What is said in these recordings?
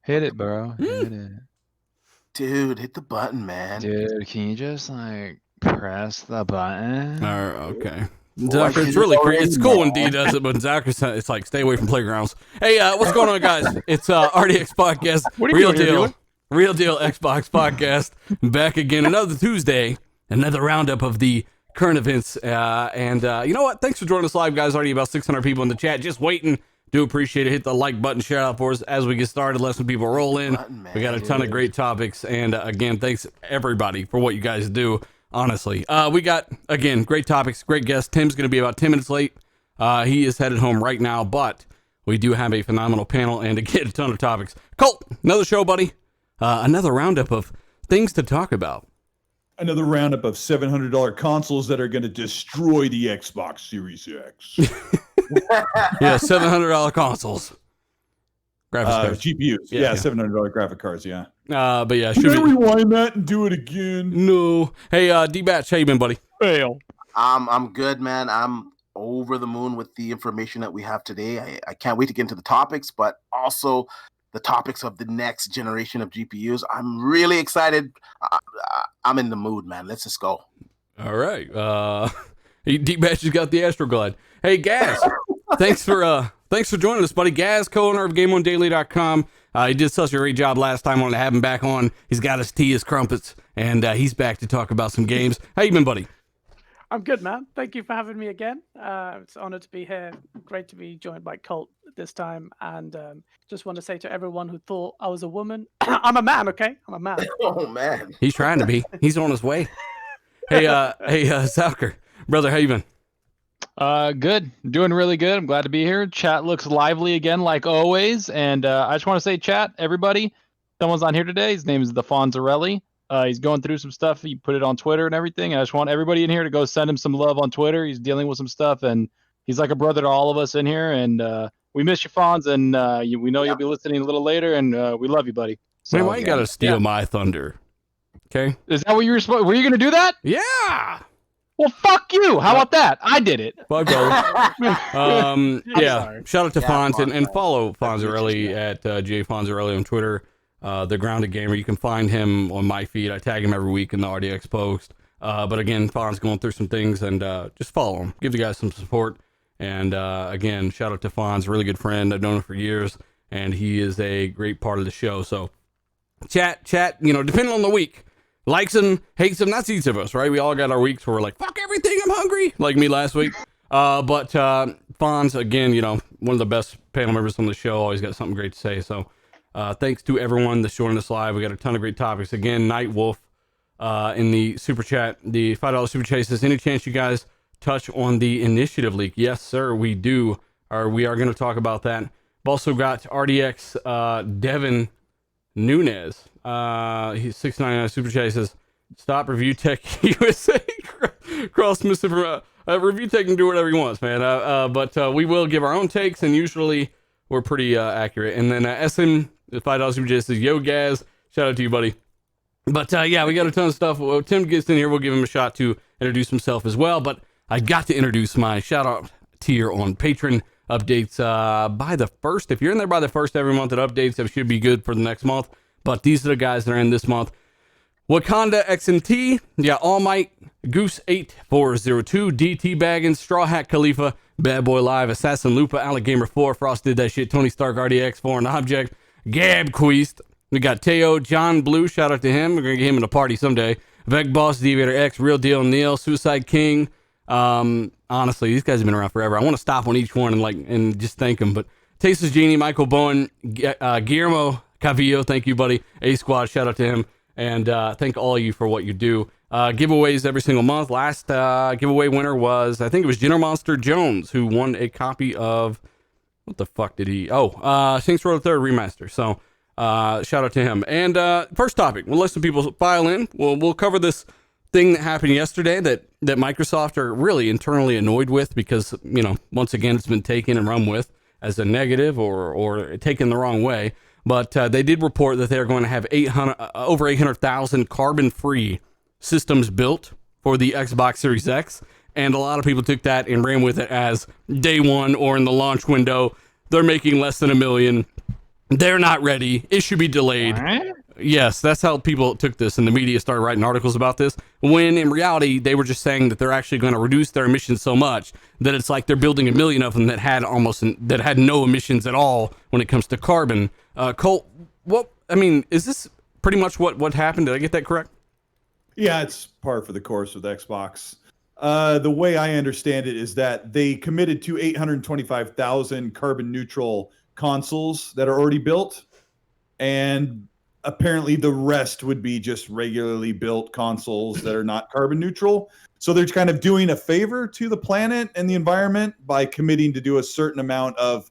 Hit it, bro. Hit it. Dude, hit the button, man. Dude, can you just like press the button? Okay. Oh, I Zucker, it's did really it creepy. already, It's cool when man. D does it, but Zucker, it's like stay away from playgrounds. Hey, what's going on, guys? It's RDX podcast, What are you real doing here, deal, Bueller? real deal Xbox podcast. Back again, another Tuesday, another roundup of the current events. And you know what? Thanks for joining us live, guys. Already about 600 people in the chat, just waiting. Do appreciate it. Hit the like button, shout out for us as we get started. Let some people roll in. We got a ton of great topics, and again, thanks everybody for what you guys do. Honestly, we got again great topics, great guests. Tim's going to be about 10 minutes late. He is headed home right now, but we do have a phenomenal panel and again a ton of topics. Colt, another show, buddy. Another roundup of things to talk about. Another roundup of $700 consoles that are going to destroy the Xbox Series X. Yeah, $700 consoles. Graphics cards. GPUs. Yeah, Yeah, $700 graphic cards, yeah. But yeah, Can should I be. rewind that and do it again? No. Hey, D-Batch, how you been, buddy? Fail. I'm good, man. I'm over the moon with the information that we have today. I can't wait to get into the topics, but also the topics of the next generation of GPUs. I'm really excited. I'm in the mood, man. Let's just go. All right. D-Batch has got the Astroglide. Hey, Gaz, thanks for joining us, buddy. Gaz, co-owner of GameOnDaily.com. He did such a great job last time. I wanted to have him back on. He's got his tea, his crumpets, and he's back to talk about some games. How you been, buddy? I'm good, man. Thank you for having me again. It's an honor to be here. Great to be joined by Colt this time. And just want to say to everyone who thought I was a woman, I'm a man, okay? I'm a man. Oh, man. He's trying to be. He's on his way. Hey, Zucker, brother, how you been? Good. Doing really good. I'm glad to be here. Chat looks lively again, like always. And I just want to say, chat, everybody, someone's on here today. His name is the Fonzarelli. He's going through some stuff. He put it on Twitter and everything. I just want everybody in here to go send him some love on Twitter. He's dealing with some stuff, and he's like a brother to all of us in here. And we miss you, Fonz, and we know you'll be listening a little later, and we love you, buddy. So, Man, why you gotta steal my thunder? Okay. Is that what you were supposed? Were you gonna do that? Yeah. Well, fuck you. How about that? I did it. Bye, brother. Yeah. sorry. Shout out to Yeah, Fonz and Fonz. follow Fonzarelli at J Fonzarelli on Twitter. The Grounded Gamer. You can find him on my feed. I tag him every week in the RDX post. But again, Fonz going through some things, and just follow him. Give the guys some support. And again, shout out to Fonz, really good friend. I've known him for years, and he is a great part of the show. So chat, depending on the week. Likes him, hates him, that's each of us, right? We all got our weeks where we're like, fuck everything, I'm hungry, like me last week. But Fonz, again, one of the best panel members on the show, always got something great to say. So thanks to everyone that's joining us live. We got a ton of great topics. Again, Night Wolf in the super chat, the $5 super chat says, any chance you guys touch on the initiative leak? Yes, sir, we do. We are going to talk about that. We've also got RDX Devin Nunez. He's $6.99 super chat. He says, "Stop Review Tech USA cross Mr. Review Tech can do whatever he wants, man. But we will give our own takes, and usually we're pretty accurate." And then SM $5 super chat says, "Yo, Gaz, shout out to you, buddy." But yeah, we got a ton of stuff. When Tim gets in here, we'll give him a shot to introduce himself as well. But I got to introduce my shout out tier on Patreon. Updates by the 1st. If you're in there by the 1st every month, it updates. It should be good for the next month. But these are the guys that are in this month. Wakanda XMT, All Might, Goose 8402, DT Baggins, Straw Hat Khalifa, Bad Boy Live, Assassin Lupa, Alec Gamer 4, Frost did that shit, Tony Stark, RDX, Foreign Object, Gab Queest. We got Teo, John Blue, shout out to him. We're gonna get him in a party someday. Vec Boss, Deviator X, Real Deal, Neil, Suicide King. Honestly, these guys have been around forever. I want to stop on each one and just thank them. But Tasteless Genie, Michael Bowen, Guillermo Cavillo, thank you, buddy. A Squad, shout out to him. And thank all of you for what you do. Giveaways every single month. Last giveaway winner was, I think it was Jenner Monster Jones, who won a copy of, what the fuck did he? Saints Row the Third Remaster. So shout out to him. And first topic, we'll let some people file in. We'll cover this thing that happened yesterday that Microsoft are really internally annoyed with because, once again, it's been taken and run with as a negative or taken the wrong way. But they did report that they're going to have over 800,000 carbon-free systems built for the Xbox Series X. And a lot of people took that and ran with it as day one or in the launch window. They're making less than $1 million. They're not ready. It should be delayed. What? Yes, that's how people took this, and the media started writing articles about this, when in reality, they were just saying that they're actually going to reduce their emissions so much that it's like they're building a million of them that had no emissions at all when it comes to carbon. Colt, is this pretty much what happened? Did I get that correct? Yeah, it's par for the course with Xbox. The way I understand it is that they committed to 825,000 carbon neutral consoles that are already built, and apparently the rest would be just regularly built consoles that are not carbon neutral. So they're kind of doing a favor to the planet and the environment by committing to do a certain amount of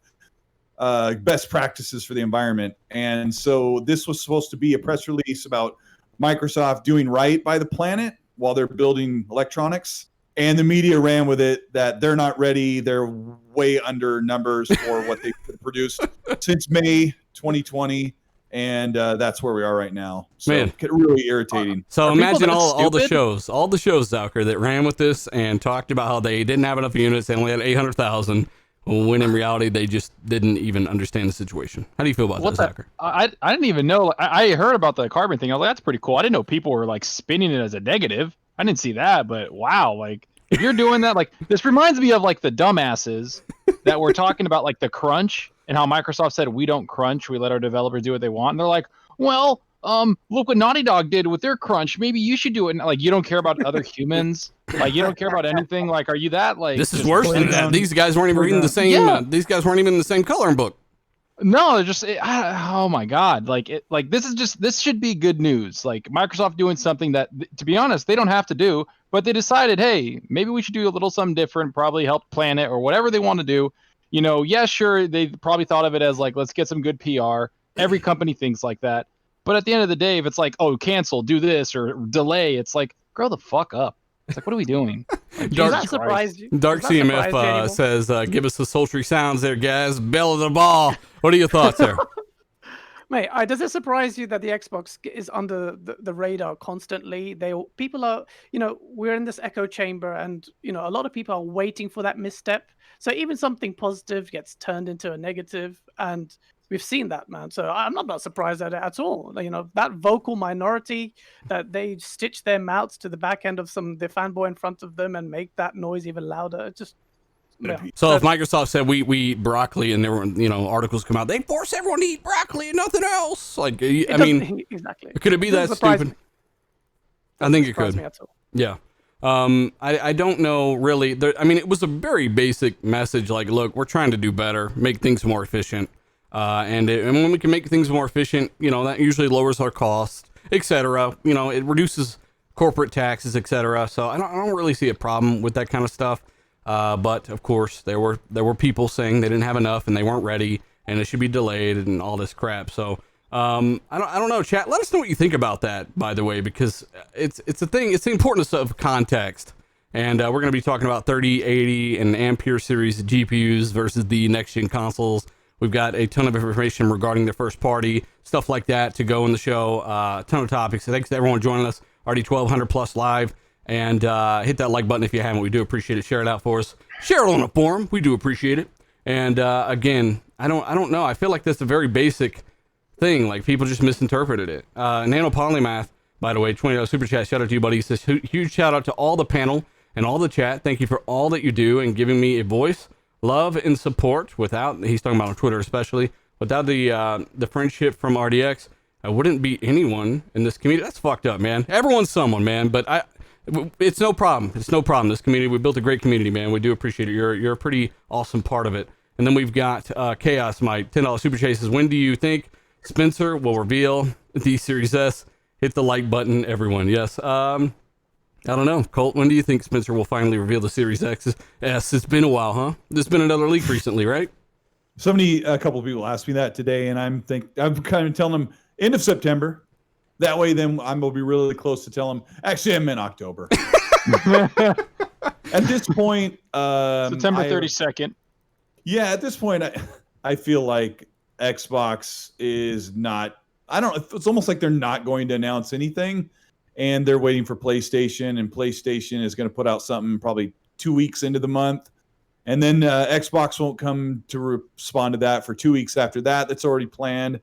best practices for the environment. And so this was supposed to be a press release about Microsoft doing right by the planet while they're building electronics. And the media ran with it that they're not ready. They're way under numbers for what they've produced since May 2020. And that's where we are right now. So Man. really irritating. So Are people imagine that all the stupid? shows out there that ran with this and talked about how they didn't have enough units. They only had 800,000. When in reality, they just didn't even understand the situation. How do you feel about that, Zucker? I didn't even know. I heard about the carbon thing. I was like, that's pretty cool. I didn't know people were like spinning it as a negative. I didn't see that, but wow, like if you're doing that, like this reminds me of like the dumbasses that were talking about like the crunch and how Microsoft said we don't crunch, we let our developers do what they want. And they're like, well, look what Naughty Dog did with their crunch. Maybe you should do it. And, like you don't care about other humans. Like you don't care about anything. Like, are you that like? This is just worse than that. These guys weren't even reading the same. Yeah. These guys weren't even in the same coloring book. No, they're just oh my god, like this should be good news. Like Microsoft doing something that, to be honest, they don't have to do, but they decided, hey, maybe we should do a little something different, probably help planet or whatever they want to do. You know, yeah, sure, they probably thought of it as like, let's get some good PR. Every company thinks like that, but at the end of the day, if it's like, oh, cancel, do this or delay, it's like, grow the fuck up. It's like, what are we doing? Like, Does that Jesus surprise Christ. you? Dark Does that surprise you CMF anymore? says, give us the sultry sounds there, guys. Bell of the ball. What are your thoughts there? Mate, does it surprise you that the Xbox is under the radar constantly? People are, we're in this echo chamber, and a lot of people are waiting for that misstep. So even something positive gets turned into a negative, and we've seen that, man. So I'm not surprised at it at all. That vocal minority that they stitch their mouths to the back end of the fanboy in front of them and make that noise even louder. It just yeah. So if Microsoft said we eat broccoli and there were articles come out, they force everyone to eat broccoli and nothing else. Like exactly. Could it be that stupid? I think it could. Me at all. Yeah. I don't know really. It was a very basic message. Like, look, we're trying to do better, make things more efficient. And when we can make things more efficient, that usually lowers our costs, etc. It reduces corporate taxes, etc. So I don't really see a problem with that kind of stuff. But of course, there were people saying they didn't have enough and they weren't ready and it should be delayed and all this crap. So I don't know, chat. Let us know what you think about that, by the way, because it's a thing. It's the importance of context. And we're going to be talking about 3080 and Ampere series GPUs versus the next gen consoles. We've got a ton of information regarding the first party, stuff like that to go in the show. A ton of topics. So thanks to everyone joining us. Already 1,200 plus live. And hit that like button if you haven't. We do appreciate it. Share it out for us. Share it on the forum. We do appreciate it. And again, I don't know. I feel like that's a very basic thing. Like people just misinterpreted it. Nano Polymath, by the way, $20 super chat. Shout out to you, buddy. He says huge shout out to all the panel and all the chat. Thank you for all that you do and giving me a voice, love, and support. He's talking about on Twitter especially. Without the friendship from RDX, I wouldn't be anyone in this community. That's fucked up, man. Everyone's someone, man. But it's no problem. It's no problem. This community, we built a great community, man. We do appreciate it. You're a pretty awesome part of it. And then we've got Chaos Mike, $10 super chases. When do you think Spencer will reveal the Series S? Hit the like button, everyone. Yes. I don't know. Colt, when do you think Spencer will finally reveal the Series X? It's been a while, huh? There's been another leak recently, right? A couple of people asked me that today, and I'm kind of telling them end of September. That way, then I'm going to be really close to tell them, actually, I'm in October. At this point... September 32nd. Yeah, at this point, I feel like Xbox is not... it's almost like they're not going to announce anything, and they're waiting for PlayStation, and PlayStation is going to put out something probably 2 weeks into the month, And then Xbox won't come to respond to that for 2 weeks after that. That's already planned.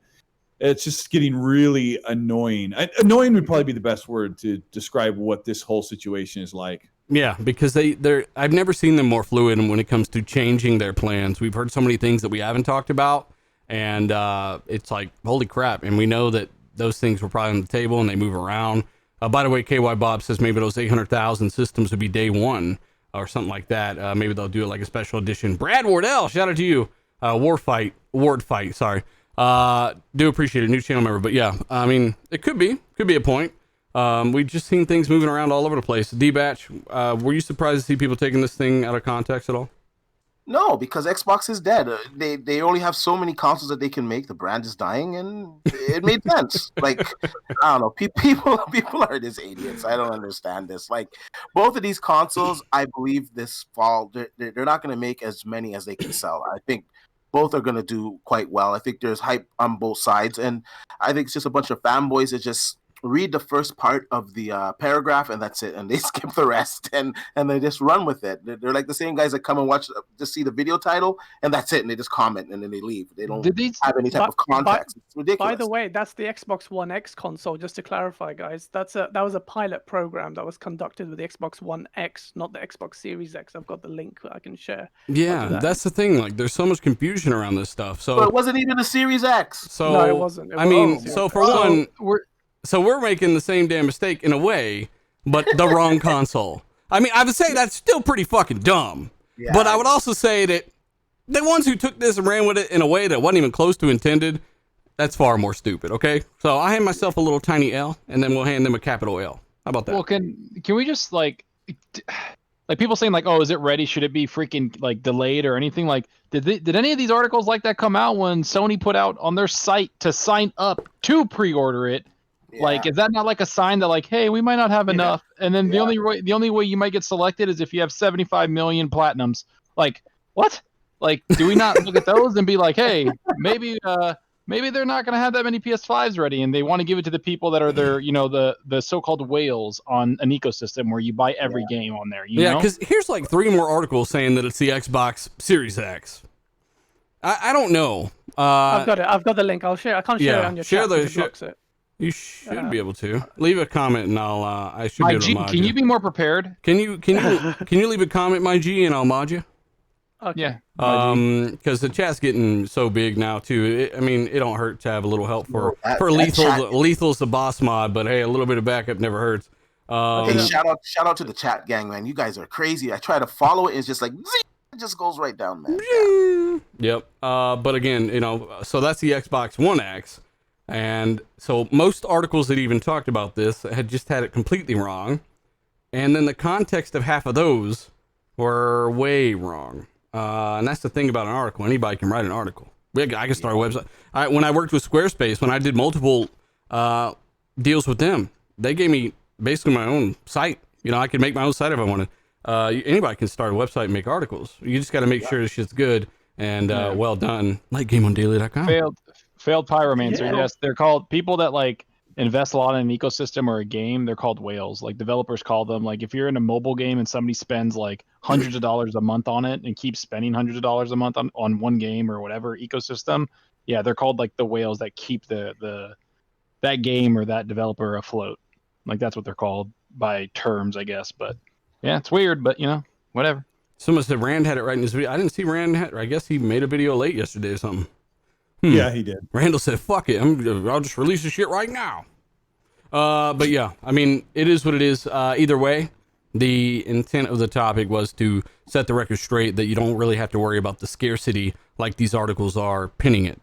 It's just getting really annoying. Annoying would probably be the best word to describe what this whole situation is like. Yeah, because I've never seen them more fluid when it comes to changing their plans. We've heard so many things that we haven't talked about, and it's like, holy crap. And we know that those things were probably on the table and they move around. By the way, KY Bob says maybe those 800,000 systems would be day one or something like that. Maybe they'll do it like a special edition. Brad Wardell, shout out to you. Ward fight, sorry. Do appreciate it, new channel member. But yeah, I mean, it could be a point. We've just seen things moving around all over the place. D-Batch, were you surprised to see people taking this thing out of context at all? No, because Xbox is dead. They only have so many consoles that they can make. The brand is dying, and it made sense. Like, I don't know, people are just idiots. I don't understand this. Like, both of these consoles, I believe this fall, they're not going to make as many as they can sell. I think both are going to do quite well. I think there's hype on both sides, and I think it's just a bunch of fanboys that just read the first part of the paragraph and that's it, and they skip the rest and they just run with it. They're like the same guys that come and watch just see the video title and that's it, and they just comment and then they leave. They don't have any type of context. It's ridiculous. By the way, that's the Xbox One X console. Just to clarify, guys, that was a pilot program that was conducted with the Xbox One X, not the Xbox Series X. I've got the link that I can share. Yeah, that's the thing. Like, there's so much confusion around this stuff. So but it wasn't even the Series X. So no, it wasn't. So we're making the same damn mistake in a way, but the wrong console. I mean, I would say that's still pretty fucking dumb. Yeah. But I would also say that the ones who took this and ran with it in a way that wasn't even close to intended, that's far more stupid, okay? So I hand myself a little tiny L, and then we'll hand them a capital L. How about that? Well, can we just, like people saying, like, oh, is it ready? Should it be freaking, like, delayed or anything? Like, did any of these articles like that come out when Sony put out on their site to sign up to pre-order it? Yeah. Like, is that not like a sign that, like, hey, we might not have enough? And then the only way you might get selected is if you have 75 million platinums. Like, what? Like, do we not look at those and be like, hey, maybe they're not going to have that many PS5s ready, and they want to give it to the people that are their, the so-called whales on an ecosystem where you buy every game on there. You know? Because here's like 3 more articles saying that it's the Xbox Series X. I don't know. I've got it. I've got the link. I'll share. I can't share it on your chat. You should be able to leave a comment, and I should be able to mod you. Can you be more prepared? Can you leave a comment, my G, and I'll mod you? Okay. Yeah. Because the chat's getting so big now too. It don't hurt to have a little help for Lethal. Lethal's the boss mod, but hey, a little bit of backup never hurts. Hey, shout out to the chat gang, man. You guys are crazy. I try to follow it, it's just like it just goes right down, man. Yep. But again, so that's the Xbox One X. And so most articles that even talked about this had just had it completely wrong. And then the context of half of those were way wrong. And that's the thing about an article. Anybody can write an article. I can start a website. When I worked with Squarespace, when I did multiple deals with them, they gave me basically my own site. I could make my own site if I wanted. Anybody can start a website and make articles. You just got to make sure this shit's good and well done. Like GameOnDaily.com. Failed pyromancer. Yeah. Yes, they're called people that like invest a lot in an ecosystem or a game. They're called whales. Like developers call them. Like if you're in a mobile game and somebody spends like hundreds of dollars a month on it and keeps spending hundreds of dollars a month on one game or whatever ecosystem, yeah, they're called like the whales that keep that game or that developer afloat. Like that's what they're called by terms, I guess. But yeah, it's weird, but whatever. Someone said Rand had it right in his video. I didn't see Rand. I guess he made a video late yesterday or something. Yeah, he did. Randall said, fuck it. I'll just release the shit right now. But yeah, I mean, it is what it is. Either way, the intent of the topic was to set the record straight that you don't really have to worry about the scarcity like these articles are pinning it.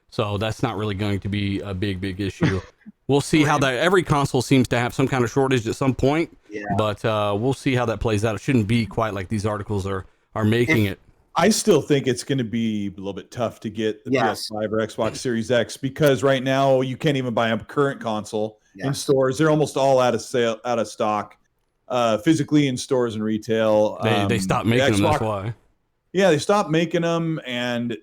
So that's not really going to be a big issue. We'll see how that, every console seems to have some kind of shortage at some point, but we'll see how that plays out. It shouldn't be quite like these articles are making it. I still think it's going to be a little bit tough to get the PS5 or Xbox Series X because right now you can't even buy a current console in stores. They're almost all out of stock, physically in stores and retail. They stopped making them. That's why. Yeah, they stopped making them, and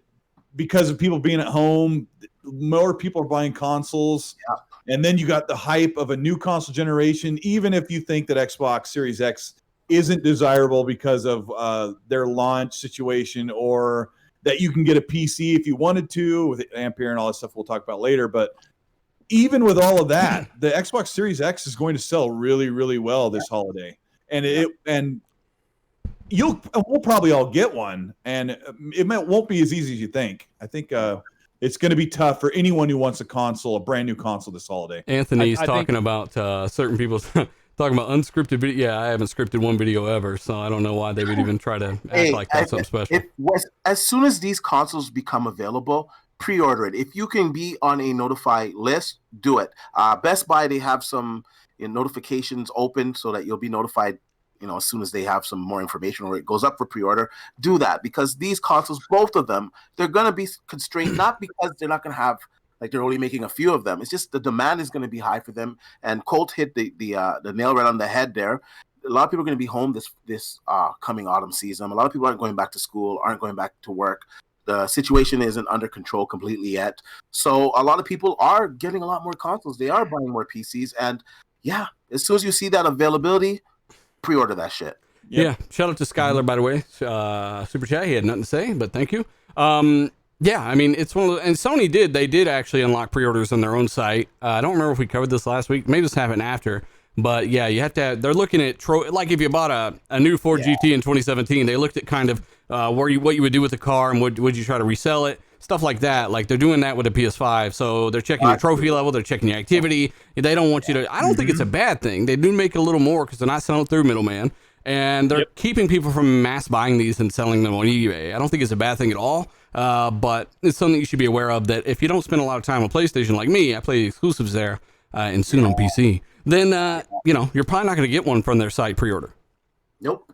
because of people being at home, more people are buying consoles. Yeah. And then you got the hype of a new console generation. Even if you think that Xbox Series X isn't desirable because of their launch situation, or that you can get a PC if you wanted to with Ampere and all that stuff we'll talk about later. But even with all of that, the Xbox Series X is going to sell really, really well this holiday, and we'll probably all get one, and it won't be as easy as you think. I think it's going to be tough for anyone who wants a brand new console this holiday. Anthony's talking about certain people talking about unscripted video. Yeah, I haven't scripted one video ever, so I don't know why they would even try to act like that's something special. As soon as these consoles become available, pre-order it. If you can be on a notify list, do it. Best Buy, they have some notifications open so that you'll be notified as soon as they have some more information or it goes up for pre-order. Do that, because these consoles, both of them, they're going to be constrained, not because they're not going to have, like, they're only making a few of them. It's just the demand is going to be high for them. And Colt hit the nail right on the head there. A lot of people are going to be home this coming autumn season. A lot of people aren't going back to school, aren't going back to work. The situation isn't under control completely yet. So a lot of people are getting a lot more consoles. They are buying more PCs. And yeah, as soon as you see that availability, pre-order that shit. Yep. Yeah, shout out to Skylar, by the way. Super chat. He had nothing to say, but thank you. Yeah, I mean, it's one of and Sony they did actually unlock pre-orders on their own site. I don't remember if we covered this last week. Maybe this happened after. But yeah, you have to they're looking at, like if you bought a new Ford GT in 2017, they looked at kind of what you would do with the car and would you try to resell it? Stuff like that. Like they're doing that with the PS5. So they're checking your trophy level. They're checking your activity. They don't want you to, I don't think it's a bad thing. They do make a little more because they're not selling through middleman. And they're keeping people from mass buying these and selling them on eBay. I don't think it's a bad thing at all. But it's something you should be aware of, that if you don't spend a lot of time on PlayStation like me, I play the exclusives there and soon on PC, then, you're probably not going to get one from their site pre-order. Nope.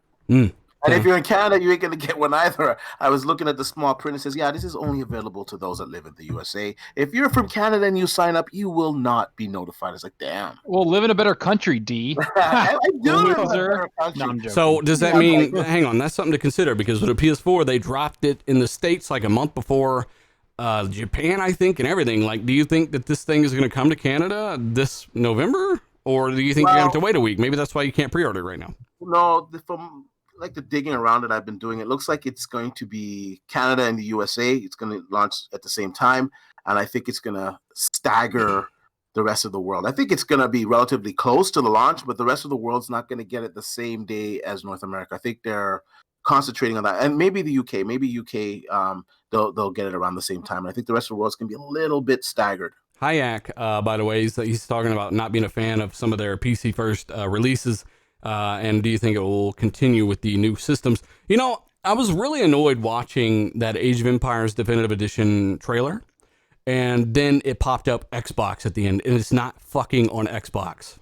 And if you're in Canada, you ain't going to get one either. I was looking at the small print. It says, yeah, this is only available to those that live in the USA. If you're from Canada and you sign up, you will not be notified. It's like, damn. Well, live in a better country, D. I do live in a better country. No, I'm joking. So does that mean, hang on, that's something to consider, because with a PS4, they dropped it in the States like a month before Japan, I think, and everything. Like, do you think that this thing is going to come to Canada this November? Or do you think you're going to have to wait a week? Maybe that's why you can't pre-order right now. No, from like the digging around that I've been doing, it looks like it's going to be Canada and the USA. It's going to launch at the same time, and I think it's going to stagger the rest of the world. I think it's going to be relatively close to the launch, but the rest of the world's not going to get it the same day as North America. I think they're concentrating on that, and maybe the UK. They'll get it around the same time. And I think the rest of the world's going to be a little bit staggered. Hayak, by the way, he's talking about not being a fan of some of their PC first releases. And do you think it will continue with the new systems? I was really annoyed watching that Age of Empires Definitive Edition trailer, and then it popped up Xbox at the end, and it's not fucking on Xbox.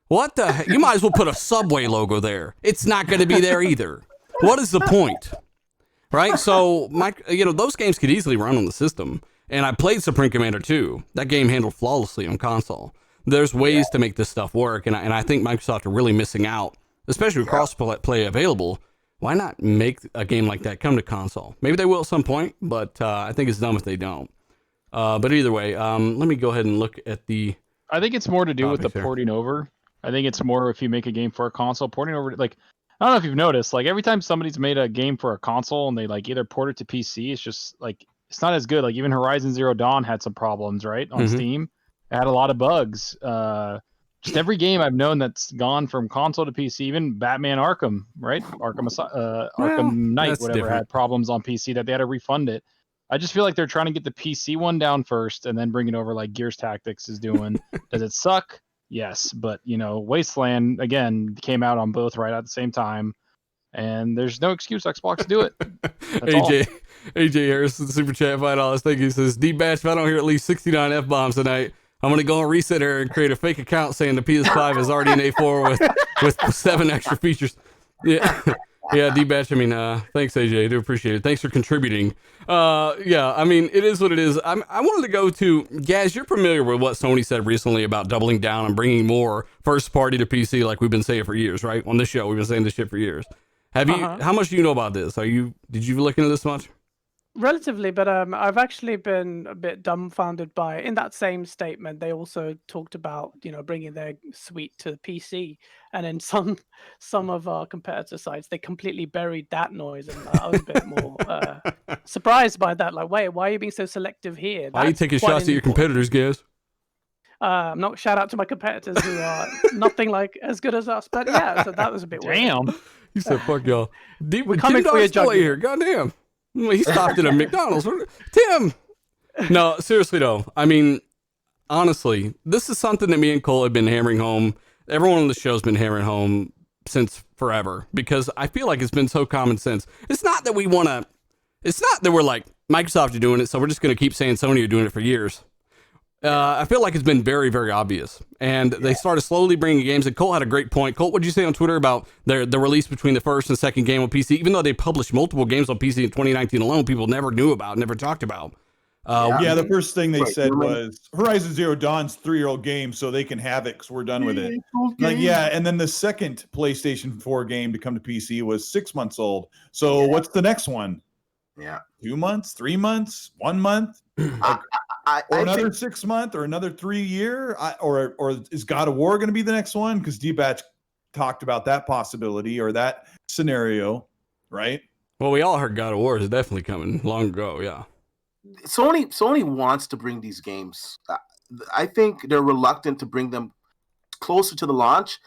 What the heck? You might as well put a Subway logo there. It's not going to be there either. What is the point? Right? So, those games could easily run on the system, and I played Supreme Commander 2. That game handled flawlessly on console. There's ways to make this stuff work, and I think Microsoft are really missing out, especially with cross-play available. Why not make a game like that come to console? Maybe they will at some point, but I think it's dumb if they don't. But either way, let me go ahead and look at the... I think it's more to do with the porting over. I think it's more if you make a game for a console, porting over, like, I don't know if you've noticed, like, every time somebody's made a game for a console and they, like, either port it to PC, it's just, like, it's not as good. Like, even Horizon Zero Dawn had some problems, right, on Steam. It had a lot of bugs. Just every game I've known that's gone from console to PC, even Batman Arkham, right? Arkham Knight, whatever, had problems on PC that they had to refund it. I just feel like they're trying to get the PC one down first and then bring it over like Gears Tactics is doing. Does it suck? Yes. But, Wasteland, again, came out on both right at the same time. And there's no excuse Xbox to do it. AJ Harrison, Super Chat, $5. Thank you. Says, D-Batch, if I don't hear at least 69 F-bombs tonight, I'm going to go and reset her and create a fake account saying the PS5 is already an A4 with 7 extra features. Yeah. Yeah, D-Batch, thanks, AJ. I do appreciate it. Thanks for contributing. It is what it is. I wanted to go to, Gaz, you're familiar with what Sony said recently about doubling down and bringing more first party to PC like we've been saying for years, right? On this show, we've been saying this shit for years. Have you, how much do you know about this? Did you look into this much? Relatively, but I've actually been a bit dumbfounded by in that same statement. They also talked about bringing their suite to PC, and in some of our competitor sites, they completely buried that noise, and I was a bit more surprised by that. Like, wait, why are you being so selective here? Why are you taking shots at your competitors, guys? Not shout out to my competitors who are nothing like as good as us, but yeah, so that was a bit weird. Damn. He said, "Fuck y'all." We're coming for your still here. Goddamn. He stopped at a McDonald's. Tim. No, seriously though. I mean, honestly, this is something that me and Cole have been hammering home. Everyone on the show's been hammering home since forever because I feel like it's been so common sense. It's not that we're like Microsoft are doing it, so we're just going to keep saying Sony are doing it for years. I feel like it's been very, very obvious. And they started slowly bringing games. And Colt had a great point. Colt, what did you say on Twitter about the release between the first and second game on PC? Even though they published multiple games on PC in 2019 alone, people never knew about, never talked about. The first thing they said was Horizon Zero Dawn's 3-year-old game, so they can have it because we're done with it. And then the second PlayStation 4 game to come to PC was 6 months old. So what's the next one? Yeah. 2 months, 3 months, 1 month? Or another 6 month, or another 3 year, or is God of War going to be the next one? Because D-Batch talked about that possibility or that scenario, right? Well, we all heard God of War is definitely coming long ago. Yeah. Sony wants to bring these games. I think they're reluctant to bring them closer to the launch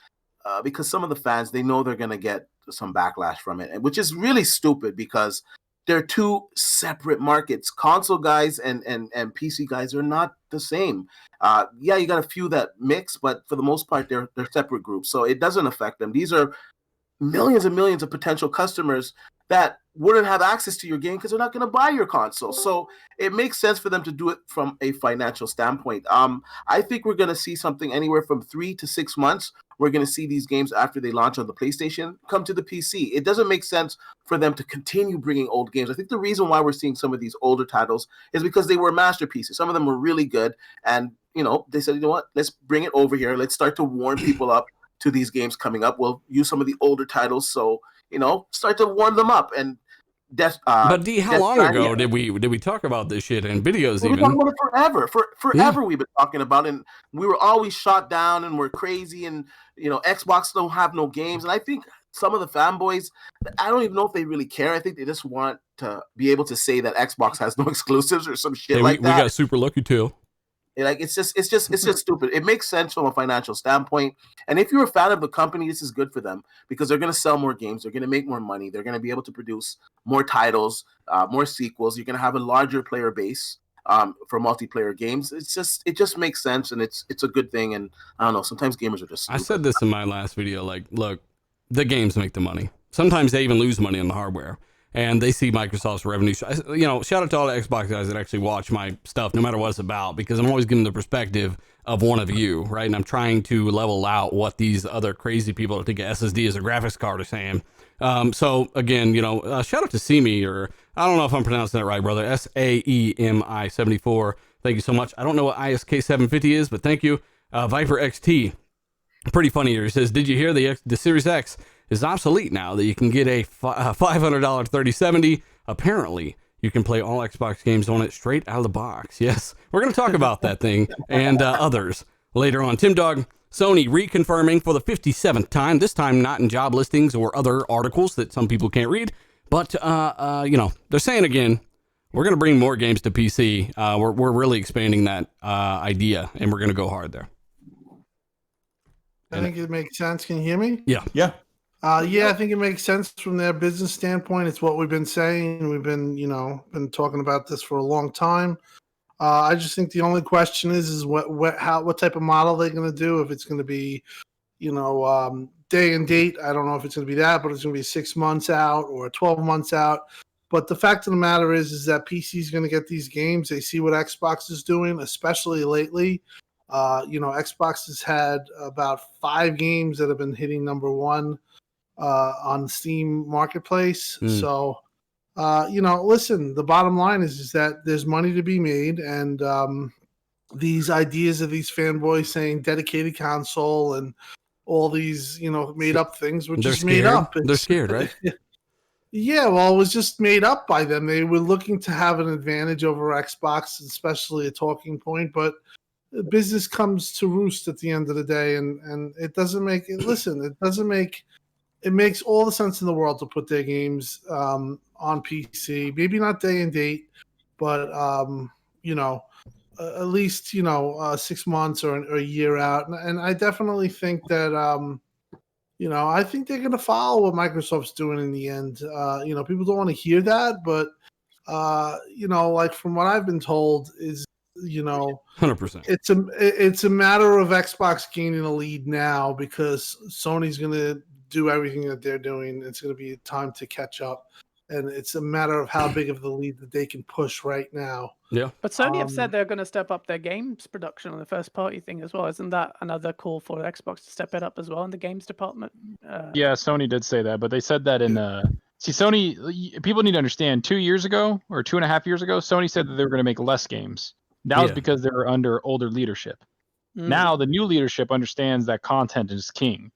because some of the fans, they know they're going to get some backlash from it, which is really stupid because they're two separate markets. Console guys and PC guys are not the same. You got a few that mix, but for the most part, they're separate groups. So it doesn't affect them. These are millions and millions of potential customers that wouldn't have access to your game because they're not going to buy your console. So it makes sense for them to do it from a financial standpoint. I think we're going to see something anywhere from 3 to 6 months. We're going to see these games after they launch on the PlayStation come to the PC. It doesn't make sense for them to continue bringing old games. I think the reason why we're seeing some of these older titles is because they were masterpieces. Some of them were really good. And, they said, what, let's bring it over here. Let's start to warm people up to these games coming up. We'll use some of the older titles. So, start to warm them up. And but D, how long ago did we talk about this shit in videos? We've been talking about it forever. Forever we've been talking about it, and we were always shot down and we're crazy, and Xbox don't have no games. And I think some of the fanboys, I don't even know if they really care. I think they just want to be able to say that Xbox has no exclusives or some shit like that. We got super lucky too. It's just stupid. It makes sense from a financial standpoint. And if you're a fan of the company, this is good for them because they're going to sell more games. They're going to make more money. They're going to be able to produce more titles, more sequels. You're going to have a larger player base for multiplayer games. It just makes sense, and it's a good thing. And I don't know, sometimes gamers are just stupid. I said this in my last video, like, look, the games make the money. Sometimes they even lose money on the hardware. And they see Microsoft's revenue. Shout out to all the Xbox guys that actually watch my stuff, no matter what it's about, because I'm always giving the perspective of one of you, right? And I'm trying to level out what these other crazy people that think a SSD is a graphics card are saying. So again, shout out to Simi, or I don't know if I'm pronouncing that right, brother. SAEMI 74. Thank you so much. I don't know what ISK 750 is, but thank you. Viper XT. Pretty funny here. He says, did you hear the Series X is obsolete now that you can get a $500 3070. Apparently, you can play all Xbox games on it straight out of the box. Yes, we're going to talk about that thing and others later on. Tim Dog, Sony reconfirming for the 57th time, this time not in job listings or other articles that some people can't read, but, they're saying again, we're going to bring more games to PC. We're really expanding that idea, and we're going to go hard there. I think it makes sense. Can you hear me? Yeah. Yeah. I think it makes sense from their business standpoint. It's what we've been saying. We've been, been talking about this for a long time. I just think the only question is what type of model they're going to do. If it's going to be, day and date. I don't know if it's going to be that, but it's going to be 6 months out or 12 months out. But the fact of the matter is that PC is going to get these games. They see what Xbox is doing, especially lately. Xbox has had about 5 games that have been hitting number 1 on Steam Marketplace. So, listen, the bottom line is that there's money to be made, and these ideas of these fanboys saying dedicated console and all these, made up things were just made up. They're scared, right? Yeah, well, it was just made up by them. They were looking to have an advantage over Xbox, especially a talking point, but business comes to roost at the end of the day, and it doesn't make it. Listen, it doesn't make it makes all the sense in the world to put their games on PC. Maybe not day and date, but you know, at least 6 months or a year out. And I definitely think that I think they're going to follow what Microsoft's doing in the end. People don't want to hear that, but like from what I've been told is 100%. it's a matter of Xbox gaining a lead now because Sony's going to do everything that they're doing. It's going to be time to catch up, and it's a matter of how big of the lead that they can push right now. Yeah. But Sony have said they're going to step up their games production on the first party thing as well. Isn't that another call for Xbox to step it up as well in the games department? Yeah, Sony did say that, but they said that in see, Sony, people need to understand 2 years ago or 2.5 years ago, Sony said that they were going to make less games. That was because they were under older leadership. Now the new leadership understands that content is king.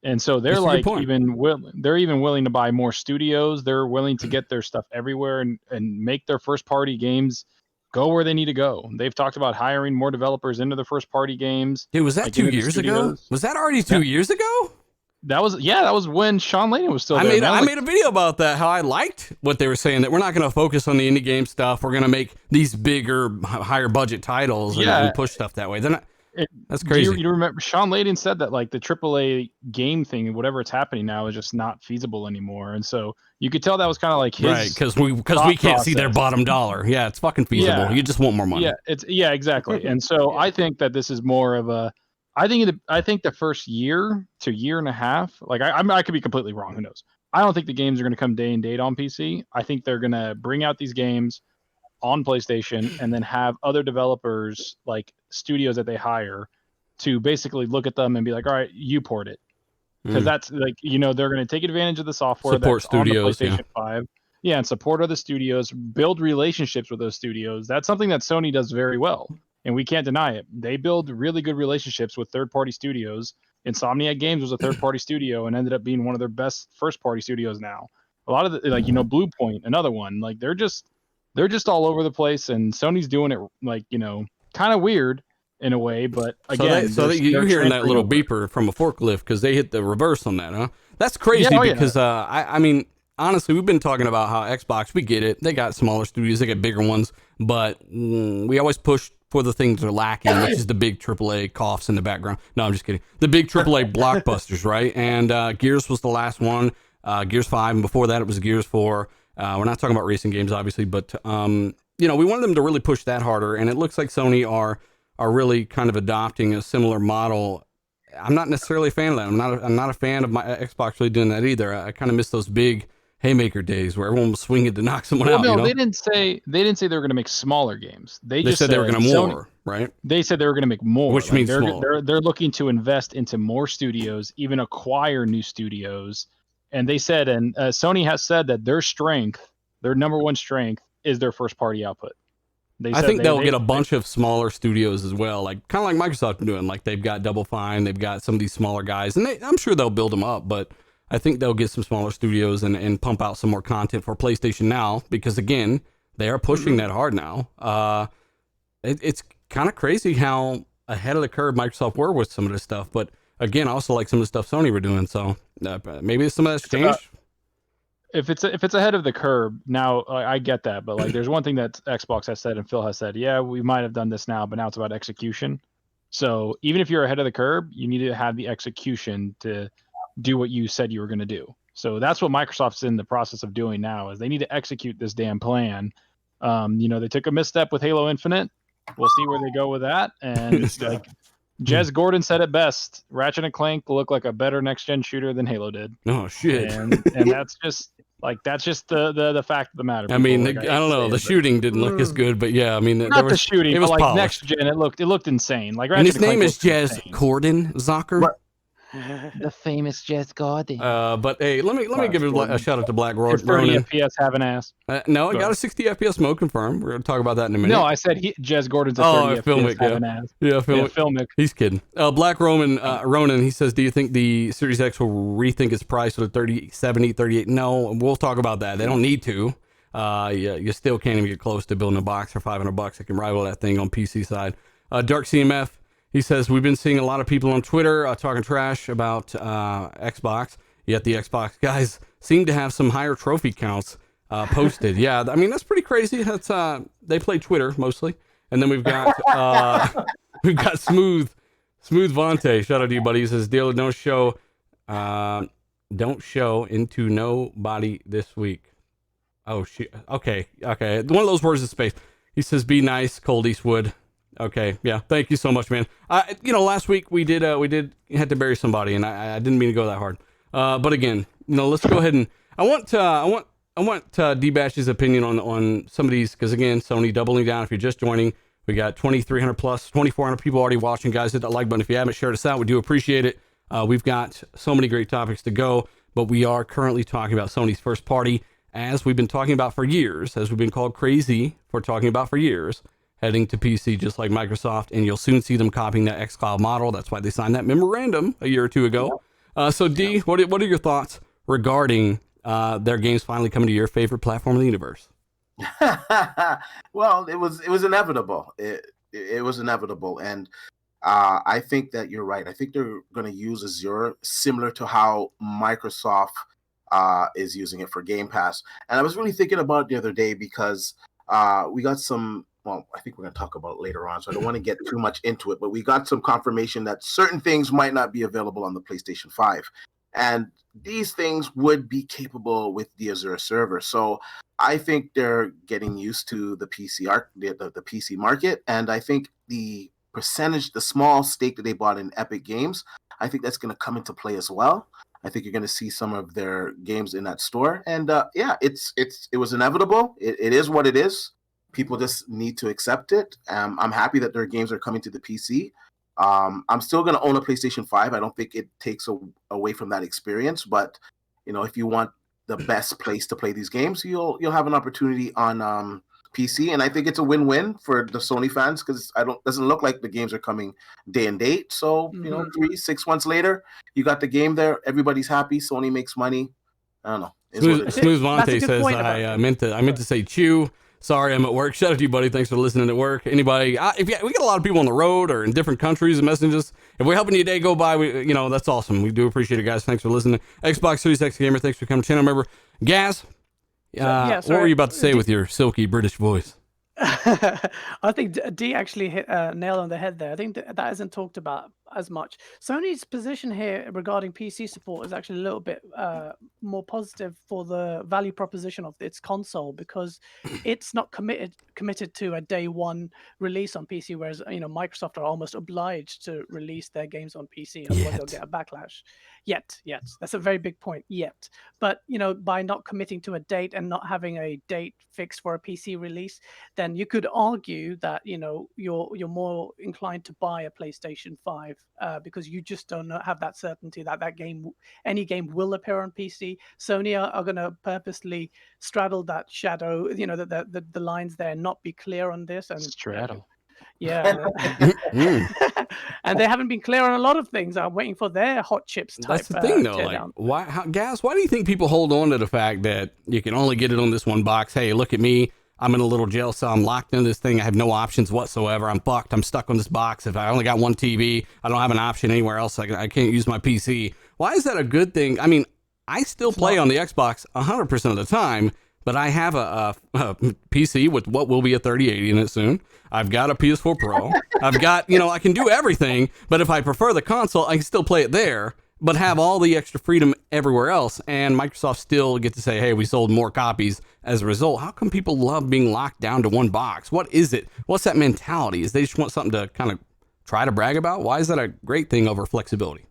And so they're like they're even willing to buy more studios. They're willing to get their stuff everywhere and make their first party games go where they need to go. They've talked about hiring more developers into the first party games. Dude, was that 2 years ago? Was that already 2 years ago? That was when Sean Layden was still there. I made a video about that, how I liked what they were saying, that we're not going to focus on the indie game stuff. We're going to make these bigger, higher budget titles and push stuff that way. They're not. That's crazy. You remember Sean Layden said that like the AAA game thing, whatever it's happening now, is just not feasible anymore. And so you could tell that was kind of like his right because we can't see their bottom dollar. Yeah, it's fucking feasible. Yeah. You just want more money. Yeah, exactly. And so I think that this is more of a. I think the first year to year and a half, like I could be completely wrong. Who knows? I don't think the games are going to come day and date on PC. I think they're going to bring out these games on PlayStation and then have other developers like studios that they hire to basically look at them and be like, all right, you port it. Because that's like, they're going to take advantage of the software support that's studios, on the PlayStation 5. Yeah, and support other studios, build relationships with those studios. That's something that Sony does very well. And we can't deny it. They build really good relationships with third-party studios. Insomniac Games was a third-party studio and ended up being one of their best first-party studios now. A lot of the, Blue Point, another one. Like they're just all over the place, and Sony's doing it like kind of weird in a way. But again, you're hearing that little beeper from a forklift because they hit the reverse on that, huh? That's crazy because I mean. Honestly, we've been talking about how Xbox, we get it. They got smaller studios, they got bigger ones, but we always push for the things that are lacking, which is the big AAA coughs in the background. No, I'm just kidding. The big AAA blockbusters, right? And Gears was the last one, Gears 5, and before that it was Gears 4. We're not talking about racing games, obviously, but we wanted them to really push that harder, and it looks like Sony are really kind of adopting a similar model. I'm not necessarily a fan of that. I'm not a fan of my Xbox really doing that either. I kind of miss those big haymaker days where everyone was swinging to knock someone out. No, they didn't say they were going to make smaller games. They just said they were going to more, right? They said they were going to make more, which means they're looking to invest into more studios, even acquire new studios. And they said, and Sony has said that their number one strength, is their first party output. I think they'll get a bunch of smaller studios as well, like kind of like Microsoft doing. Like they've got Double Fine, they've got some of these smaller guys, and I'm sure they'll build them up, but. I think they'll get some smaller studios and pump out some more content for PlayStation Now because, again, they are pushing that hard now. It's kind of crazy how ahead of the curve Microsoft were with some of this stuff. But, again, I also like some of the stuff Sony were doing. So maybe some of that's changed. If it's ahead of the curve, now I get that. But, like, there's one thing that Xbox has said and Phil has said, yeah, we might have done this now, but now it's about execution. So even if you're ahead of the curve, you need to have the execution to do what you said you were going to do. So that's what Microsoft's in the process of doing now, is they need to execute this damn plan. They took a misstep with Halo Infinite. We'll see where they go with that. And like Jez Gordon said it best, Ratchet and Clank look like a better next gen shooter than Halo did. Oh shit. And that's just the fact of the matter. I mean, I don't know. The shooting didn't look as good, but yeah, I mean, the shooting, it was like polished. next gen, it looked insane. Like Ratchet and his and Clank name is Jez Gordon Zucker. The famous Jez Gordon. But hey, let me give a shout out to Black It's 30 Ronan. FPS have an ass. No, I Go got ahead. a 60 FPS mode confirmed. We're gonna talk about that in a minute. No, I said Jez Gordon's a 30 FPS Filmic, have yeah. an ass. Yeah, Yeah, Filmic. Filmic. He's kidding. Black Ronan, he says, do you think the Series X will rethink its price to the 30, 70, 38? No, we'll talk about that. They don't need to. You still can't even get close to building a box for $500 that can rival that thing on PC side. Dark CMF, he says, we've been seeing a lot of people on Twitter talking trash about Xbox, yet the Xbox guys seem to have some higher trophy counts posted. Yeah, I mean, that's pretty crazy. That's they play Twitter mostly. And then we've got Smooth Vontae. Shout out to you, buddy. He says, Dealer, don't show into nobody this week. Oh, shit. Okay. One of those words is space. He says, be nice, Cold Eastwood. Okay, yeah. Thank you so much, man. Last week we had to bury somebody, and I didn't mean to go that hard. But again, let's go ahead and I want D-Bash's opinion on some of these, because again, Sony doubling down. If you're just joining, we got 2,300 plus, 2,400 people already watching. Guys, hit that like button if you haven't shared us out. We do appreciate it. We've got so many great topics to go, but we are currently talking about Sony's first party, as we've been talking about for years, as we've been called crazy for talking about for years, heading to PC just like Microsoft, and you'll soon see them copying that xCloud model. That's why they signed that memorandum a year or two ago. So D, what are your thoughts regarding their games finally coming to your favorite platform in the universe? Well, it was inevitable. It was inevitable, and I think that you're right. I think they're going to use Azure similar to how Microsoft is using it for Game Pass. And I was really thinking about it the other day because we got some. Well, I think we're going to talk about it later on, so I don't want to get too much into it. But we got some confirmation that certain things might not be available on the PlayStation 5, and these things would be capable with the Azure server. So I think they're getting used to the PC the PC market, and I think the small stake that they bought in Epic Games, I think that's going to come into play as well. I think you're going to see some of their games in that store, and it was inevitable. It is what it is. People just need to accept it. I'm happy that their games are coming to the PC. I'm still going to own a PlayStation 5. I don't think it takes away from that experience, but if you want the best place to play these games, you'll have an opportunity on PC, and I think it's a win-win for the Sony fans because doesn't look like the games are coming day and date. So 3-6 months later, you got the game there. Everybody's happy. Sony makes money. I don't know. Smooth Monte says I meant to say chew. Sorry, I'm at work. Shout out to you, buddy. Thanks for listening at work. Anybody? We got a lot of people on the road or in different countries and messengers. If we're helping you day go by, that's awesome. We do appreciate it, guys. Thanks for listening. Xbox Series X gamer, thanks for coming. Channel member, Gaz. What were you about to say with your silky British voice? I think D actually hit a nail on the head there. I think that isn't talked about as much. Sony's position here regarding PC support is actually a little bit more positive for the value proposition of its console, because it's not committed to a day one release on PC, whereas Microsoft are almost obliged to release their games on PC, otherwise they'll get a backlash. Yet, that's a very big point. Yet, but by not committing to a date and not having a date fixed for a PC release, then you could argue that you're more inclined to buy a PlayStation 5 because you just don't have that certainty that any game will appear on PC. Sony are going to purposely straddle that shadow, the lines there, not be clear on this and straddle. Yeah. And they haven't been clear on a lot of things. I'm waiting for their hot chips type. That's the thing, though. Why do you think people hold on to the fact that you can only get it on this one box? Hey, look at me. I'm in a little jail cell. I'm locked into this thing. I have no options whatsoever. I'm fucked. I'm stuck on this box. If I only got one TV, I don't have an option anywhere else. I can't use my PC. Why is that a good thing? I mean, I still play on the Xbox 100% of the time, but I have a PC with what will be a 3080 in it soon. I've got a PS4 Pro. I've got, I can do everything, but if I prefer the console, I can still play it there, but have all the extra freedom everywhere else. And Microsoft still get to say, hey, we sold more copies as a result. How come people love being locked down to one box? What is it? What's that mentality? Is they just want something to kind of try to brag about? Why is that a great thing over flexibility?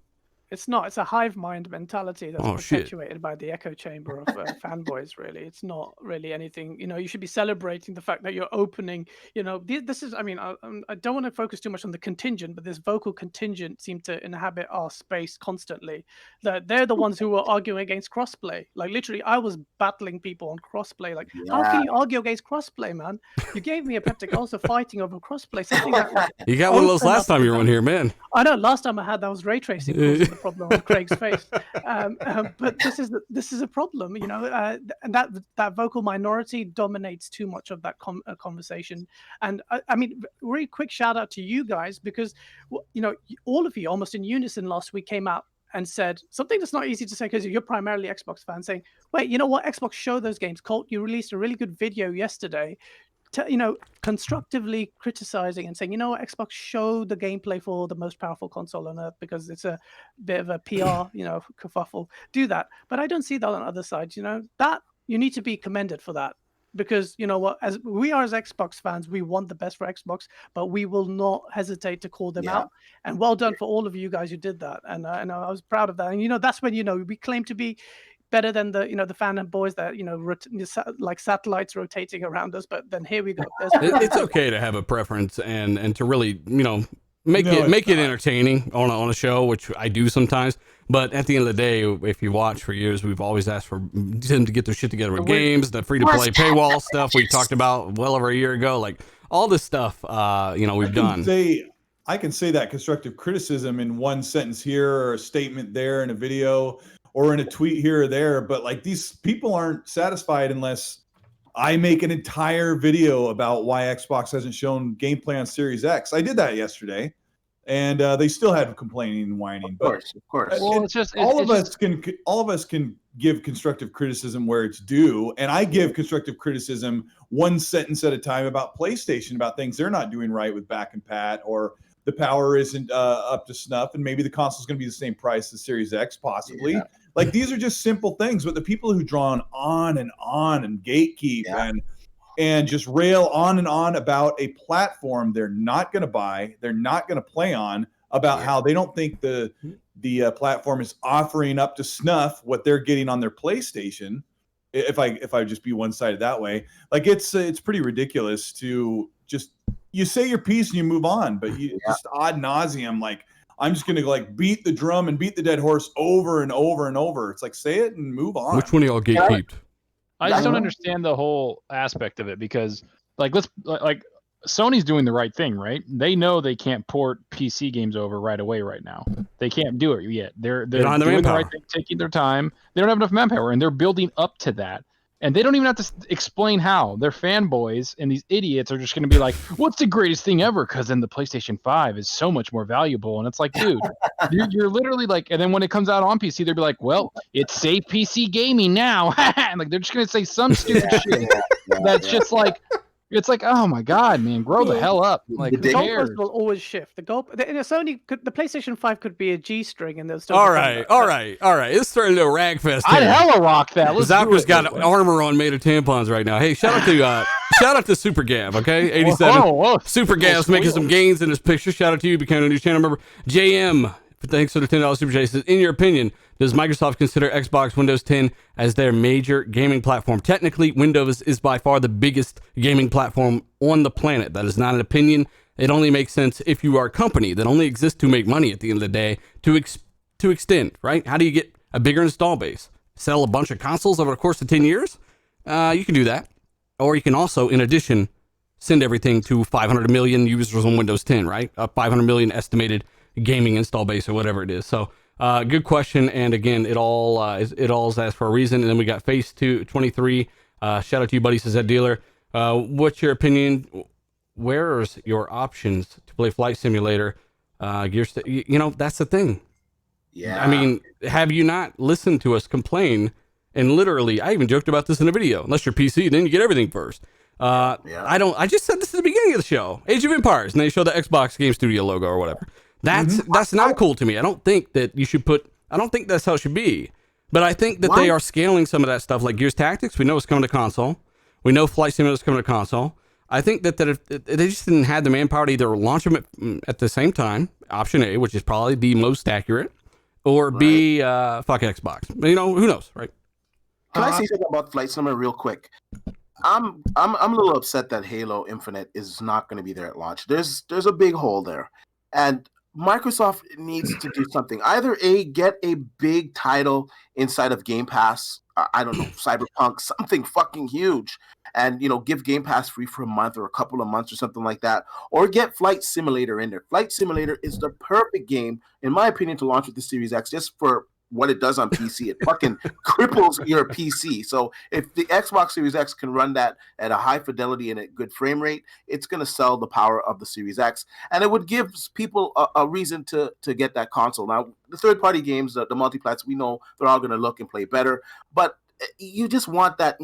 It's not. It's a hive mind mentality that's Oh, shit. perpetuated by the echo chamber of fanboys. Really, it's not really anything. You know, you should be celebrating the fact that you're opening. You know, this is. I mean, I don't want to focus too much on the contingent, but this vocal contingent seem to inhabit our space constantly. That they're the ones who were arguing against crossplay. Like literally, I was battling people on crossplay. Like, how can you argue against crossplay, man? You gave me a peptic ulcer fighting over crossplay. Something that You got one of those last time you were on here, man. I know. Last time I had that was ray tracing causing the problem on Craig's face. But this is a problem, you know, and that vocal minority dominates too much of that conversation. And I mean, really quick shout out to you guys because, you know, all of you almost in unison last week came out and said something that's not easy to say because you're primarily Xbox fans, saying, "Wait, you know what? Xbox show those games." Colt, you released a really good video yesterday. You know, constructively criticizing and saying, you know what, Xbox show the gameplay for the most powerful console on earth because it's a bit of a PR, you know, kerfuffle. Do that. But I don't see that on the other side, you know, that you need to be commended for that. Because you know what, as we are as Xbox fans, we want the best for Xbox, but we will not hesitate to call them out. And well done for all of you guys who did that. And I was proud of that. And you know, that's when, you know, we claim to be better than the, you know, the fan and boys that, you know, like satellites rotating around us. But then here we go. It's okay to have a preference and to really, you know, make it entertaining on a show, which I do sometimes. But at the end of the day, if you watch for years, we've always asked for them to get their shit together with games, the free to play paywall stuff we talked about well over a year ago, like all this stuff, you know, we've done. I can say that constructive criticism in one sentence here or a statement there in a video or in a tweet here or there, but like these people aren't satisfied unless I make an entire video about why Xbox hasn't shown gameplay on Series X. I did that yesterday, and they still had complaining and whining. Of course. Well, it's just all of us can give constructive criticism where it's due, and I give constructive criticism one sentence at a time about PlayStation, about things they're not doing right with back and pat, or the power isn't up to snuff, and maybe the console's going to be the same price as Series X, possibly. Yeah. Like, these are just simple things, but the people who draw on and gatekeep and just rail on and on about a platform they're not going to buy, they're not going to play on, about how they don't think the platform is offering up to snuff what they're getting on their PlayStation. If I just be one-sided that way, like it's pretty ridiculous to just, you say your piece and you move on, but you just ad nauseum, like, I'm just going to like beat the drum and beat the dead horse over and over and over. It's like, say it and move on. Which one of y'all gatekeeped? I just don't understand the whole aspect of it because like Sony's doing the right thing, right? They know they can't port PC games over right away right now. They can't do it yet. They're doing the right thing, taking their time. They don't have enough manpower, and they're building up to that. And they don't even have to explain how. Their fanboys and these idiots are just going to be like, what's the greatest thing ever? Because then the PlayStation 5 is so much more valuable. And it's like, dude, you're literally like, and then when it comes out on PC, they'll be like, well, it's safe PC gaming now. And like, they're just going to say some stupid shit that's just like, it's like, oh my god, man, grow the hell up! Like the goalpost will always shift. The PlayStation 5 could be a G string, and they'll still. All right. It's starting to rag fest. I'd hella rock that. Zapper's got armor on made of tampons right now. Hey, shout out to Super Gav, okay? 87. Whoa. Super Gav's making some gains in this picture. Shout out to you, becoming a new channel member. JM, thanks for the $10 Super J. Says, in your opinion, does Microsoft consider Xbox Windows 10 as their major gaming platform? Technically, Windows is by far the biggest gaming platform on the planet. That is not an opinion. It only makes sense if you are a company that only exists to make money at the end of the day, to extend, right? How do you get a bigger install base? Sell a bunch of consoles over the course of 10 years? You can do that. Or you can also, in addition, send everything to 500 million users on Windows 10, right? 500 million estimated gaming install base or whatever it is. So, good question, and again, it all is asked for a reason. And then we got Face 23. Shout out to you, buddy, says that dealer. What's your opinion? Where's your options to play Flight Simulator? You know, that's the thing. Yeah. I mean, have you not listened to us complain? And literally, I even joked about this in a video. Unless you're PC, then you get everything first. I just said this at the beginning of the show. Age of Empires, and they show the Xbox Game Studio logo or whatever. That's not cool to me. I don't think that you should I don't think that's how it should be. But I think that they are scaling some of that stuff, like Gears Tactics. We know it's coming to console. We know Flight Simulator is coming to console. I think that if they just didn't have the manpower to either launch them at the same time, option A, which is probably the most accurate, or B, fuck Xbox. You know, who knows, right? Can I say something about Flight Simulator real quick? I'm a little upset that Halo Infinite is not going to be there at launch. There's a big hole there, and Microsoft needs to do something. Either get a big title inside of Game Pass. I don't know, Cyberpunk, something fucking huge, and give Game Pass free for a month or a couple of months or something like that, or get Flight Simulator in there. Flight Simulator is the perfect game, in my opinion, to launch with the Series X, just for what it does on PC. It fucking cripples your PC. So if the Xbox Series X can run that at a high fidelity and a good frame rate, it's going to sell the power of the Series X, and it would give people a reason to get that console. Now, the third-party games, the multiplats, we know they're all going to look and play better, but you just want that,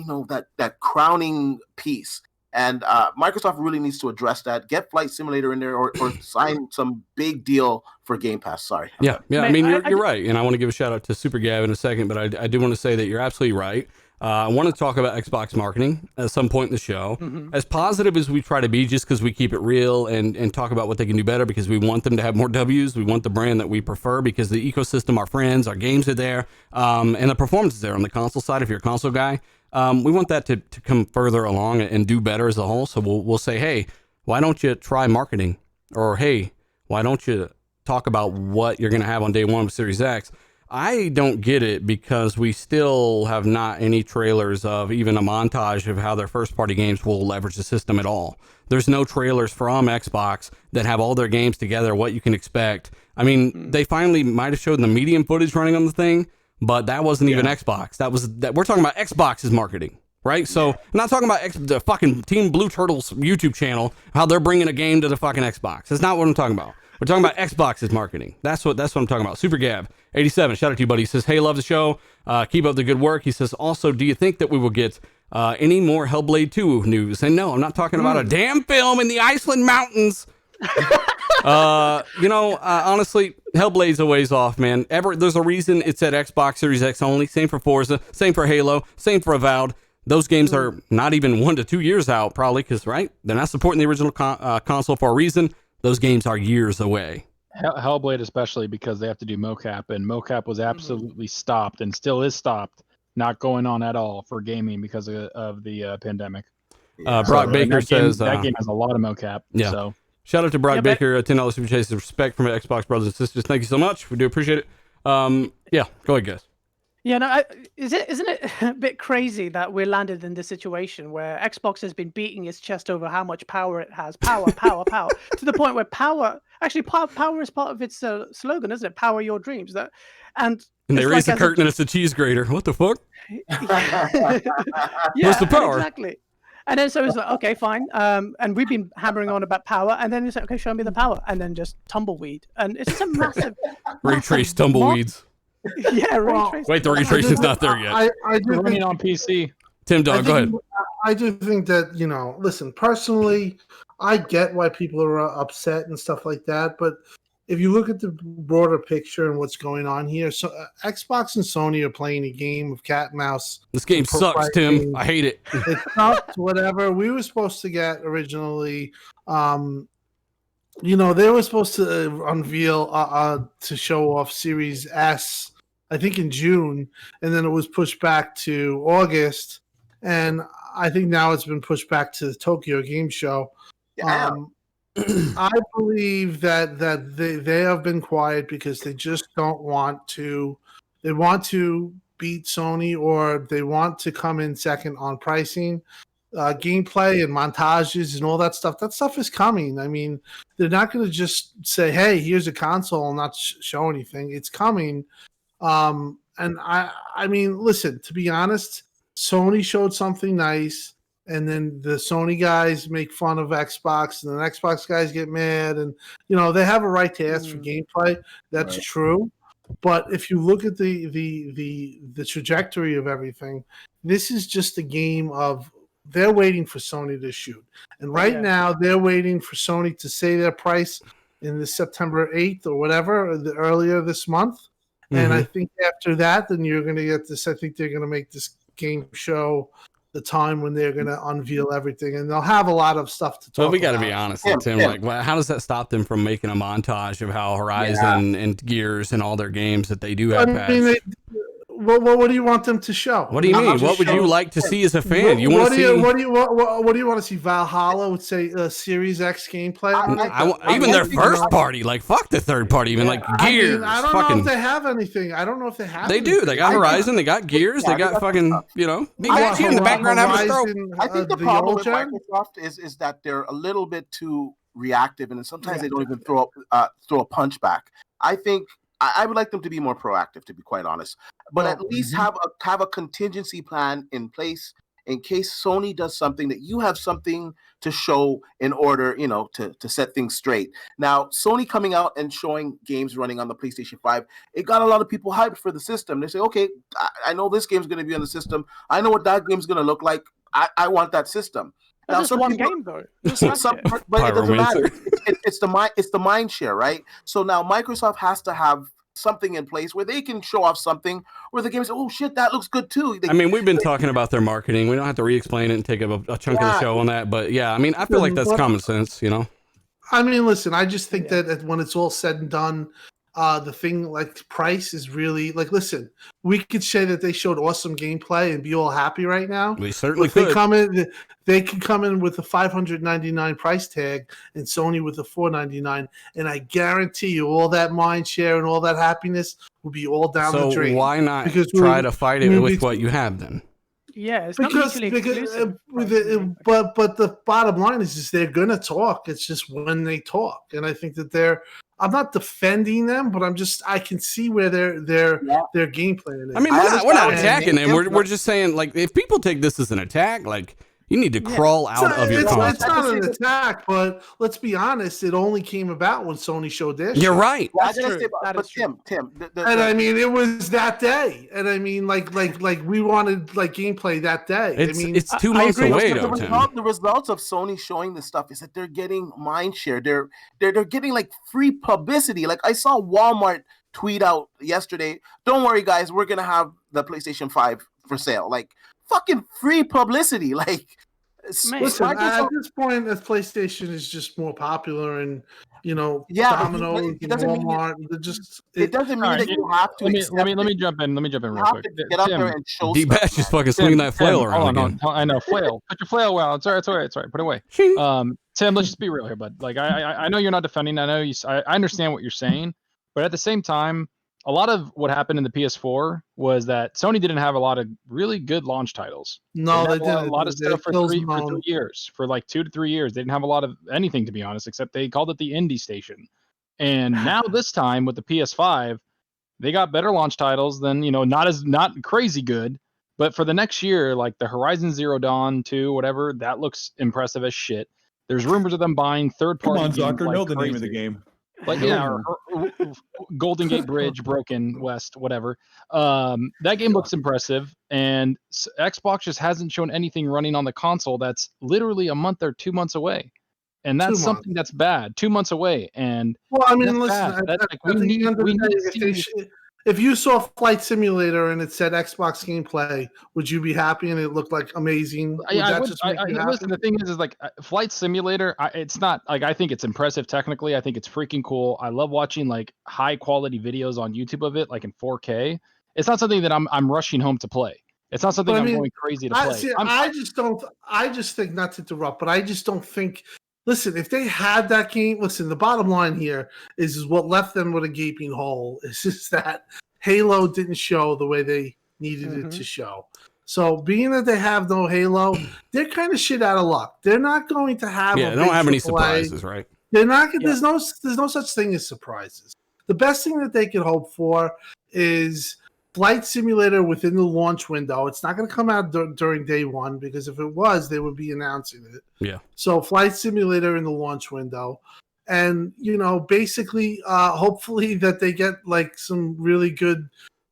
that crowning piece. And Microsoft really needs to address that. Get Flight Simulator in there, or sign some big deal for Game Pass. Sorry. Yeah. I mean, you're right. And I want to give a shout out to Super Gav in a second, but I do want to say that you're absolutely right. I want to talk about Xbox marketing at some point in the show. As positive as we try to be, just because we keep it real and talk about what they can do better, because we want them to have more W's. We want the brand that we prefer, because the ecosystem, our friends, our games are there, and the performance is there on the console side. If you're a console guy, we want that to come further along and do better as a whole. So we'll say, hey, why don't you try marketing? Or, hey, why don't you talk about what you're going to have on day one of Series X? I don't get it, because we still have not any trailers of even a montage of how their first party games will leverage the system at all. There's no trailers from Xbox that have all their games together, what you can expect. I mean, they finally might have showed the medium footage running on the thing, but that wasn't even Xbox. We're talking about Xbox's marketing, right? So I'm not talking about the fucking Team Blue Turtles YouTube channel, how they're bringing a game to the fucking Xbox. That's not what I'm talking about. We're talking about Xbox's marketing. That's what I'm talking about. Super Gab 87, shout out to you, buddy. He says, hey, love the show. Keep up the good work. He says, also, do you think that we will get any more Hellblade 2 news? And no, I'm not talking about a damn film in the Iceland mountains. Honestly, Hellblade's a ways off, man. There's a reason it's at Xbox Series X only. Same for Forza, same for Halo, same for Avowed. Those games are not even 1 to 2 years out, probably, because, right, they're not supporting the original console for a reason. Those games are years away. Hellblade especially, because they have to do mocap, and mocap was absolutely stopped and still is stopped, not going on at all for gaming because of the pandemic. Brock Baker says that game has a lot of mocap. Yeah. So shout out to Brock Baker, $10 super chase, respect from Xbox brothers and sisters. Thank you so much. We do appreciate it. Go ahead, guys. Yeah, no, isn't it a bit crazy that we're landed in this situation where Xbox has been beating its chest over how much power it has, power, to the point where power is part of its slogan, isn't it? Power your dreams. And they raise the curtain and it's a cheese grater. What the fuck? Where's the power? Exactly. And then so it's like, okay, fine. And we've been hammering on about power, and then it's like, okay, show me the power, and then just tumbleweed, and it's just a massive ray trace tumbleweeds. Yeah, ray trace. Wait, the ray tracing's not there yet. I do running think, on PC. Tim Dog, go ahead. I do think that, listen, personally, I get why people are upset and stuff like that, but if you look at the broader picture and what's going on here, so Xbox and Sony are playing a game of cat and mouse. This game sucks, Tim. I hate it. It sucks, whatever. We were supposed to get originally, they were supposed to unveil to show off Series S, I think in June, and then it was pushed back to August, and I think now it's been pushed back to the Tokyo Game Show. Yeah. I believe that they have been quiet because they just don't want to. They want to beat Sony, or they want to come in second on pricing. Gameplay and montages and all that stuff is coming. I mean, they're not going to just say, hey, here's a console and not show anything. It's coming. And I mean, listen, to be honest, Sony showed something nice, and then the Sony guys make fun of Xbox, and then Xbox guys get mad, and they have a right to ask for gameplay. That's right. True. But if you look at the trajectory of everything, this is just a game of they're waiting for Sony to shoot. And right now they're waiting for Sony to say their price in the September 8th or whatever, or earlier this month. And I think after that, then you're going to get this. I think they're going to make this game show the time when they're going to unveil everything, and they'll have a lot of stuff to talk about. Well, we got to be honest, Yeah, Tim. yeah. Like, how does that stop them from making a montage of how Horizon and Gears and all their games that they do have I patched? mean, what do you want them to show? What do you mean? What would you like to see as a fan? You want to see? What do you want to see? Valhalla would say Series X gameplay. Even their first party, like fuck the third party, even like Gears. I don't know if they have anything. I don't know if they have. They do. They got Horizon. They got Gears. They got fucking, you know. You guys here in the background having a stroke. I think the problem with Microsoft is that they're a little bit too reactive, and sometimes they don't even throw a punch back. I think I would like them to be more proactive, to be quite honest. But at least have a contingency plan in place in case Sony does something, that you have something to show in order, you know, to set things straight. Now, Sony coming out and showing games running on the PlayStation 5, it got a lot of people hyped for the system. They say, okay, I know this game's going to be on the system. I know what that game's going to look like. I want that system. Now, That's just one game though. but it doesn't matter. It's the mind share, right? So now Microsoft has to have something in place where they can show off something where the game says, "Oh shit, that looks good too." I mean, we've been talking about their marketing. We don't have to re-explain it and take up a chunk of the show on that. But yeah, I mean, I feel like that's common sense, you know. I mean, listen, I just think that when it's all said and done, the thing like price is really like, listen, we could say that they showed awesome gameplay and be all happy right now. We certainly could. They can come in with a $599 price tag and Sony with a $499, and I guarantee you all that mind share and all that happiness will be all down the drain. So why not try to fight it with what you have then? Yeah, it's not mutually exclusive. But the bottom line is they're gonna talk. It's just when they talk, and I think that I'm not defending them, but I can see where their gameplay is. I mean, we're not attacking them. We're just saying, like, if people take this as an attack, like, you need to crawl out of your console. It's not an attack, but let's be honest. It only came about when Sony showed this. You're right. That's true. But Tim, and I mean, it was that day. And I mean, like we wanted like gameplay that day. It's 2 months away, though, Tim. The results of Sony showing this stuff is that they're getting mind share. They're getting like free publicity. Like I saw Walmart tweet out yesterday, "Don't worry, guys, we're gonna have the PlayStation 5 for sale." Like, fucking free publicity. Like, listen, at this point, the PlayStation is just more popular, and Domino's and Walmart. It doesn't mean that you have to. Let me jump in. Real quick. Get out there and show. D-Bash just fucking swinging that flail around again. I know, flail. Put your flail well. It's all right. Put it away. Tim, let's just be real here, bud. Like, I know you're not defending. I know I understand what you're saying, but at the same time, a lot of what happened in the PS4 was that Sony didn't have a lot of really good launch titles. No, they didn't. A lot of stuff for 3 years, for like 2 to 3 years. They didn't have a lot of anything, to be honest, except they called it the indie station. And now this time with the PS5, they got better launch titles than, not crazy good, but for the next year, like the Horizon Zero Dawn 2, whatever, that looks impressive as shit. There's rumors of them buying third-party games. Come on, Zucker, like know the crazy. name of the game. Like, Golden Gate Bridge, Broken West, whatever. That game looks impressive, and Xbox just hasn't shown anything running on the console that's literally a month or 2 months away, and that's something that's bad. 2 months away, and well, I mean, listen, if you saw Flight Simulator and it said Xbox gameplay, would you be happy and it looked like amazing? Listen, the thing is like Flight Simulator, it's not like, I think it's impressive technically. I think it's freaking cool. I love watching like high quality videos on YouTube of it, like in 4K. It's not something that I'm rushing home to play. It's not something I'm going crazy to play. I just think, not to interrupt, but I just don't think. Listen, if they had that game, the bottom line here is what left them with a gaping hole is just that Halo didn't show the way they needed it to show. So being that they have no Halo, they're kind of shit out of luck. They're not going to have they don't have any surprises, right? They're not. There's no such thing as surprises. The best thing that they could hope for is Flight Simulator within the launch window. It's not going to come out during day one, because if it was, they would be announcing it. Yeah. So Flight Simulator in the launch window. And, basically, hopefully that they get like some really good,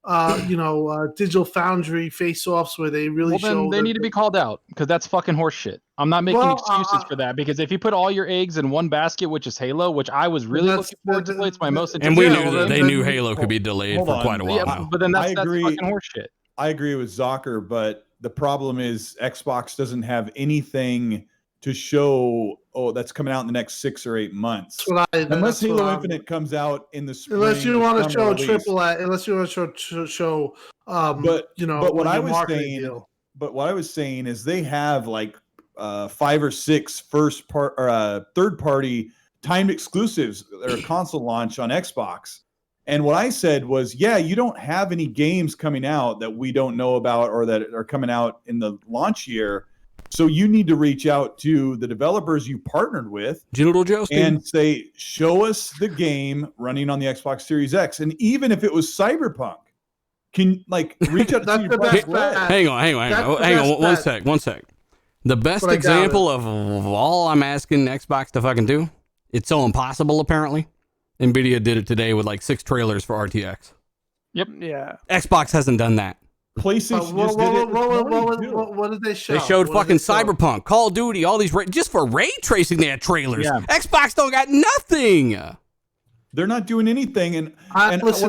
Digital Foundry face-offs where they really show. They need to be called out, because that's fucking horseshit. I'm not making excuses for that, because if you put all your eggs in one basket, which is Halo, which I was really looking forward to play, it's my most. And we knew that they knew Halo could be delayed for quite a while now. But then that's fucking horseshit. I agree with Zocker, but the problem is Xbox doesn't have anything to show. Oh, that's coming out in the next 6 or 8 months. Unless Halo Infinite comes out in the spring. Unless you want to show release. AAA, unless you want to show, but what I was saying, deal. but what I was saying is they have like 5 or 6 third party timed exclusives that are console launch on Xbox. And what I said was, yeah, you don't have any games coming out that we don't know about or that are coming out in the launch year. So you need to reach out to the developers you partnered with and say, show us the game running on the Xbox Series X. And even if it was Cyberpunk, can reach out to Hang on. One sec. The best example of all I'm asking Xbox to fucking do, it's so impossible apparently. Nvidia did it today with like 6 trailers for RTX. Yep. Yeah. Xbox hasn't done that. PlayStation what did they show? They showed fucking Cyberpunk, Call of Duty, all these just for ray tracing. They had trailers. Yeah. Xbox don't got nothing. They're not doing anything. And I think you say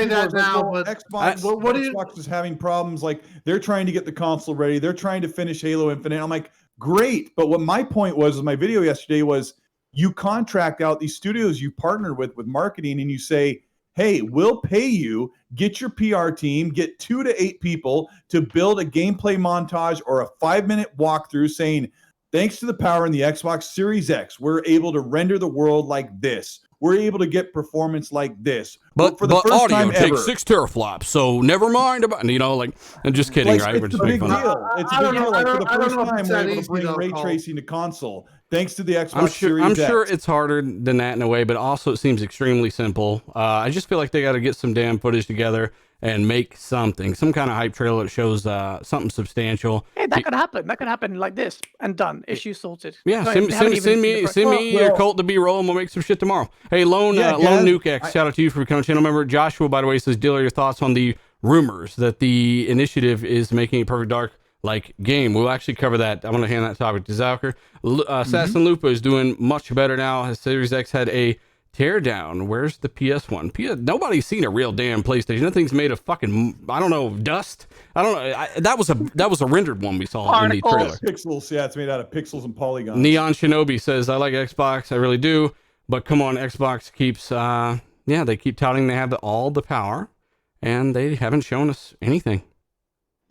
that now, but Xbox is having problems. Like they're trying to get the console ready. They're trying to finish Halo Infinite. I'm like, great. But what my point was in my video yesterday was you contract out these studios you partnered with marketing, and you say, hey, we'll pay you, get your PR team, get 2 to 8 people to build a gameplay montage or a 5-minute walkthrough saying, thanks to the power in the Xbox Series X, we're able to render the world like this. We're able to get performance like this. But for the first audio time takes ever, 6 teraflops, so never mind about, I'm just kidding, right? It's a big deal. It's a big deal. Like for the first time, we're able to bring ray tracing to console. Thanks to the Xbox Series X. I'm sure it's harder than that in a way, but also it seems extremely simple. I just feel like they got to get some damn footage together and make some kind of hype trailer that shows something substantial. Hey, that could happen. That could happen like this and done. Issue sorted. Yeah, send me your cult to B-roll and we'll make some shit tomorrow. Hey, Lone Nuke X, shout out to you for becoming a channel member. Joshua, by the way, says, Dealer, your thoughts on the rumors that the initiative is making a Perfect Dark like game. We'll actually cover that. I'm going to hand that topic to Zalker. Assassin Lupa is doing much better now. His Series X had a teardown. Where's the PS1? Nobody's seen a real damn PlayStation. Nothing's made of fucking, I don't know, dust. I don't know. That was a rendered one we saw in the trailer. Pixels. Yeah, it's made out of pixels and polygons. Neon Shinobi says, I like Xbox. I really do. But come on, Xbox keeps, they keep touting they have all the power, and they haven't shown us anything.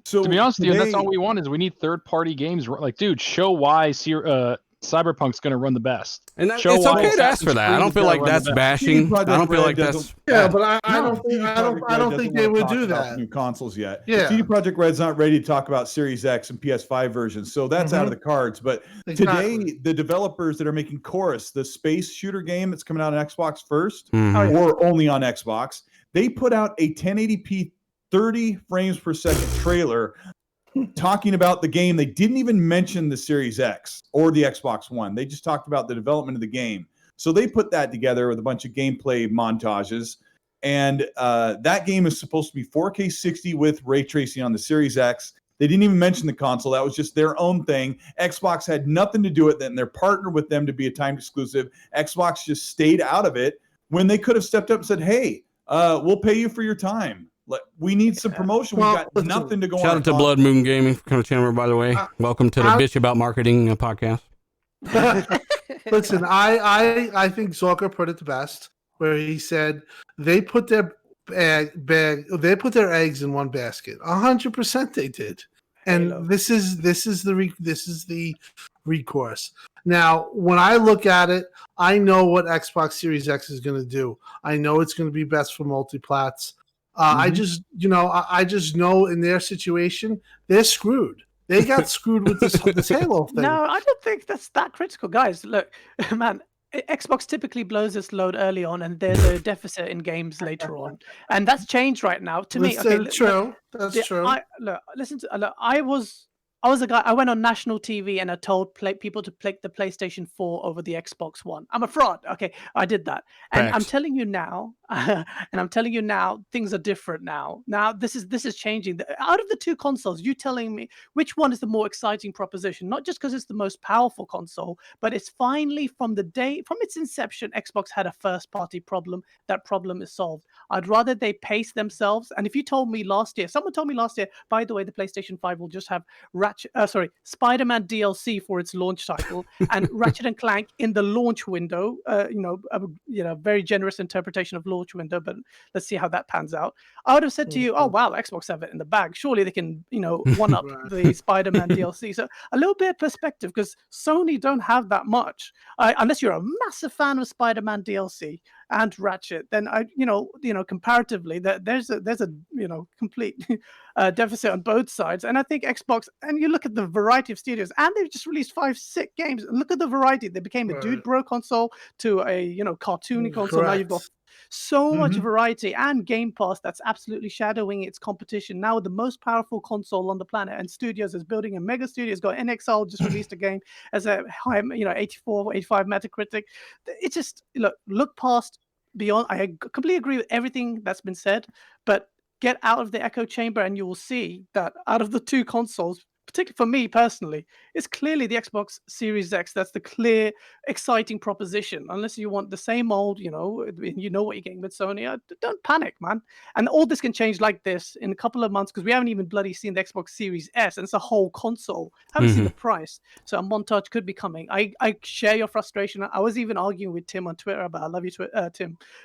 So to be honest with you, that's all we want is we need third-party games. Like, dude, show why Cyberpunk's going to run the best. And it's okay to ask for that. I don't feel like that's bashing. I don't feel like that's. Yeah, but I don't think they would do that. New consoles yet. Yeah. CD Projekt Red's not ready to talk about Series X and PS5 versions, so that's out of the cards. But today, the developers that are making Chorus, the space shooter game that's coming out on Xbox first, or only on Xbox, they put out a 1080p 30 frames per second trailer talking about the game. They didn't even mention the Series X or the Xbox One. They just talked about the development of the game. So they put that together with a bunch of gameplay montages. And that game is supposed to be 4K 60 with ray tracing on the Series X. They didn't even mention the console. That was just their own thing. Xbox had nothing to do with it, and they're partnered with them to be a timed exclusive. Xbox just stayed out of it when they could have stepped up and said, hey, we'll pay you for your time. We need some promotion. We've got nothing to go on. Shout out to Blood Moon Gaming for coming to channel, by the way. Welcome to the Bitch About Marketing podcast. Listen, I think Zucker put it the best, where he said they put their eggs in one basket. 100% they did, and this is the recourse. Now, when I look at it, I know what Xbox Series X is going to do. I know it's going to be best for multiplats. I just know in their situation, they're screwed. They got screwed with this Halo thing. No, I don't think that's that critical, guys. Look, man, Xbox typically blows its load early on, and there's a deficit in games later on, and that's changed right now. To me, okay, true. That's true. I was a guy. I went on national TV and I told people to play the PlayStation 4 over the Xbox One. I'm a fraud. Okay, I did that, and I'm telling you now. and I'm telling you now, things are different now. Now this is changing. Out of the two consoles, you telling me which one is the more exciting proposition? Not just because it's the most powerful console, but it's finally from its inception, Xbox had a first-party problem. That problem is solved. I'd rather they pace themselves. And if you told me last year, someone told me last year, by the way, the PlayStation 5 will just have Spider-Man DLC for its launch title and Ratchet and Clank in the launch window. Very generous interpretation of launch window, but let's see how that pans out. I would have said to you, oh wow, Xbox have it in the bag. Surely they can, one up the Spider-Man DLC. So a little bit of perspective, because Sony don't have that much. Unless you're a massive fan of Spider-Man DLC and Ratchet, then comparatively, there's a complete deficit on both sides. And I think Xbox, and you look at the variety of studios, and they've just released 5 sick games. And look at the variety. They became a dude bro console to a cartoony console. Now you've got so much variety, and Game Pass that's absolutely shadowing its competition. Now the most powerful console on the planet, and studios is building a mega studio. It's got NXL just released a game as a high 84 85 Metacritic. It's just look past beyond. I completely agree with everything that's been said, but get out of the echo chamber and you will see that out of the two consoles, particularly for me personally, it's clearly the Xbox Series X that's the clear, exciting proposition. Unless you want the same old, what you're getting with Sony, don't panic, man. And all this can change like this in a couple of months, because we haven't even bloody seen the Xbox Series S, and it's a whole console. Haven't seen the price, so a montage could be coming. I share your frustration. I was even arguing with Tim on Twitter about, I love you,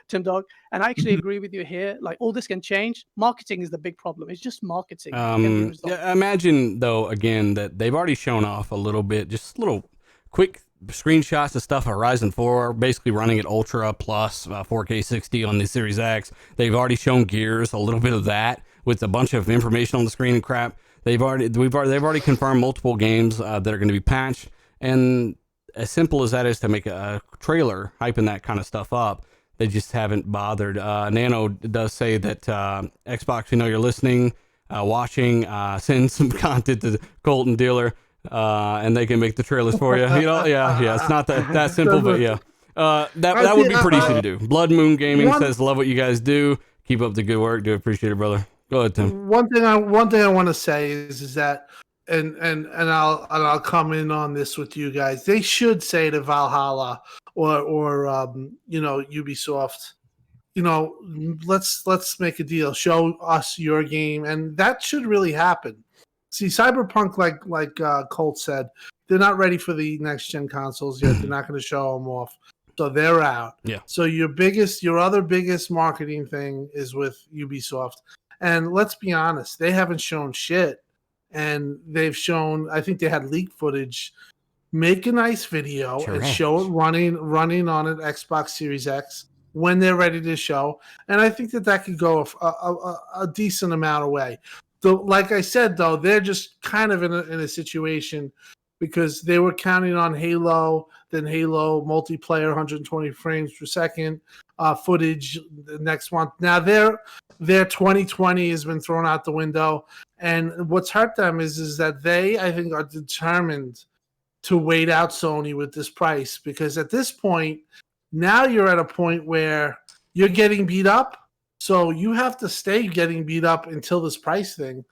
Tim Dog, and I actually agree with you here. Like, all this can change. Marketing is the big problem. It's just marketing. Imagine though, again, that they've already shown off a little bit, just little quick screenshots of stuff. Horizon 4 basically running at Ultra plus 4K 60 on the Series X. They've already shown Gears, a little bit of that with a bunch of information on the screen and crap. They've already confirmed multiple games that are going to be patched, and as simple as that is to make a trailer hyping that kind of stuff up, they just haven't bothered. Nano does say that Xbox, you're listening, watching, send some content to Colton Dealer, and they can make the trailers for you. It's not that simple, but yeah. That would be pretty easy to do. Blood Moon Gaming says, love what you guys do. Keep up the good work. Do appreciate it, brother. Go ahead, Tim. One thing I want to say is that, and I'll come in on this with you guys. They should say to Valhalla or Ubisoft, let's make a deal. Show us your game, and that should really happen. See, Cyberpunk, like Colt said, they're not ready for the next gen consoles yet. They're not going to show them off, so they're out. Yeah. So your other biggest marketing thing is with Ubisoft, and let's be honest, they haven't shown shit, and they've shown. I think they had leaked footage. Make a nice video and show it running on an Xbox Series X when they're ready to show, and I think that could go a decent amount of way. So, like I said, though, they're just kind of in a situation because they were counting on Halo, then Halo multiplayer 120 frames per second footage the next month. Now their 2020 has been thrown out the window, and what's hurt them is that they, I think, are determined to wait out Sony with this price, because at this point, now you're at a point where you're getting beat up. So you have to stay getting beat up until this price thing.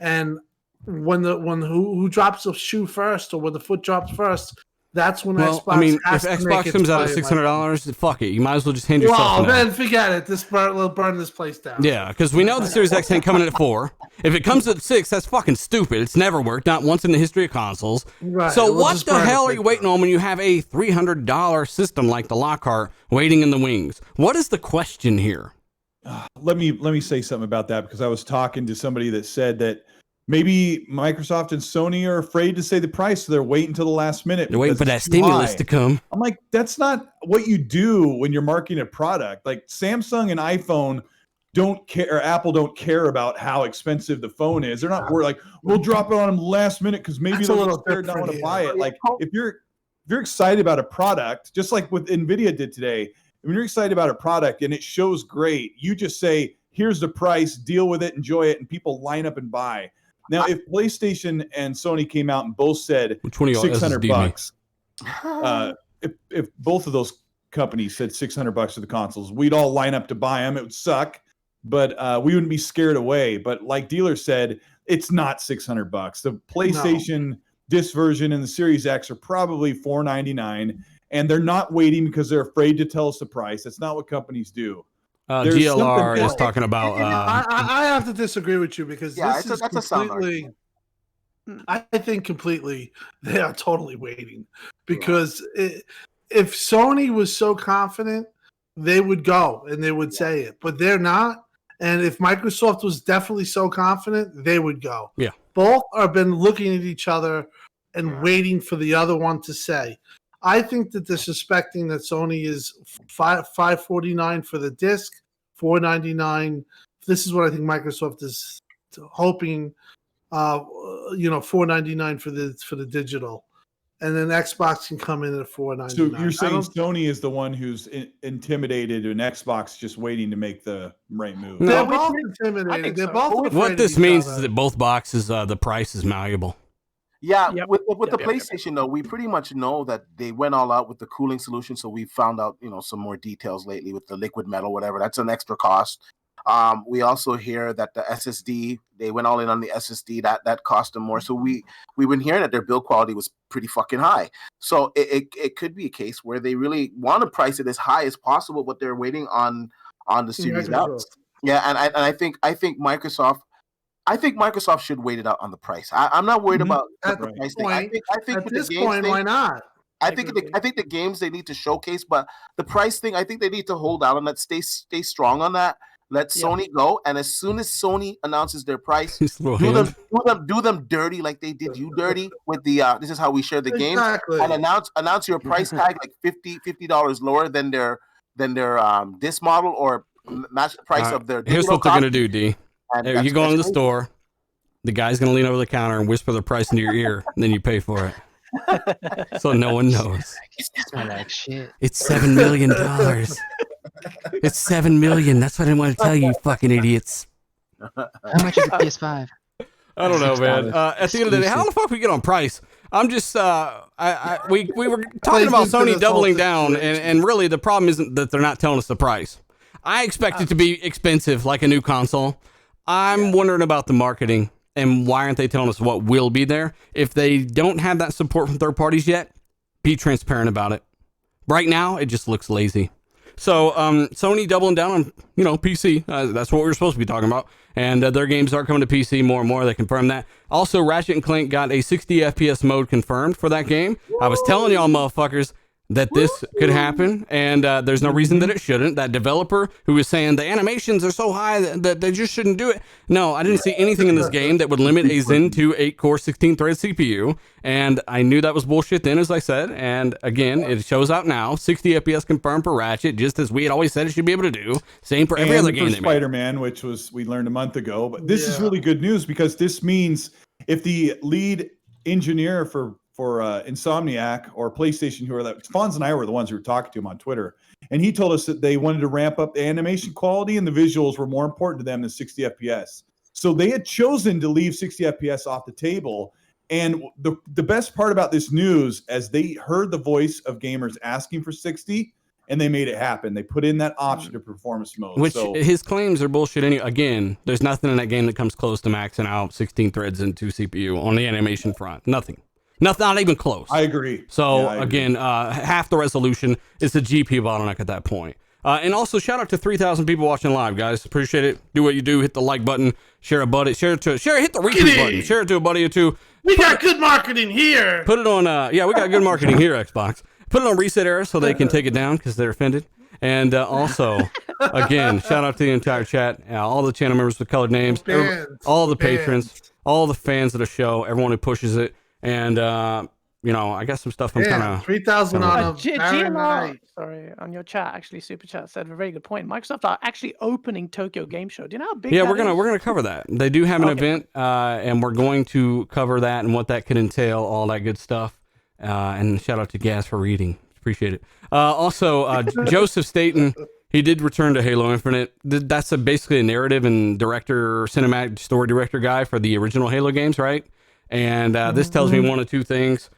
And when who drops the shoe first, or when the foot drops first, that's when Xbox has to make its comes out at $600, fuck it. You might as well just hand yourself. Well, then forget it. We'll burn this place down. Yeah, because we know the Series X ain't coming in at $4. If it comes at $6, that's fucking stupid. It's never worked, not once in the history of consoles. Right. So what the hell are you waiting on when you have a $300 system like the Lockhart waiting in the wings? What is the question here? Let me say something about that, because I was talking to somebody that said that maybe Microsoft and Sony are afraid to say the price, so they're waiting until the last minute. They're waiting for that stimulus to come. I'm like, that's not what you do when you're marketing a product. Like, Samsung and iPhone don't care, or Apple don't care about how expensive the phone is. They're not worried, like, we'll drop it on them last minute because maybe they'll get scared not want to buy it. Like, if you're excited about a product, just like what NVIDIA did today, when you're excited about a product and it shows great, you just say, here's the price, deal with it, enjoy it, and people line up and buy. Now, if PlayStation and Sony came out and both said $600, if both of those companies said $600 for the consoles, we'd all line up to buy them. It would suck, but we wouldn't be scared away. But like Dealer said, it's not $600. The PlayStation disc version and the Series X are probably $499, and they're not waiting because they're afraid to tell us the price. That's not what companies do. GLR is talking about. I have to disagree with you because Yeah, this is that's a sound completely. I think completely they are totally waiting because if Sony was so confident, they would go and they would say it, but they're not. And if Microsoft was definitely so confident, they would go. Yeah. Both have been looking at each other and waiting for the other one to say. I think that they're suspecting that Sony is $549 for the disc, $499. This is what I think Microsoft is hoping. $499 for the digital, and then Xbox can come in at $499. So you're saying Sony is the one who's intimidated, and Xbox just waiting to make the right move? They're No, both intimidated. They're so. both. What this means is that both boxes, the price is malleable. Yeah, Yep. with the PlayStation though, we pretty much know that they went all out with the cooling solution. So we found out, some more details lately with the liquid metal, whatever. That's an extra cost. We also hear that the SSD, they went all in on the SSD. That cost them more. So we've been hearing that their build quality was pretty fucking high. So it could be a case where they really want to price it as high as possible, but they're waiting on the Series X. Yeah, and I think Microsoft. I think Microsoft should wait it out on the price. I'm not worried about the price thing. I think At this point, why not? I think the games they need to showcase, but the price thing, I think they need to hold out on that. Stay strong on that. Let Sony go, and as soon as Sony announces their price, do them dirty like they did you dirty with the. This is how we share the game, and announce your price tag like $50 lower than their disc model, or match the price of their. Here's what they're gonna do, D. And you go in the store, the guy's gonna lean over the counter and whisper the price into your ear, and then you pay for it, so no one knows. Like shit. It's $7 million. It's $7 million. That's what I didn't want to tell you, fucking idiots. How much is the PS5? I don't know, man. At the end of the day, how the fuck we get on price? I'm just we were talking about Sony doubling down, and really the problem isn't that they're not telling us the price. I expect it to be expensive, like a new console. I'm wondering about the marketing and why aren't they telling us what will be there? If they don't have that support from third parties yet, be transparent about it. Right now, it just looks lazy. So Sony doubling down on PC. That's what we were supposed to be talking about. And their games are coming to PC more and more. They confirmed that. Also, Ratchet & Clank got a 60 FPS mode confirmed for that game. I was telling y'all motherfuckers that this could happen, and there's no reason that it shouldn't. That developer who was saying the animations are so high that they just shouldn't do it. No, I didn't see anything in this game that would limit a Zen 2 8-core 16-thread CPU, and I knew that was bullshit then, as I said, and again, it shows out now. 60 FPS confirmed for Ratchet, just as we had always said it should be able to do. Same for every other game they made. Spider-Man, which we learned a month ago, but this is really good news because this means if the lead engineer for Insomniac or PlayStation, Fonz and I were the ones who were talking to him on Twitter, and he told us that they wanted to ramp up the animation quality and the visuals were more important to them than 60 FPS. So they had chosen to leave 60 FPS off the table. And the best part about this news, as they heard the voice of gamers asking for 60, and they made it happen. They put in that option to performance mode. Which his claims are bullshit. Again, there's nothing in that game that comes close to maxing out 16 threads and 2 CPU on the animation front. Nothing, not even close. I agree. So again, half the resolution is the GPU bottleneck at that point. And also shout out to 3,000 people watching live, guys. Appreciate it. Do what you do. Hit the like button. Share a buddy. Hit the retweet button. Share it to a buddy or two. We got good marketing here. Put it on. We got good marketing here, Xbox. Put it on reset era so they can take it down because they're offended. And also, again, shout out to the entire chat, all the channel members with colored names, all the patrons, all the fans of the show, everyone who pushes it. And, I got some stuff I'm kind of... 3,000 on a GMR, sorry, on your chat, actually, Super Chat said a very good point. Microsoft are actually opening Tokyo Game Show. Do you know how big that we're gonna cover that. They do have an event, and we're going to cover that and what that could entail, all that good stuff. And shout out to Gaz for reading. Appreciate it. Also, Joseph Staten, he did return to Halo Infinite. That's basically a narrative and cinematic story director guy for the original Halo games, right? And this tells me one of two things.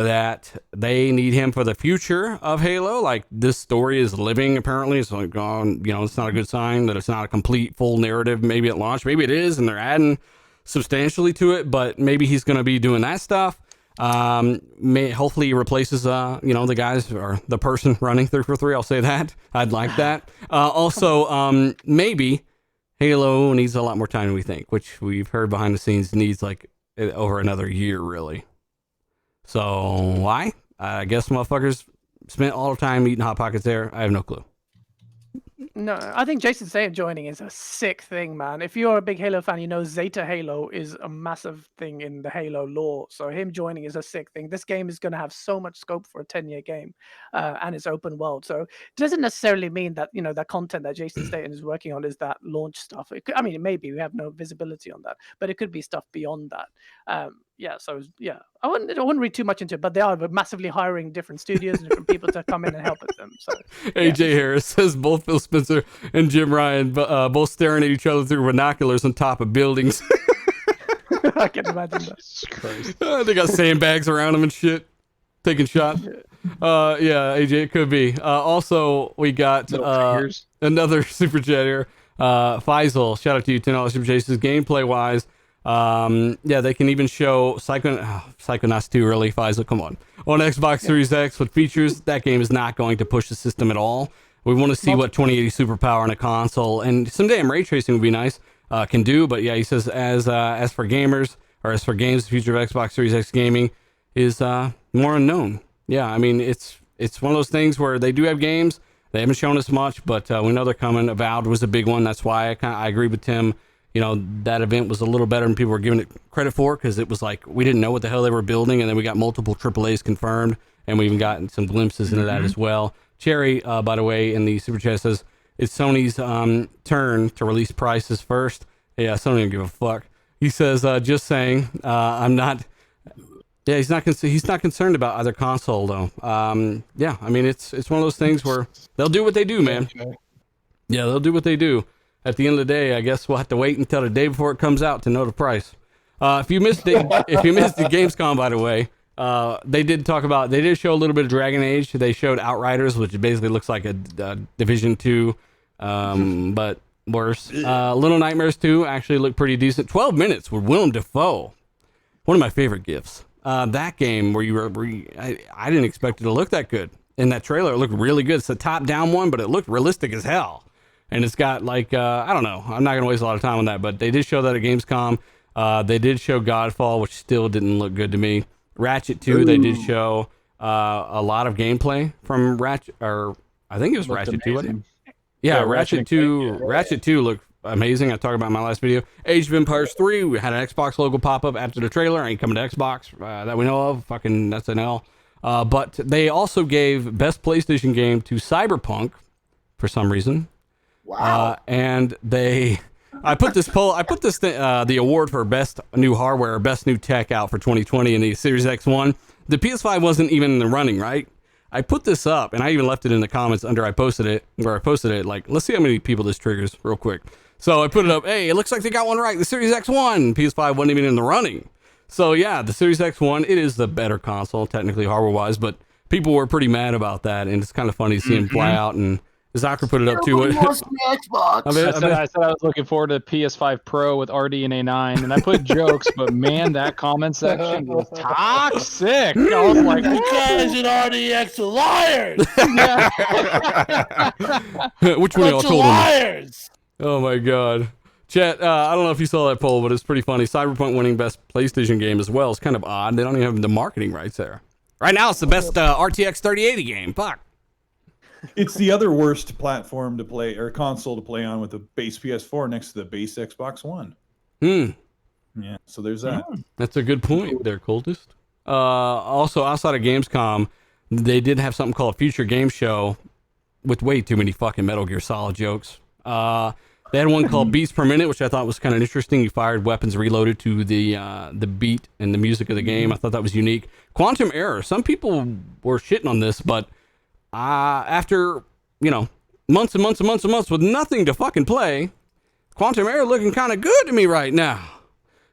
that they need him for the future of Halo. Like, this story is living, apparently. It's like, it's not a good sign that it's not a complete, full narrative maybe at launch. Maybe it is, and they're adding substantially to it, but maybe he's going to be doing that stuff. Hopefully he replaces, the guys or the person running 343. I'll say that. I'd like that. Also, maybe Halo needs a lot more time than we think, which we've heard behind the scenes needs like over another year, really. So why? I guess motherfuckers spent all the time eating Hot Pockets there. I have no clue. No, I think Jason Statham joining is a sick thing, man. If you're a big Halo fan, you know Zeta Halo is a massive thing in the Halo lore. So him joining is a sick thing. This game is going to have so much scope for a 10-year game, and it's open world. So it doesn't necessarily mean that, that content that Jason Statham is working on is that launch stuff. It maybe we have no visibility on that, but it could be stuff beyond that. I wouldn't read too much into it, but they are massively hiring different studios and different people to come in and help with them. So AJ Harris says both Phil Spencer and Jim Ryan both staring at each other through binoculars on top of buildings. I can imagine that. Christ. They got sandbags around them and shit, taking shots. AJ, it could be. Also, we got another super chat here. Faisal, shout out to you, $10 super chat. Says gameplay wise. They can even show Psychonauts 2 really, Faisal, come on Xbox Series X with features. That game is not going to push the system at all. We want to see what 2080 superpower on a console, and some damn ray tracing would be nice, can do. But yeah, he says as for gamers, or as for games, the future of Xbox Series X gaming is more unknown. Yeah, I mean, it's one of those things where they do have games. They haven't shown us much, but we know they're coming. Avowed was a big one. That's why I agree with Tim. That event was a little better than people were giving it credit for, because it was like we didn't know what the hell they were building, and then we got multiple AAAs confirmed, and we even gotten some glimpses into that as well. Cherry, by the way, in the super chat says it's Sony's turn to release prices first. Yeah, Sony don't give a fuck. He says, just saying, I'm not. Yeah, he's not concerned about either console though. It's one of those things where they'll do what they do, man. Yeah, they'll do what they do. At the end of the day, I guess we'll have to wait until the day before it comes out to know the price. If you missed the Gamescom, by the way, they did show a little bit of Dragon Age. They showed Outriders, which basically looks like a Division 2, but worse. Little Nightmares 2 actually looked pretty decent. 12 minutes with Willem Dafoe. One of my favorite gifts. That game where I didn't expect it to look that good. In that trailer, it looked really good. It's a top-down one, but it looked realistic as hell. And it's got I don't know. I'm not going to waste a lot of time on that, but they did show that at Gamescom. They did show Godfall, which still didn't look good to me. Ratchet 2, they did show a lot of gameplay from Ratchet, or I think it was Ratchet 2, wasn't it? Yeah, Ratchet 2. Ratchet 2 looked amazing. I talked about in my last video. Age of Empires 3, we had an Xbox logo pop up after the trailer. Ain't coming to Xbox that we know of. Fucking that's an L. But they also gave Best PlayStation Game to Cyberpunk for some reason. Wow. And I put the award for best new hardware, best new tech out for 2020 in the Series X1. The PS5 wasn't even in the running, right? I put this up, and I even left it in the comments where I posted it. Like, let's see how many people this triggers real quick. So I put it up. Hey, it looks like they got one right. The Series X1. PS5 wasn't even in the running. So yeah, the Series X1, it is the better console, technically hardware-wise, but people were pretty mad about that, and it's kind of funny to see him fly out, and Zachary put it up too. Xbox. I said I was looking forward to PS5 Pro with RDNA9, and I put jokes, but man, that comment section was toxic. I was like, you guys at RDX are liars. Which one of y'all told liars. Him? Oh my god. Chat, I don't know if you saw that poll, but it's pretty funny. Cyberpunk winning best PlayStation game as well. It's kind of odd. They don't even have the marketing rights there. Right now, it's the best RTX 3080 game. Fuck. It's the other worst platform to play, or console to play on, with the base PS4 next to the base Xbox One. Yeah, so there's that. That's a good point there, Cultist. Also, outside of Gamescom, they did have something called Future Game Show with way too many fucking Metal Gear Solid jokes. They had one called Beats Per Minute, which I thought was kind of interesting. You fired weapons reloaded to the beat and the music of the game. I thought that was unique. Quantum Error. Some people were shitting on this, but after, months and months and months and months with nothing to fucking play, Quantum Error looking kind of good to me right now.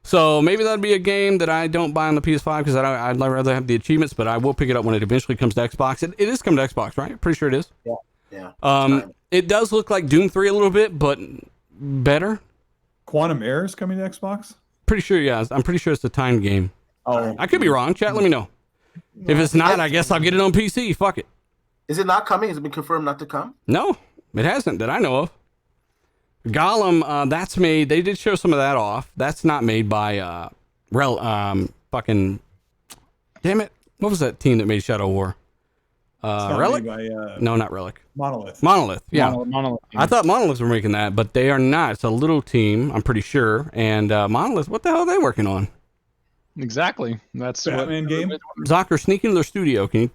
So maybe that'd be a game that I don't buy on the PS5 because I'd rather have the achievements, but I will pick it up when it eventually comes to Xbox. It is coming to Xbox, right? Pretty sure it is. Yeah. It does look like Doom 3 a little bit, but better. Quantum Error is coming to Xbox? Pretty sure, yeah. I'm pretty sure it's a timed game. Oh, I could be wrong. Chat, let me know. If it's not, I guess I'll get it on PC. Fuck it. Is it not coming? Has it been confirmed not to come? No, it hasn't that I know of. Gollum, that's made. They did show some of that off. That's not made by fucking. Damn it! What was that team that made Shadow War? it's not Relic? made by, No, not Relic. Monolith. Monolith. Yeah, Monolith. I thought Monolith were making that, but they are not. It's a little team, I'm pretty sure. And Monolith, what the hell are they working on? Exactly. That's Batman game? Zocker, sneak into their studio. Can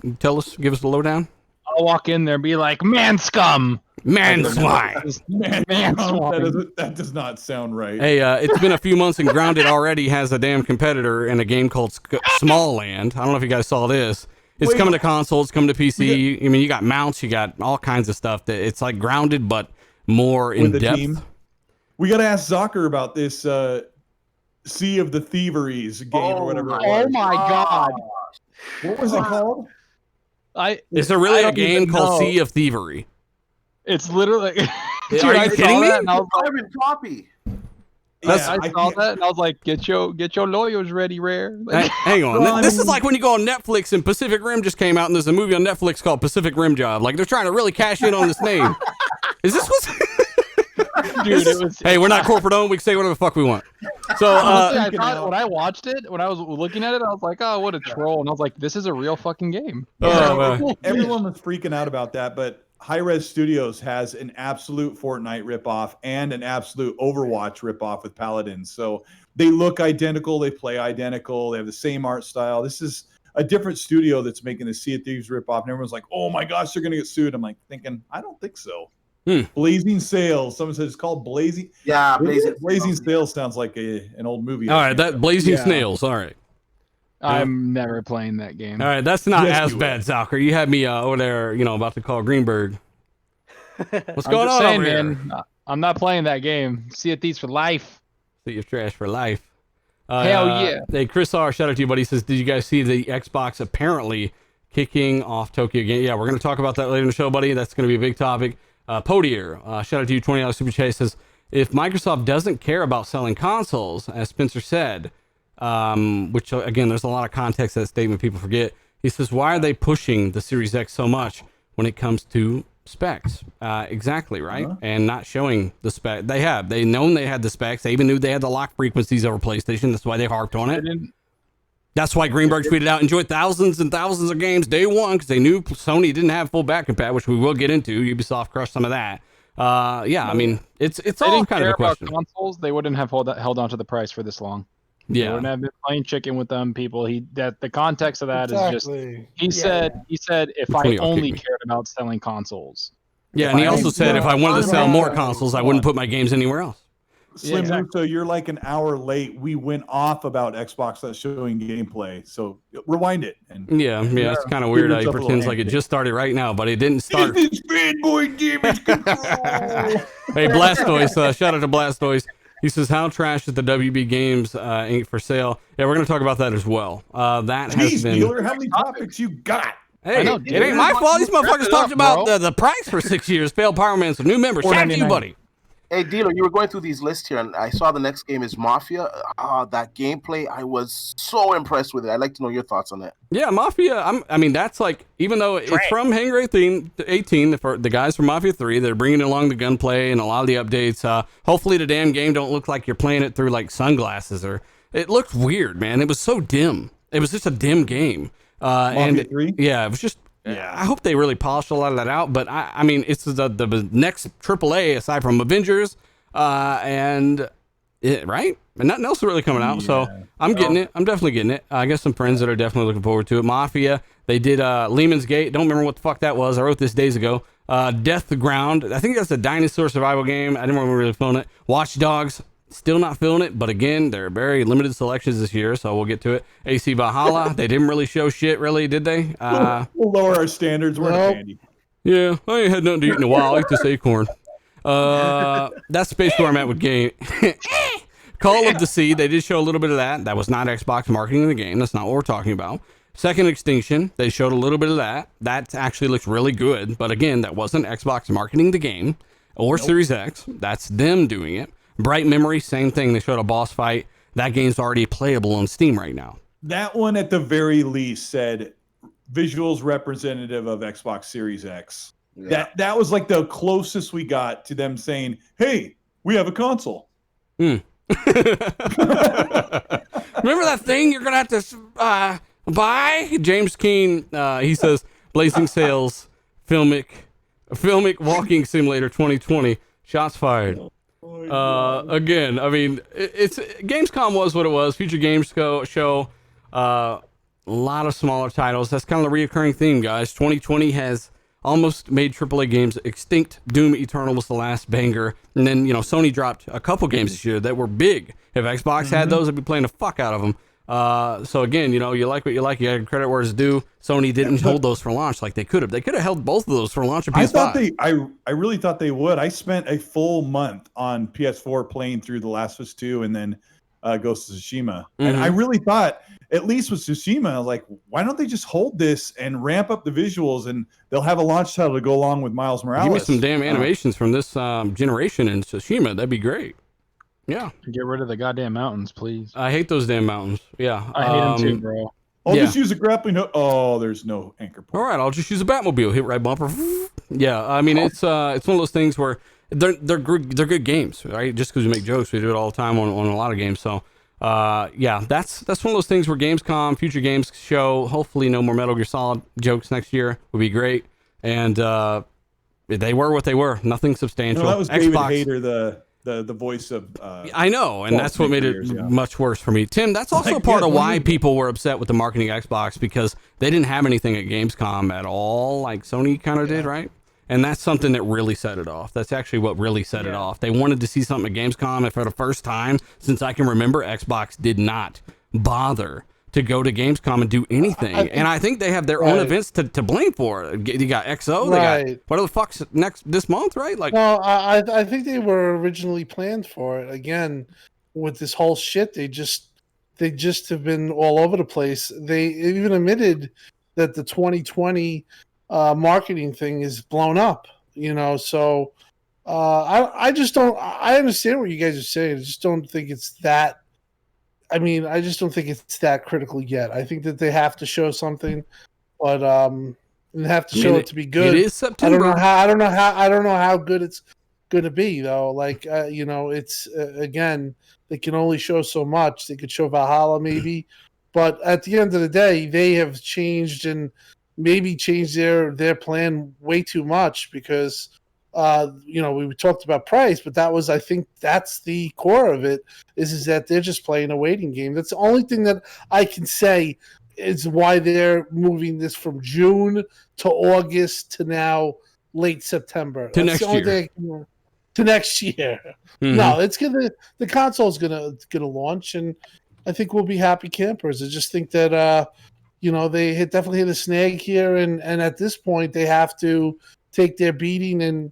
you tell us? Give us the lowdown. I'll walk in there and be like, man scum. Man swine. Man swine. That does not sound right. Hey, it's been a few months and Grounded already has a damn competitor in a game called Small Land. I don't know if you guys saw this. It's coming to consoles, coming to PC. I mean, you got mounts, you got all kinds of stuff. That it's like Grounded, but more in depth. Team. We got to ask Zocker about this Sea of the Thieveries game or whatever. Oh my god. What was it called? Is there really a game called Sea of Thievery? It's literally. Dude, Are you I kidding saw me? that and I was like, Private copy. I saw that and I was like, get your lawyers ready, Rare. Hey, hang on. Well, This is like when you go on Netflix and Pacific Rim just came out and there's a movie on Netflix called Pacific Rim Job. Like they're trying to really cash in on this name. Is this what's... Dude, it was. Hey, we're not corporate owned. We can say whatever the fuck we want. So, Honestly, I thought when I watched it, when I was looking at it, I was like, oh, what a troll. And I was like, this is a real fucking game. Everyone was freaking out about that, but Hi-Res Studios has an absolute Fortnite ripoff and an absolute Overwatch ripoff with Paladins. So they look identical, they play identical, they have the same art style. This is a different studio that's making the Sea of Thieves ripoff, and everyone's like, "Oh my gosh, they're gonna get sued." I'm like thinking, I don't think so. Blazing Sails. Someone says it's called Blazing. Yeah, Blazing Sails sounds like an old movie. all right, that Blazing Snails. All right. I'm never playing that game. All right, that's not Yes, as you bad, Zocker. You had me over there, about to call Greenberg. What's going on saying, over here? man, I'm not playing that game. Sea of Thieves for life. See your trash for life. Hell yeah. Hey, Chris R, shout out to you, buddy. He says, did you guys see the Xbox apparently kicking off Tokyo Game? Yeah, we're going to talk about that later in the show, buddy. That's going to be a big topic. Podier, shout out to you, $20 super chat. Says, if Microsoft doesn't care about selling consoles, as Spencer said, which again, there's a lot of context to that statement people forget. He says, why are they pushing the Series X so much when it comes to specs? Exactly, right? And not showing the spec. They known they had the specs. They even knew they had the lock frequencies over PlayStation. That's why they harped on it. That's why Greenberg tweeted out, enjoyed thousands and thousands of games day one, because they knew Sony didn't have full back compat, which we will get into. Ubisoft crushed some of that. Yeah, I mean, it's all kind of a question. About consoles, they wouldn't have held on to the price for this long. They Yeah, wouldn't have been playing chicken with them people. The context of that is just he said if Which one I of y'all only kicked me? cared about selling consoles. yeah, and he also said if I wanted to sell more consoles, I wouldn't put my games anywhere else. Slim Muto, you're like an hour late. We went off about Xbox not showing gameplay, so rewind it. And Yeah, it's kind of weird how he yourself a little pretends like it handshake. just started right now, but it didn't start. It's fanboy damage control. Hey, Blastoise, shout out to Blastoise. He says, how trash is the WB Games ain't for sale? Yeah, we're going to talk about that as well. That has Jeez, been... dealer, how many topics you got? Hey, know, it ain't my fault. These motherfuckers talked about the price for 6 years. Failed Power Man, some new members. Shout out to you, buddy. Hey, Dealer, you were going through these lists here, and I saw the next game is Mafia. That gameplay, I was so impressed with it. I'd like to know your thoughts on it. Yeah, Mafia. I mean, that's like, even though it's from Hangar 18, the guys from Mafia 3, they're bringing along the gunplay and a lot of the updates. Hopefully, the damn game don't look like you're playing it through like sunglasses it looked weird, man. It was so dim. It was just a dim game. Mafia 3? Yeah, it was just. Yeah, I hope they really polish a lot of that out. But I mean, it's the next AAA aside from Avengers, right? And nothing else is really coming out. So I'm getting it. I'm definitely getting it. I got some friends that are definitely looking forward to it. Mafia. They did Lehman's Gate. Don't remember what the fuck that was. I wrote this days ago. Death the Ground. I think that's a dinosaur survival game. I didn't really feeling it. Watch Dogs. Still not feeling it, but again, they're very limited selections this year, so we'll get to it. AC Valhalla, they didn't really show shit, really, did they? We'll lower our standards. We're not handy. Yeah, I ain't had nothing to eat in a while. I eat this acorn. That's basically where I'm at with game. Call of the Sea, they did show a little bit of that. That was not Xbox marketing the game. That's not what we're talking about. Second Extinction, they showed a little bit of that. That actually looks really good. But again, that wasn't Xbox marketing the game or Series X. That's them doing it. Bright Memory, same thing. They showed a boss fight. That game's already playable on Steam right now. That one, at the very least, said visuals representative of Xbox Series X. Yeah. That was like the closest we got to them saying, "Hey, we have a console." Remember that thing you're gonna have to buy? James Keane, he says, "Blazing Sails, filmic walking simulator 2020. Shots fired." Again, I mean, it's Gamescom was what it was. Future Games show. A lot of smaller titles. That's kind of the reoccurring theme, guys. 2020 has almost made AAA games extinct. Doom Eternal was the last banger. And then, Sony dropped a couple games this year that were big. If Xbox had those, I'd be playing the fuck out of them. So again, you like what you like. You got credit where it's due. Sony didn't hold those for launch like they could have. They could have held both of those for launch of PS5. I really thought they would. I spent a full month on PS4 playing through The Last of Us 2 and then Ghost of Tsushima. And I really thought, at least with Tsushima, like, why don't they just hold this and ramp up the visuals, and they'll have a launch title to go along with Miles Morales. Give me some damn animations from this generation in Tsushima. That'd be great. Yeah. Get rid of the goddamn mountains, please. I hate those damn mountains. Yeah. I hate them too, bro. I'll just use a grappling hook. Oh, there's no anchor point. All right, I'll just use a Batmobile. Hit right bumper. Yeah, I mean, it's one of those things where they're good games, right? Just because we make jokes, we do it all the time on a lot of games. So, yeah, that's one of those things where Gamescom, Future Games show, hopefully no more Metal Gear Solid jokes next year would be great. And they were what they were. Nothing substantial. No, that was David Hayter, the voice of I know, and that's what made it much worse for me. Tim, that's also part of why people were upset with the marketing Xbox, because they didn't have anything at Gamescom at all, like Sony kind of did, right? And that's something that really set it off. That's actually what really set it off. They wanted to see something at Gamescom, and for the first time since I can remember, Xbox did not bother to go to Gamescom and do anything. And I think they have their own events to blame for it. You got XO, they got what the fuck's next this month, right? Like, well, I think they were originally planned for it. Again, with this whole shit, they just have been all over the place. They even admitted that the 2020 marketing thing is blown up. So I just don't. I understand what you guys are saying. I just don't think it's that. I mean, I just don't think it's that critical yet. I think that they have to show something, but they have to show it to be good. It is September. I don't know how good it's going to be though. Like it's again, they can only show so much. They could show Valhalla maybe, but at the end of the day, they have changed and maybe changed their plan way too much because. We talked about price, but I think that's the core of it is that they're just playing a waiting game. That's the only thing that I can say is why they're moving this from June to August to now late September. To next year. To next year. Mm-hmm. No, the console's gonna launch, and I think we'll be happy campers. I just think that they definitely hit a snag here, and at this point they have to take their beating and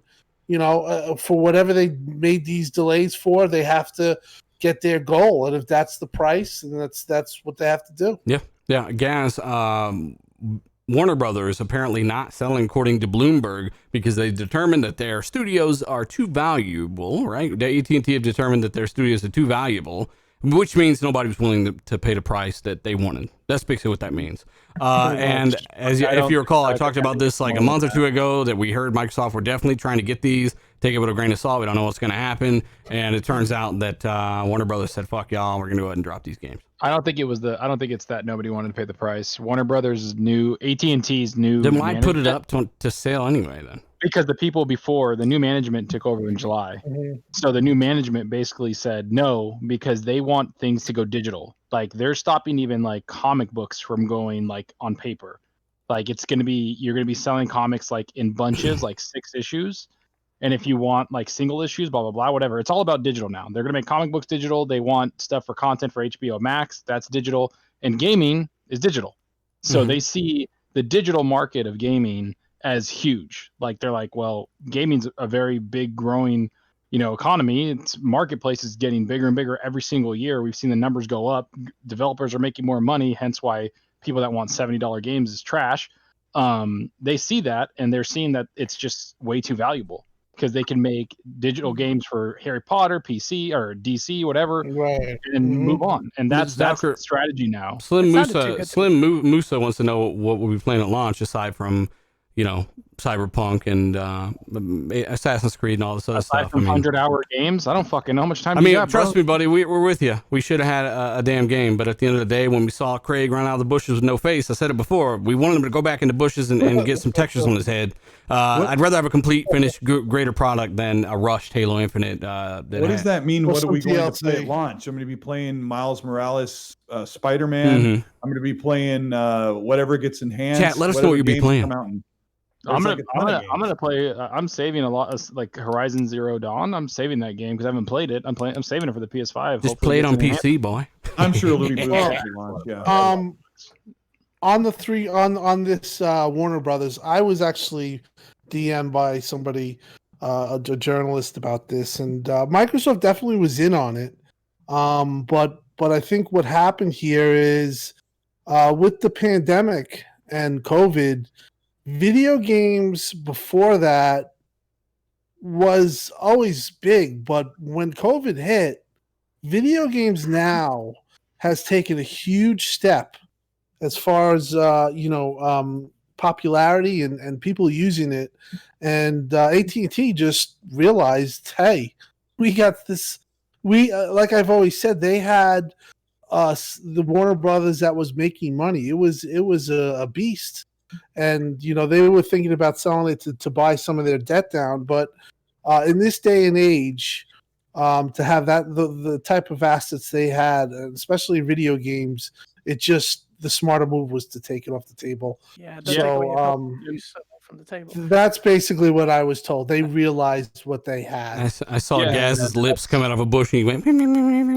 for whatever they made these delays for, they have to get their goal. And if that's the price, then that's what they have to do. Yeah. Gaz, Warner Brothers apparently not selling according to Bloomberg because they determined that their studios are too valuable, right? The AT&T have determined that their studios are too valuable, which means nobody was willing to pay the price that they wanted. That's basically what that means. And if you recall, I talked about this like a month or two ago that we heard Microsoft were definitely trying to get these. Take it with a grain of salt. We don't know what's going to happen. And it turns out that Warner Brothers said, fuck y'all, we're going to go ahead and drop these games. I don't think it's that nobody wanted to pay the price. Warner Brothers' new, AT&T's new. Then why put it up to sale anyway then? Because the people before, the new management took over in July. Mm-hmm. So the new management basically said no, because they want things to go digital. Like they're stopping even like comic books from going like on paper. Like you're going to be selling comics like in bunches, like 6 issues. And if you want like single issues, blah, blah, blah, whatever, it's all about digital now. They're going to make comic books digital. They want stuff for content for HBO Max. That's digital. And gaming is digital. So they see the digital market of gaming as huge. Like they're like, well, gaming's a very big growing, economy. Its marketplace is getting bigger and bigger every single year. We've seen the numbers go up. Developers are making more money, hence why people that want $70 games is trash. They see that, and they're seeing that it's just way too valuable because they can make digital games for Harry Potter, PC or DC, whatever, Right. and Mhm. move on. And that's the strategy now. Slim It sounded too Musa good to Slim Musa wants to know what we'll be playing at launch aside from Cyberpunk and Assassin's Creed and all this other Aside stuff. from 100-hour games, I don't fucking know how much time. I you mean, got, trust bro. me, buddy. We're with you. We should have had a damn game, but at the end of the day, when we saw Craig run out of the bushes with no face, I said it before. We wanted him to go back in the bushes and get some textures on his head. I'd rather have a complete, finished, greater product than a rushed Halo Infinite. What does that mean? Well, What are we some going to play at DLC. launch? I'm going to be playing Miles Morales, Spider-Man. Mhm. I'm going to be playing whatever gets enhanced. Chat, let us know whatever what you'll be games playing. come out in. I'm There's gonna, like a ton of I'm games. gonna play. I'm saving a lot of like Horizon Zero Dawn. I'm saving that game because I haven't played it. I'm saving it for the PS5. Just Hopefully play it on gets PC, boy. I'm sure it'll be boosted Well, at launch. Yeah. On this Warner Brothers, I was actually DM'd by somebody, a journalist about this, and Microsoft definitely was in on it. But I think what happened here is with the pandemic and COVID, video games before that was always big, but when COVID hit, video games now has taken a huge step as far as popularity and people using it. And AT&T just realized, hey, we got this. We like I've always said, they had the Warner Brothers that was making money. It was a beast, and they were thinking about selling it to buy some of their debt down. But in this day and age, to have the type of assets they had, especially video games, the smarter move was to take it off the table. Yeah, So from the table. that's basically what I was told. They realized what they had. I saw Yeah, Gaz's lips come out of a bush and he went,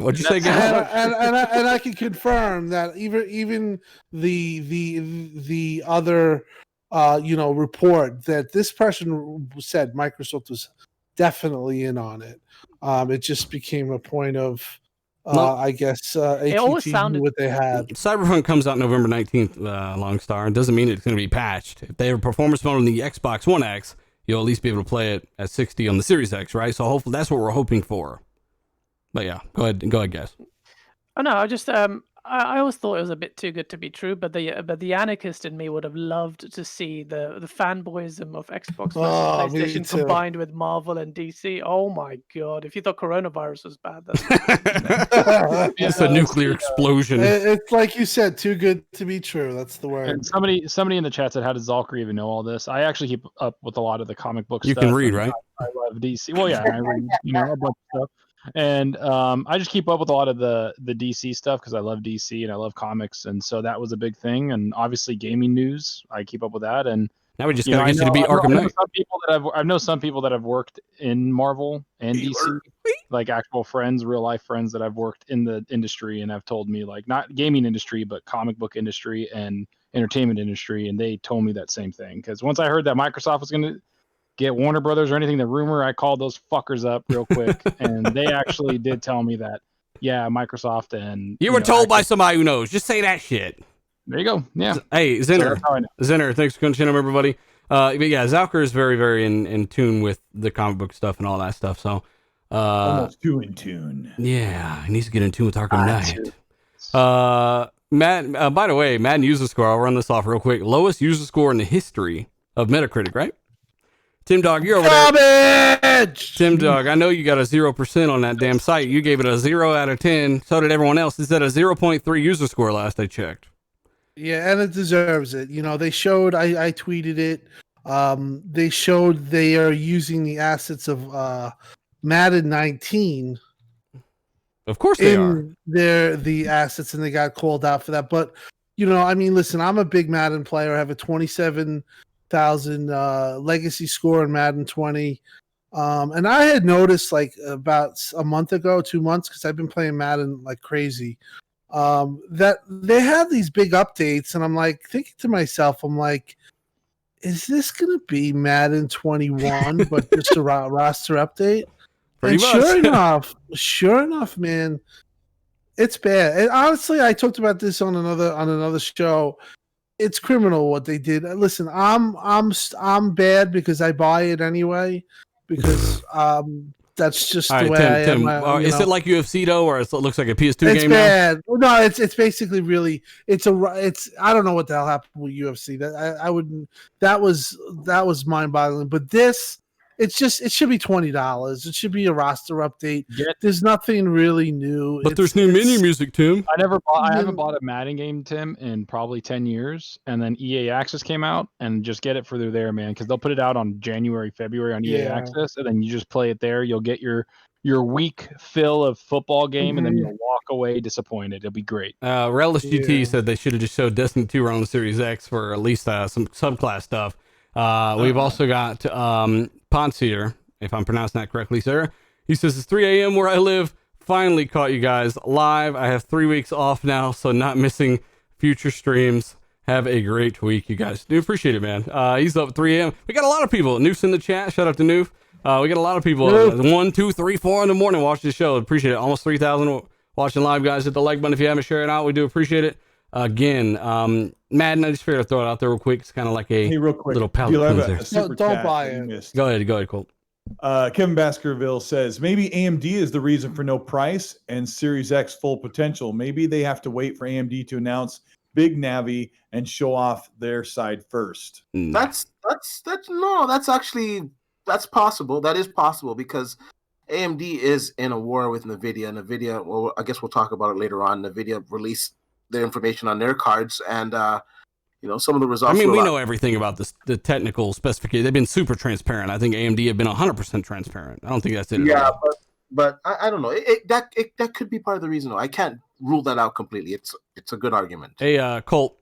what'd you say, Gaz? and I can confirm that even the other report that this person said Microsoft was definitely in on it. It just became a point of I guess AT&T knew what they had. Cyberpunk comes out November 19th, Longstar. It doesn't mean it's going to be patched. If they have a performance mode on the Xbox One X, you'll at least be able to play it at 60 on the Series X, right? So hopefully that's what we're hoping for. But yeah, go ahead, guys. Oh no, I always thought it was a bit too good to be true, but the anarchist in me would have loved to see the fanboyism of Xbox versus PlayStation combined with Marvel and DC. Oh my god! If you thought coronavirus was bad, that's It's a nuclear explosion. It's like you said, too good to be true. That's the word. And somebody in the chat said, "How does Zalker even know all this?" I actually keep up with a lot of the comic book You stuff. can read, right? I love DC. Well, yeah, I read a bunch of stuff. And I just keep up with a lot of the DC stuff because I love DC and I love comics, and so that was a big thing. And obviously, gaming news, I keep up with that. And now we just gotta get you to be Arkham Knight. I know some people that have worked in Marvel and DC, like actual friends, real life friends that I've worked in the industry, and have told me, like, not gaming industry, but comic book industry and entertainment industry, and they told me that same thing. Because once I heard that Microsoft was going to get Warner Brothers or anything, the rumor, I called those fuckers up real quick, and they actually did tell me that, yeah, Microsoft and you were told by somebody who knows. Just say that shit. There you go. Yeah. Hey, Zinner, thanks for continuing, everybody. But yeah, Zalker is very, very in tune with the comic book stuff and all that stuff. So almost too in tune. Yeah, he needs to get in tune with Arkham Knight. Matt, by the way, Madden user score, I'll run this off real quick. Lowest user score in the history of Metacritic, right? Tim Dog, you're over there. Tim Dog, I know you got a 0% on that damn site. You gave it a 0 out of 10. So did everyone else. It's at a 0.3 user score last I checked. Yeah, and it deserves it. They showed, I tweeted it. They showed they are using the assets of Madden 19. Of course they are. They're the assets, and they got called out for that. But, listen, I'm a big Madden player. I have a 27,000 legacy score in Madden 20. And I had noticed like about a month ago, 2 months, because I've been playing Madden like crazy, that they have these big updates. And I'm like thinking to myself, I'm like, is this going to be Madden 21, but just a roster update? Pretty much. Sure enough, man, it's bad. And honestly, I talked about this on another show. It's criminal what they did. Listen, I'm bad because I buy it anyway because that's just All the right, way Tim, I am. is it like UFC though, or it looks like a PS2 It's game now? bad. No, it's basically really it's I don't know what the hell happened with UFC. That I wouldn't. That was mind boggling. But this. It should be $20. It should be a roster update. There's nothing really new. But there's new menu music, Tim. I haven't bought a Madden game, Tim, in probably 10 years. And then EA Access came out, and just get it for there, man, because they'll put it out on January, February on EA Access, and then you just play it there. You'll get your week fill of football game, and then you'll walk away disappointed. It'll be great. Relish GT said they should have just showed Destiny 2 on the Series X for at least some subclass stuff. We've also got Ponsier, if I'm pronouncing that correctly, sir. He says, it's 3 a.m. where I live. Finally caught you guys live. I have 3 weeks off now, so not missing future streams. Have a great week, you guys. Do appreciate it, man. He's up at 3 a.m. We got a lot of people. Noof's in the chat. Shout out to Noof. We got a lot of people. 1, 2, 3, 4 in the morning watching the show. Appreciate it. Almost 3,000 watching live, guys. Hit the like button if you haven't shared it out. We do appreciate it. Again, Madden, I just figured I'd throw it out there real quick. It's kind of like a real quick, little palate cleanser. Don't buy it. Go ahead, Colt. Kevin Baskerville says maybe AMD is the reason for no price and Series X full potential. Maybe they have to wait for AMD to announce big Navi and show off their side first. That's possible. That is possible because AMD is in a war with NVIDIA. NVIDIA, well, I guess we'll talk about it later on. NVIDIA released their information on their cards, and some of the results. I mean, we know everything about the technical specifications. They've been super transparent. I think AMD have been 100% transparent. I don't think that's it. Yeah, but I don't know. That could be part of the reason. Though I can't rule that out completely. It's a good argument. Hey, Colt.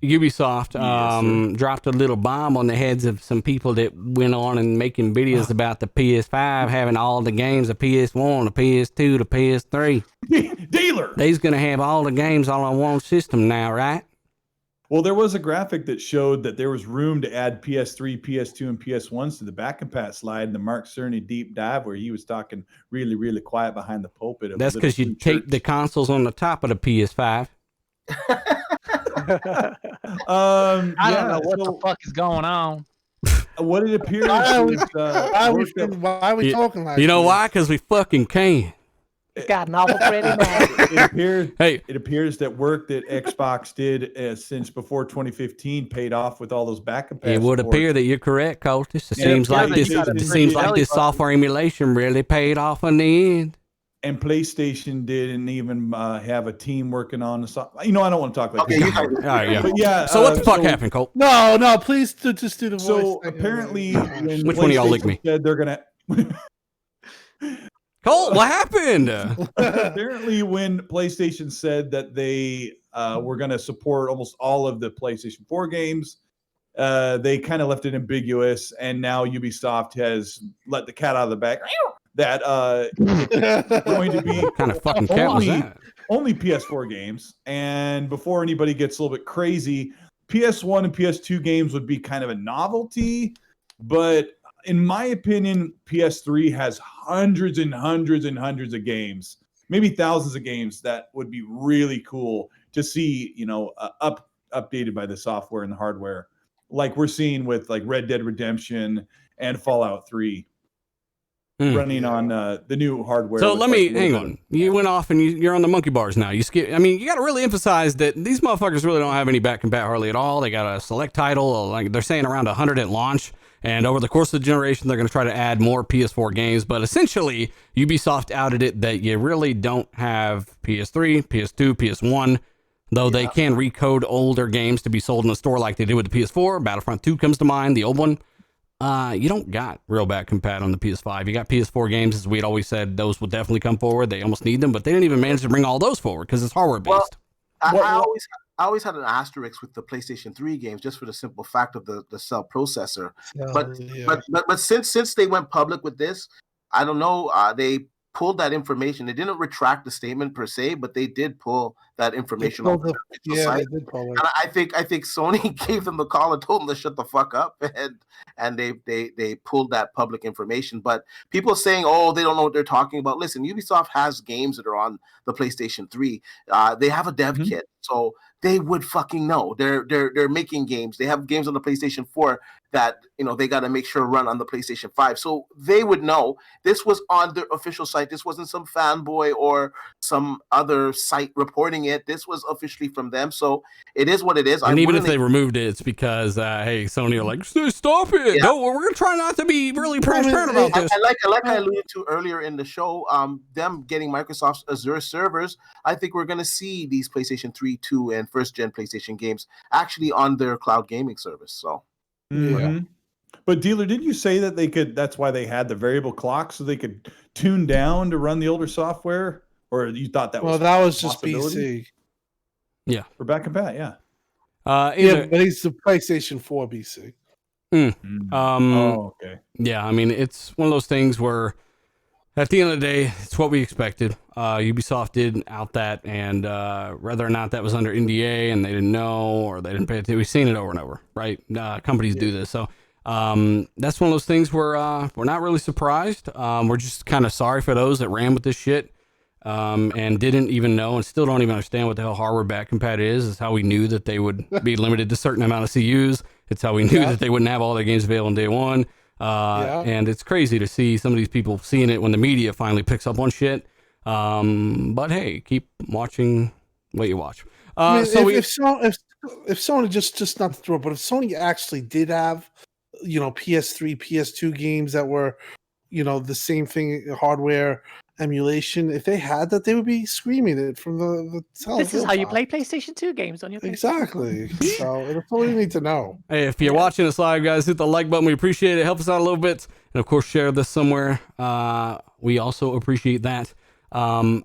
Ubisoft dropped a little bomb on the heads of some people that went on and making videos about the PS5 having all the games, the PS1, the PS2, the PS3. Dealer! They's going to have all the games all on one system now, right? Well, there was a graphic that showed that there was room to add PS3, PS2, and PS1s to the back and pat slide in the Mark Cerny deep dive where he was talking really, really quiet behind the pulpit. That's because you tape the consoles on the top of the PS5. I don't know what the fuck is going on. What it appears Why are we You- talking like You know this? why? Because we fucking can. It's got novel pretty nice. it appears that work that Xbox did since before 2015 paid off with all those back and It would appear that you're correct, Cultist. It seems like this software emulation really paid off in the end. And PlayStation didn't even have a team working on the software. I don't want to talk like this. All right, yeah. But yeah. So what the fuck happened, Colt? No, please just do the voice. So apparently, when Which one of y'all licked me? said they're gonna. Colt, what happened? Apparently, when PlayStation said that they were going to support almost all of the PlayStation 4 games, they kind of left it ambiguous, and now Ubisoft has let the cat out of the bag. That it's going to be What kind of fucking cat was that? only PS4 games. And before anybody gets a little bit crazy, PS1 and PS2 games would be kind of a novelty. But in my opinion, PS3 has hundreds and hundreds and hundreds of games, maybe thousands of games that would be really cool to see, updated by the software and the hardware, like we're seeing with like Red Dead Redemption and Fallout 3. Running on the new hardware. So let me hang on. You went off and you're on the monkey bars now. You skip. I mean, you got to really emphasize that these motherfuckers really don't have any back compat hardly at all. They got a select title, like they're saying around 100 at launch, and over the course of the generation, they're going to try to add more PS4 games. But essentially, Ubisoft outed it that you really don't have PS3, PS2, PS1. Though they can recode older games to be sold in the store like they did with the PS4. Battlefront 2 comes to mind, the old one. You don't got real back compat on the PS5. You got PS4 games, as we'd always said, those will definitely come forward. They almost need them, but they didn't even manage to bring all those forward because it's hardware based. Well, I always had an asterisk with the PlayStation 3 games just for the simple fact of the cell processor. But since they went public with this, I don't know. They pulled that information. They didn't retract the statement per se, but they did pull that information They off pulled their the- official yeah, site. they did pull it. And I think Sony gave them the call and told them to shut the fuck up, and they pulled that public information. But people saying, oh, they don't know what they're talking about. Listen, Ubisoft has games that are on the PlayStation 3. They have a dev Mhm. kit, so they would fucking know. They're making games. They have games on the PlayStation 4 that they got to make sure run on the PlayStation 5. So they would know. This was on their official site. This wasn't some fanboy or some other site reporting it. This was officially from them. So it is what it is. And even if they removed it, it's because hey, Sony are like, stop it. Yeah. No, we're gonna try not to be really transparent about this. And like I alluded to earlier in the show, them getting Microsoft's Azure servers, I think we're going to see these PlayStation 3, 2, and first-gen PlayStation games actually on their cloud gaming service. So, Mhm. But dealer, didn't you say that they could? That's why they had the variable clock, so they could tune down to run the older software. Or you thought that was Well, that was a just possibility? BC. Or back and back, yeah. Yeah, but he's the PlayStation 4 BC. Oh, okay. Yeah, I mean, it's one of those things where at the end of the day, it's what we expected. Ubisoft did out that, and whether or not that was under NDA and they didn't know or they didn't pay attention, we've seen it over and over, right? Companies do this. So that's one of those things where we're not really surprised. We're just kind of sorry for those that ran with this shit and didn't even know and still don't even understand what the hell hardware back compat is. It's how we knew that they would be limited to a certain amount of CUs. It's how we knew that they wouldn't have all their games available on day one. And it's crazy to see some of these people seeing it when the media finally picks up on shit. But hey, keep watching what you watch. I mean, if Sony just not to throw, but if Sony actually did have, PS3, PS2 games that were, the same thing, hardware emulation, if they had that, they would be screaming it from the This is how you play PlayStation 2 games on your PlayStation. Exactly. So that's all you need to know. Hey, if you're watching us live, guys, hit the like button. We appreciate it. Help us out a little bit. And of course, share this somewhere. We also appreciate that. I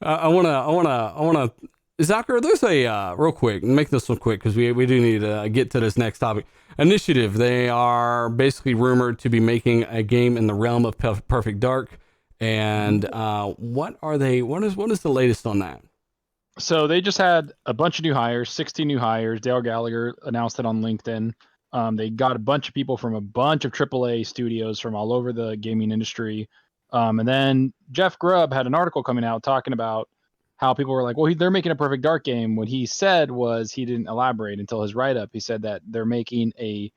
wanna, Zucker, there's a, real quick, make this one quick because we do need to get to this next topic. Initiative, they are basically rumored to be making a game in the realm of Perfect Dark. And what is the latest on that? So they just had a bunch of new hires, 60 new hires. Dale Gallagher announced it on LinkedIn. They got a bunch of people from a bunch of AAA studios from all over the gaming industry. And then Jeff Grubb had an article coming out talking about how people were like, well, they're making a Perfect Dark game. What he said was he didn't elaborate until his write-up. He said that they're making a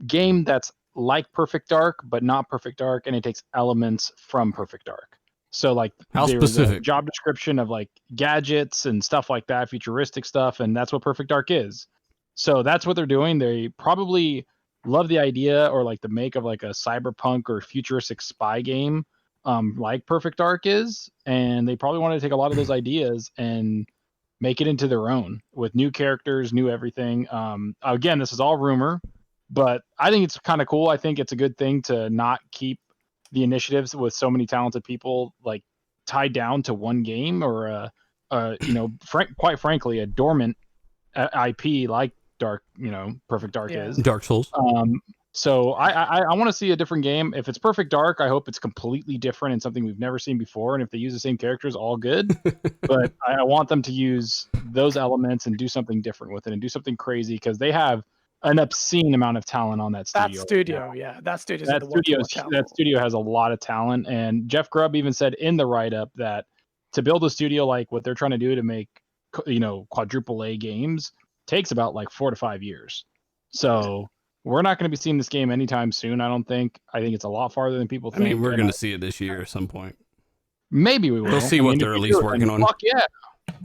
game that's like Perfect Dark, but not Perfect Dark, and it takes elements from Perfect Dark. So like how there was specific? a job description of like gadgets and stuff like that, futuristic stuff, and that's what Perfect Dark is. So that's what they're doing. They probably love the idea or like the make of like a cyberpunk or futuristic spy game, like Perfect Dark is, and they probably want to take a lot of those ideas and make it into their own with new characters, new everything. Again, this is all rumor, but I think it's kind of cool. I think it's a good thing to not keep the initiatives with so many talented people like tied down to one game or quite frankly, a dormant IP like Perfect Dark is Dark Souls. So I want to see a different game. If it's Perfect Dark, I hope it's completely different and something we've never seen before. And if they use the same characters, all good. But I want them to use those elements and do something different with it and do something crazy because they have an obscene amount of talent on that studio. That studio has a lot of talent. And Jeff Grubb even said in the write-up that to build a studio like what they're trying to do to make quadruple A games takes about like 4 to 5 years. So we're not going to be seeing this game anytime soon, I don't think. I think it's a lot farther than people think. I mean, we're going to see it this year at some point. Maybe we will. We'll see what they're at least working on. Fuck yeah.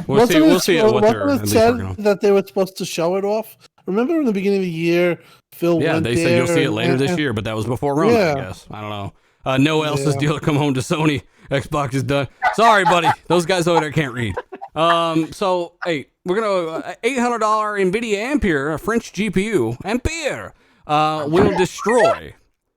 We'll see what they're at least working on. That they were supposed to show it off. Remember in the beginning of the year, Phil went they said you'll see it later this year, but that was before Rona, I guess. I don't know. No else's deal to come home to Sony. Xbox is done. Sorry, buddy. Those guys over there can't read. So, hey, we're going to $800 NVIDIA Ampere, a French GPU, Ampere, will destroy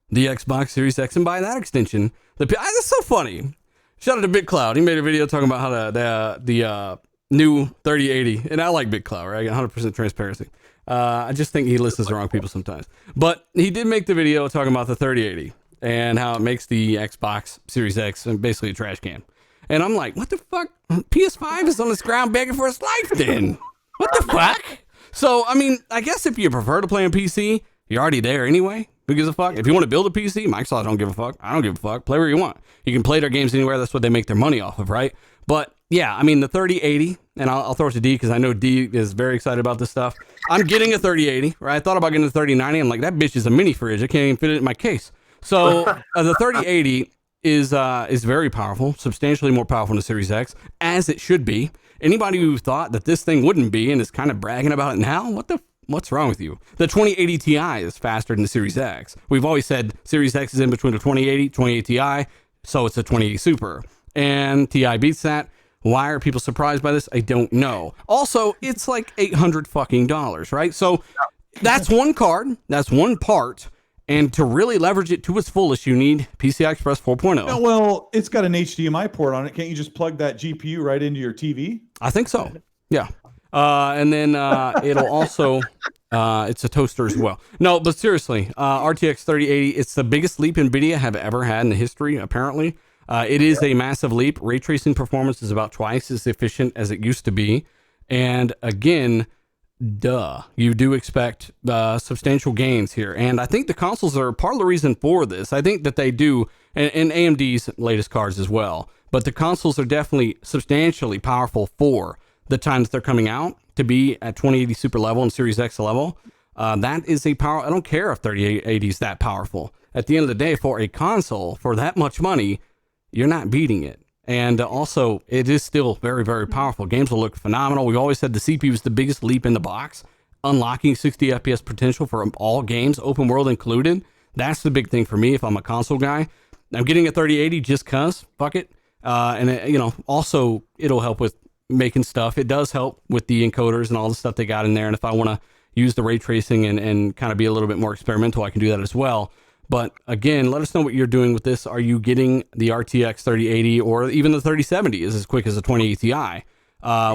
the Xbox Series X, and by that extension, that's so funny. Shout out to BitCloud. He made a video talking about how the new 3080, and I like BitCloud, right? 100% transparency. I just think he listens to the wrong people sometimes. But he did make the video talking about the 3080. and how it makes the Xbox Series X basically a trash can. And I'm like, what the fuck? PS5 is on this ground begging for its life then. What the fuck? So, I mean, I guess if you prefer to play on PC, you're already there anyway. Who gives a fuck? If you want to build a PC, Microsoft don't give a fuck. I don't give a fuck. Play where you want. You can play their games anywhere. That's what they make their money off of, right? But yeah, I mean, the 3080, and I'll throw it to D because I know D is very excited about this stuff. I'm getting a 3080, right? I thought about getting a 3090. I'm like, that bitch is a mini fridge. I can't even fit it in my case. So the 3080 is very powerful, substantially more powerful than the Series X, as it should be. Anybody who thought that this thing wouldn't be and is kind of bragging about it now, what's wrong with you? The 2080 Ti is faster than the Series X. We've always said Series X is in between the 2080, 2080 Ti, so it's a 2080 Super. And Ti beats that. Why are people surprised by this? I don't know. Also, it's like $800 fucking dollars, right? So that's one card, that's one part. And to really leverage it to its fullest, you need PCI Express 4.0. Oh, well, it's got an HDMI port on it. Can't you just plug that GPU right into your TV? I think so. Yeah. And then it'll also, it's a toaster as well. No, but seriously, RTX 3080, it's the biggest leap NVIDIA have ever had in the history, apparently. It is a massive leap. Ray tracing performance is about twice as efficient as it used to be. And again, you do expect substantial gains here. And I think the consoles are part of the reason for this. I think that they do, and AMD's latest cards as well, but the consoles are definitely substantially powerful for the time that they're coming out to be at 2080 Super level and Series X level. That is a power. I don't care if 3080 is that powerful. At the end of the day, for a console, for that much money, you're not beating it. And also, it is still very, very powerful. Games will look phenomenal. We've always said the CPU is the biggest leap in the box, unlocking 60 FPS potential for all games, open world included. That's the big thing for me if I'm a console guy. I'm getting a 3080 just because, fuck it. And, also, it'll help with making stuff. It does help with the encoders and all the stuff they got in there. And if I want to use the ray tracing and kind of be a little bit more experimental, I can do that as well. But again, let us know what you're doing with this. Are you getting the RTX 3080 or even the 3070 is as quick as a 2080 Ti,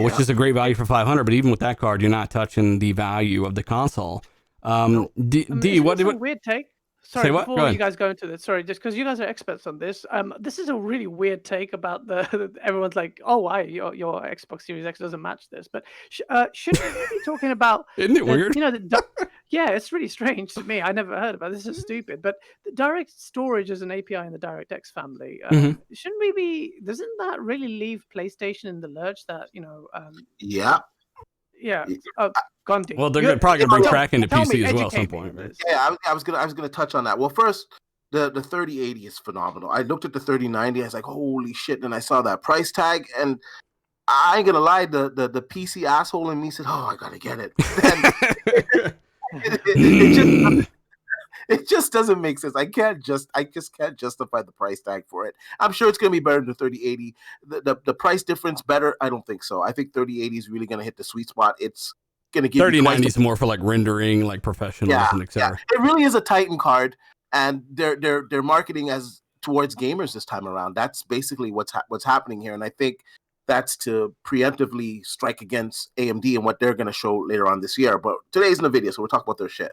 which is a great value for $500. But even with that card, you're not touching the value of the console. D, what did weird take? Sorry, Say what? before you guys go into this, sorry, just because you guys are experts on this, this is a really weird take about everyone's like, oh, why your Xbox Series X doesn't match this, but shouldn't we be talking about? Isn't it weird? Yeah, it's really strange to me. I never heard about this. This is stupid. But the direct storage is an API in the DirectX family. Shouldn't we be? Doesn't that really leave PlayStation in the lurch? That Yeah. Yeah. Gandhi. Well, they're probably gonna bring track into PC as well at some point. Yeah, I was gonna touch on that. Well, first, the 3080 is phenomenal. I looked at the 3090. I was like, holy shit! And I saw that price tag, and I ain't gonna lie, the PC asshole in me said, oh, I gotta get it. It just doesn't make sense. I just can't justify the price tag for it. I'm sure it's gonna be better than the 3080. The price difference better? I don't think so. I think 3080 is really gonna hit the sweet spot. It's gonna give 3090 is more for like rendering, like professionals and etc. It really is a Titan card, and they're marketing as towards gamers this time around. That's basically what's happening here, and I think that's to preemptively strike against AMD and what they're going to show later on this year. But today's in the video, so we'll talk about their shit.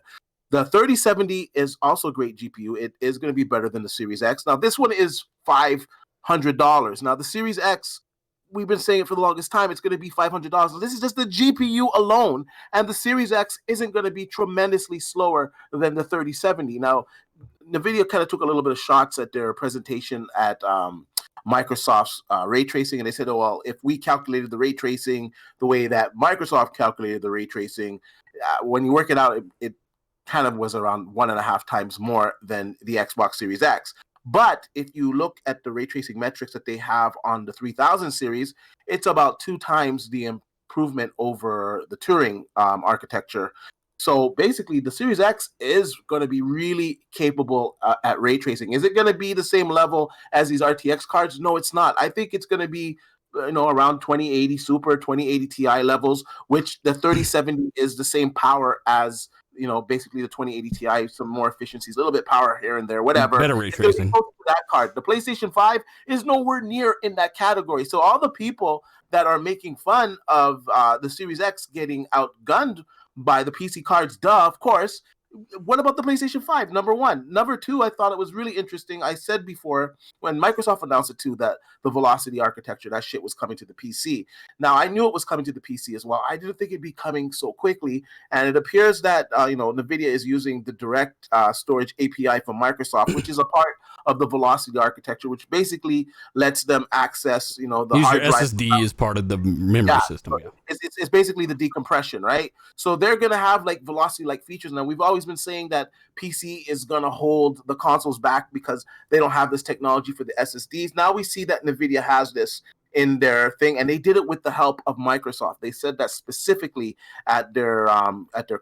The 3070 is also a great GPU. It is going to be better than the Series X. Now, this one is $500. Now, the Series X, we've been saying it for the longest time, it's going to be $500. So this is just the GPU alone, and the Series X isn't going to be tremendously slower than the 3070. Now, NVIDIA kind of took a little bit of shots at their presentation at Microsoft's ray tracing, and they said, oh, well, if we calculated the ray tracing the way that Microsoft calculated the ray tracing, when you work it out, it kind of was around 1.5 times more than the Xbox Series X. But if you look at the ray tracing metrics that they have on the 3000 series, it's about 2 times the improvement over the Turing architecture. So basically, the Series X is going to be really capable at ray tracing. Is it going to be the same level as these RTX cards? No, it's not. I think it's going to be, around 2080 Super, 2080 Ti levels, which the 3070 is the same power as, basically the 2080 Ti, some more efficiencies, a little bit power here and there, whatever. Better ray tracing. That card. The PlayStation 5 is nowhere near in that category. So all the people that are making fun of the Series X getting outgunned by the PC cards, of course, what about the PlayStation 5? Number one. Number two, I thought it was really interesting. I said before when Microsoft announced it too that the Velocity architecture, that shit was coming to the PC. Now I knew it was coming to the PC as well. I didn't think it'd be coming so quickly, and it appears that NVIDIA is using the direct storage API from Microsoft, which is a part of the Velocity architecture, which basically lets them access the Use hard your drive. SSD as part of the memory system. Yeah. It's basically the decompression, right? So they're gonna have like Velocity like features. Now we've always been saying that PC is gonna hold the consoles back because they don't have this technology for the SSDs. Now we see that NVIDIA has this in their thing, and they did it with the help of Microsoft. They said that specifically at their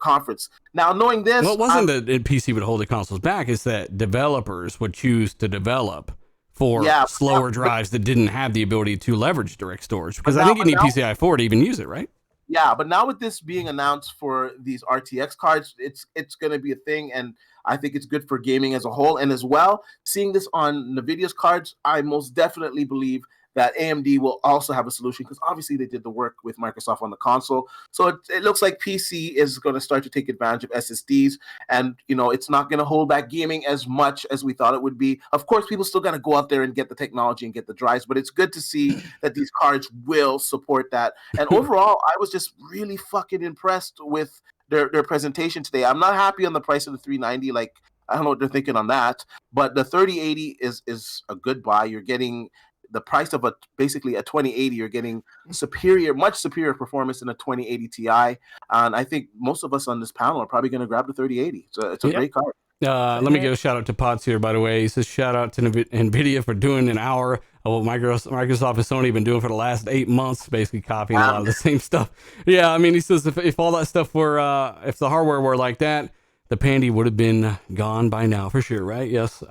conference. Now, knowing this, Well, it wasn't that PC would hold the consoles back. It's that developers would choose to develop for slower drives that didn't have the ability to leverage direct storage. Because I think you need PCI 4 to even use it, right? Yeah, but now with this being announced for these RTX cards, it's going to be a thing, and I think it's good for gaming as a whole. And as well, seeing this on NVIDIA's cards, I most definitely believe that AMD will also have a solution, because obviously they did the work with Microsoft on the console. So it looks like PC is going to start to take advantage of SSDs, and it's not going to hold back gaming as much as we thought it would be. Of course, people still got to go out there and get the technology and get the drives, but it's good to see that these cards will support that. And overall, I was just really fucking impressed with their presentation today. I'm not happy on the price of the 390. Like, I don't know what they're thinking on that, but the 3080 is a good buy. You're getting the price of basically a 2080, you're getting much superior performance than a 2080 Ti. And I think most of us on this panel are probably going to grab the 3080. So it's a great card. Let me give a shout out to Potts here, by the way. He says, shout out to NVIDIA for doing an hour of what Microsoft and Sony have been doing for the last 8 months, basically copying a lot of the same stuff. Yeah, I mean, he says if all that stuff were, if the hardware were like that, the pandy would have been gone by now, for sure, right? Yes,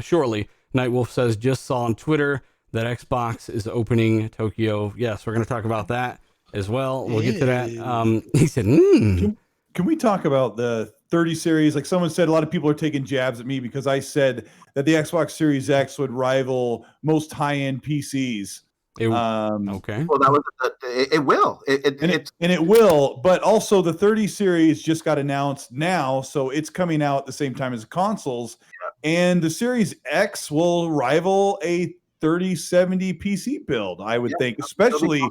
shortly. Nightwolf says, just saw on Twitter that Xbox is opening Tokyo. Yes, we're going to talk about that as well. We'll get to that. He said, Can we talk about the 30 series? Like someone said, a lot of people are taking jabs at me because I said that the Xbox Series X would rival most high-end PCs. Okay. Well, that was it will. It will, but also the 30 series just got announced now, so it's coming out at the same time as consoles. Yeah. And the Series X will rival a 3070 PC build, I would think, especially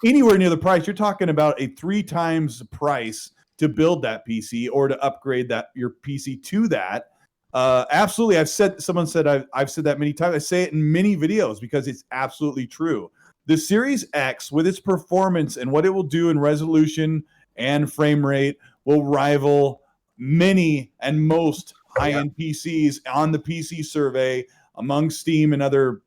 anywhere near the price. You're talking about a 3 times price to build that PC or to upgrade your PC to that. Absolutely. Someone said I've said that many times. I say it in many videos because it's absolutely true. The Series X, with its performance and what it will do in resolution and frame rate, will rival many and most high-end PCs on the PC survey among Steam and other,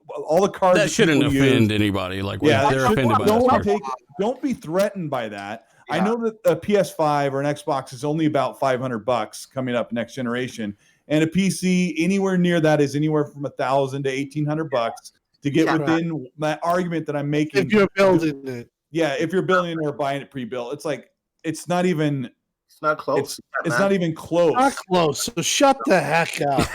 all the cards that shouldn't offend anybody. Like, they're offended by that. Don't be threatened by that. Yeah. I know that a PS5 or an Xbox is only about $500 coming up next generation, and a PC anywhere near that is anywhere from $1,000 to $1,800 to get within that argument that I'm making. If you're building it, if you're building it or buying it pre-built, it's like it's not even. It's not close. It's not even close. Not close. So shut the heck up.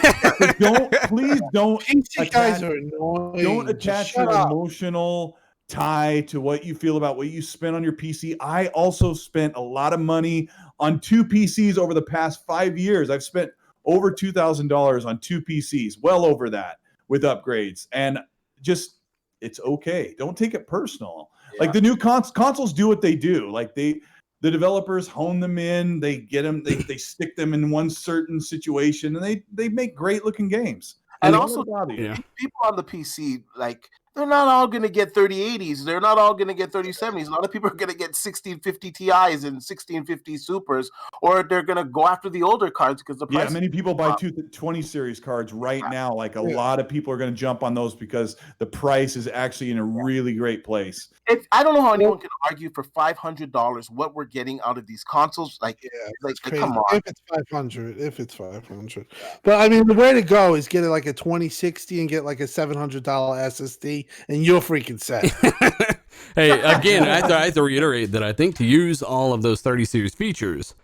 Please don't. PC guys are annoying. Don't attach your emotional tie to what you feel about what you spent on your PC. I also spent a lot of money on 2 PCs over the past 5 years. I've spent over $2,000 on 2 PCs, well over that with upgrades. And just, it's okay. Don't take it personal. Yeah. Like the new consoles do what they do. Like the developers hone them in, they get them, they stick them in one certain situation, and they make great looking games. And also, people on the PC, like, they're not all going to get 3080s. They're not all going to get 3070s. A lot of people are going to get 1650 Ti's and 1650 Supers, or they're going to go after the older cards because the price. Yeah, many people buy 20 series cards right now. Like a lot of people are going to jump on those because the price is actually in a really great place. I don't know how anyone can argue for $500 what we're getting out of these consoles. Like come on. If it's 500. But I mean, the way to go is get it like a 2060 and get like a $700 SSD, and you're freaking set. Hey, again, I have to reiterate that I think to use all of those 30 series features,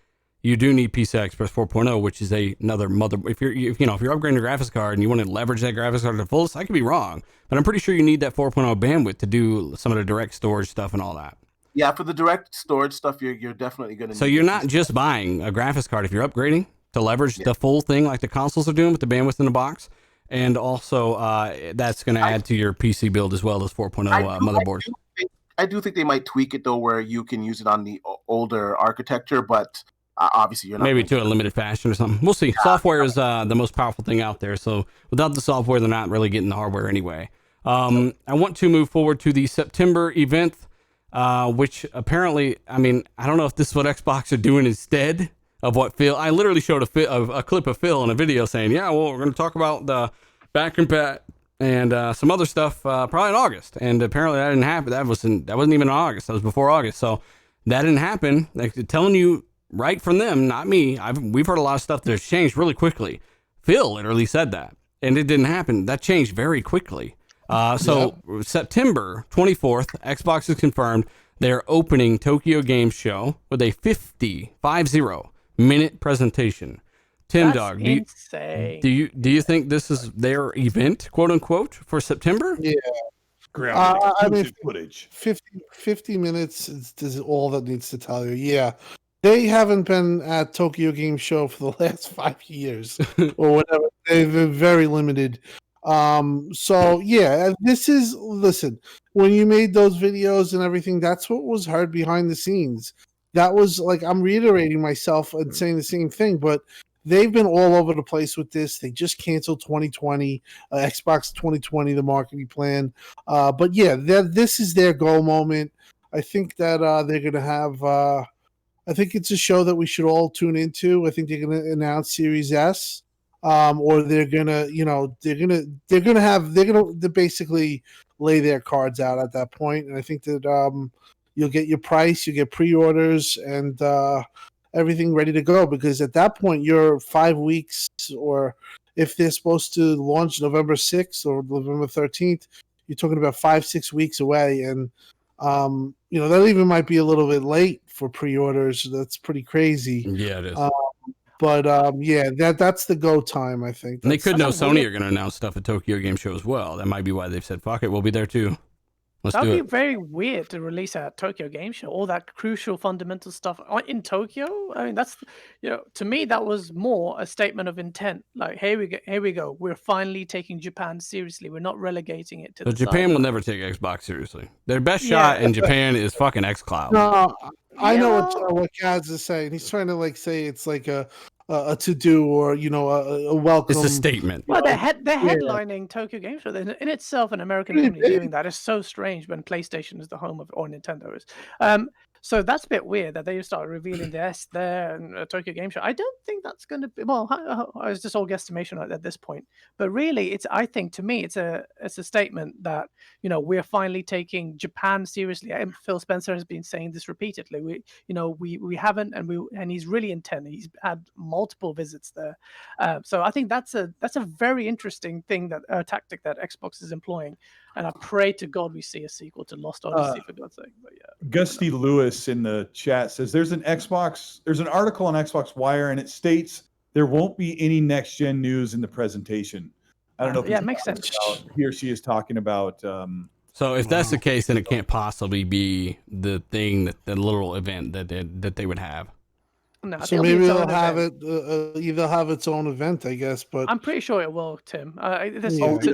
you do need PCI Express 4.0, which is another mother. If you're upgrading your graphics card and you want to leverage that graphics card to the fullest, I could be wrong, but I'm pretty sure you need that 4.0 bandwidth to do some of the direct storage stuff and all that. Yeah, for the direct storage stuff, you're definitely going to. So you're not just buying a graphics card if you're upgrading to leverage the full thing like the consoles are doing with the bandwidth in the box, and also that's going to add to your PC build as well as 4.0 motherboards. I do think they might tweak it though, where you can use it on the older architecture, but obviously you're not. Maybe to a limited fashion or something. We'll see. Yeah. Software is the most powerful thing out there. So without the software, they're not really getting the hardware anyway. I want to move forward to the September event. Which apparently, I mean, I don't know if this is what Xbox are doing instead of what Phil. I literally showed a clip of Phil in a video saying, "Yeah, well, we're going to talk about the back compat and some other stuff probably in August." And apparently that didn't happen. That wasn't even in August. That was before August. So that didn't happen. Like, telling you right from them, not me. We've heard a lot of stuff that's changed really quickly. Phil literally said that, and it didn't happen. That changed very quickly. September 24th, Xbox has confirmed they're opening Tokyo Game Show with a 50-minute presentation. Tim That's Dog, insane. do you think this is their event, quote unquote, for September? Yeah. I mean, footage. 50 minutes is all that needs to tell you. Yeah. They haven't been at Tokyo Game Show for the last 5 years or whatever. They've been very limited. So yeah, listen, when you made those videos and everything, that's what was heard behind the scenes. That was like, I'm reiterating myself and saying the same thing, but they've been all over the place with this. They just canceled 2020, Xbox 2020, the marketing plan. But yeah, this is their go moment. I think that they're going to have, I think it's a show that we should all tune into. I think they're going to announce Series S. Or they're gonna basically lay their cards out at that point, and I think that you'll get your price, you get pre-orders, and everything ready to go. Because at that point, you're 5 weeks, or if they're supposed to launch November 6th or November 13th, you're talking about 5-6 weeks away, and that even might be a little bit late for pre-orders. That's pretty crazy. Yeah, it is. But yeah, that's the go time, I think. And they could know Sony are going to announce stuff at Tokyo Game Show as well. That might be why they've said, "Fuck it, we'll be there too." That'd be very weird to release at Tokyo Game Show. All that crucial, fundamental stuff in Tokyo. I mean, that's to me that was more a statement of intent. Like, here we go. We're finally taking Japan seriously. We're not relegating it to. So Japan will never take Xbox seriously. Their best shot in Japan is fucking XCloud. No, I know what Kaz is saying. He's trying to say it's like a to do, or a welcome. It's a statement. Well, they're headlining Tokyo Game Show. In itself, an American company doing that is so strange when PlayStation is the home of, or Nintendo is. So that's a bit weird that they start revealing the S there and Tokyo Game Show. I don't think that's going to be, well, it's just all guesstimation at this point. But really, I think to me, it's a statement that, we're finally taking Japan seriously. And Phil Spencer has been saying this repeatedly. We haven't, and he's really intent. He's had multiple visits there. So I think that's a very interesting thing, tactic that Xbox is employing. And I pray to God we see a sequel to Lost Odyssey, for God's sake. But yeah. Gusty Lewis in the chat says there's an article on Xbox Wire, and it states there won't be any next gen news in the presentation. I don't know if it makes sense. He or she is talking about. So if that's the case, then it can't possibly be the thing, the little event that they would have. No, so maybe they'll have it. They'll have its own event, I guess. But I'm pretty sure it will, Tim.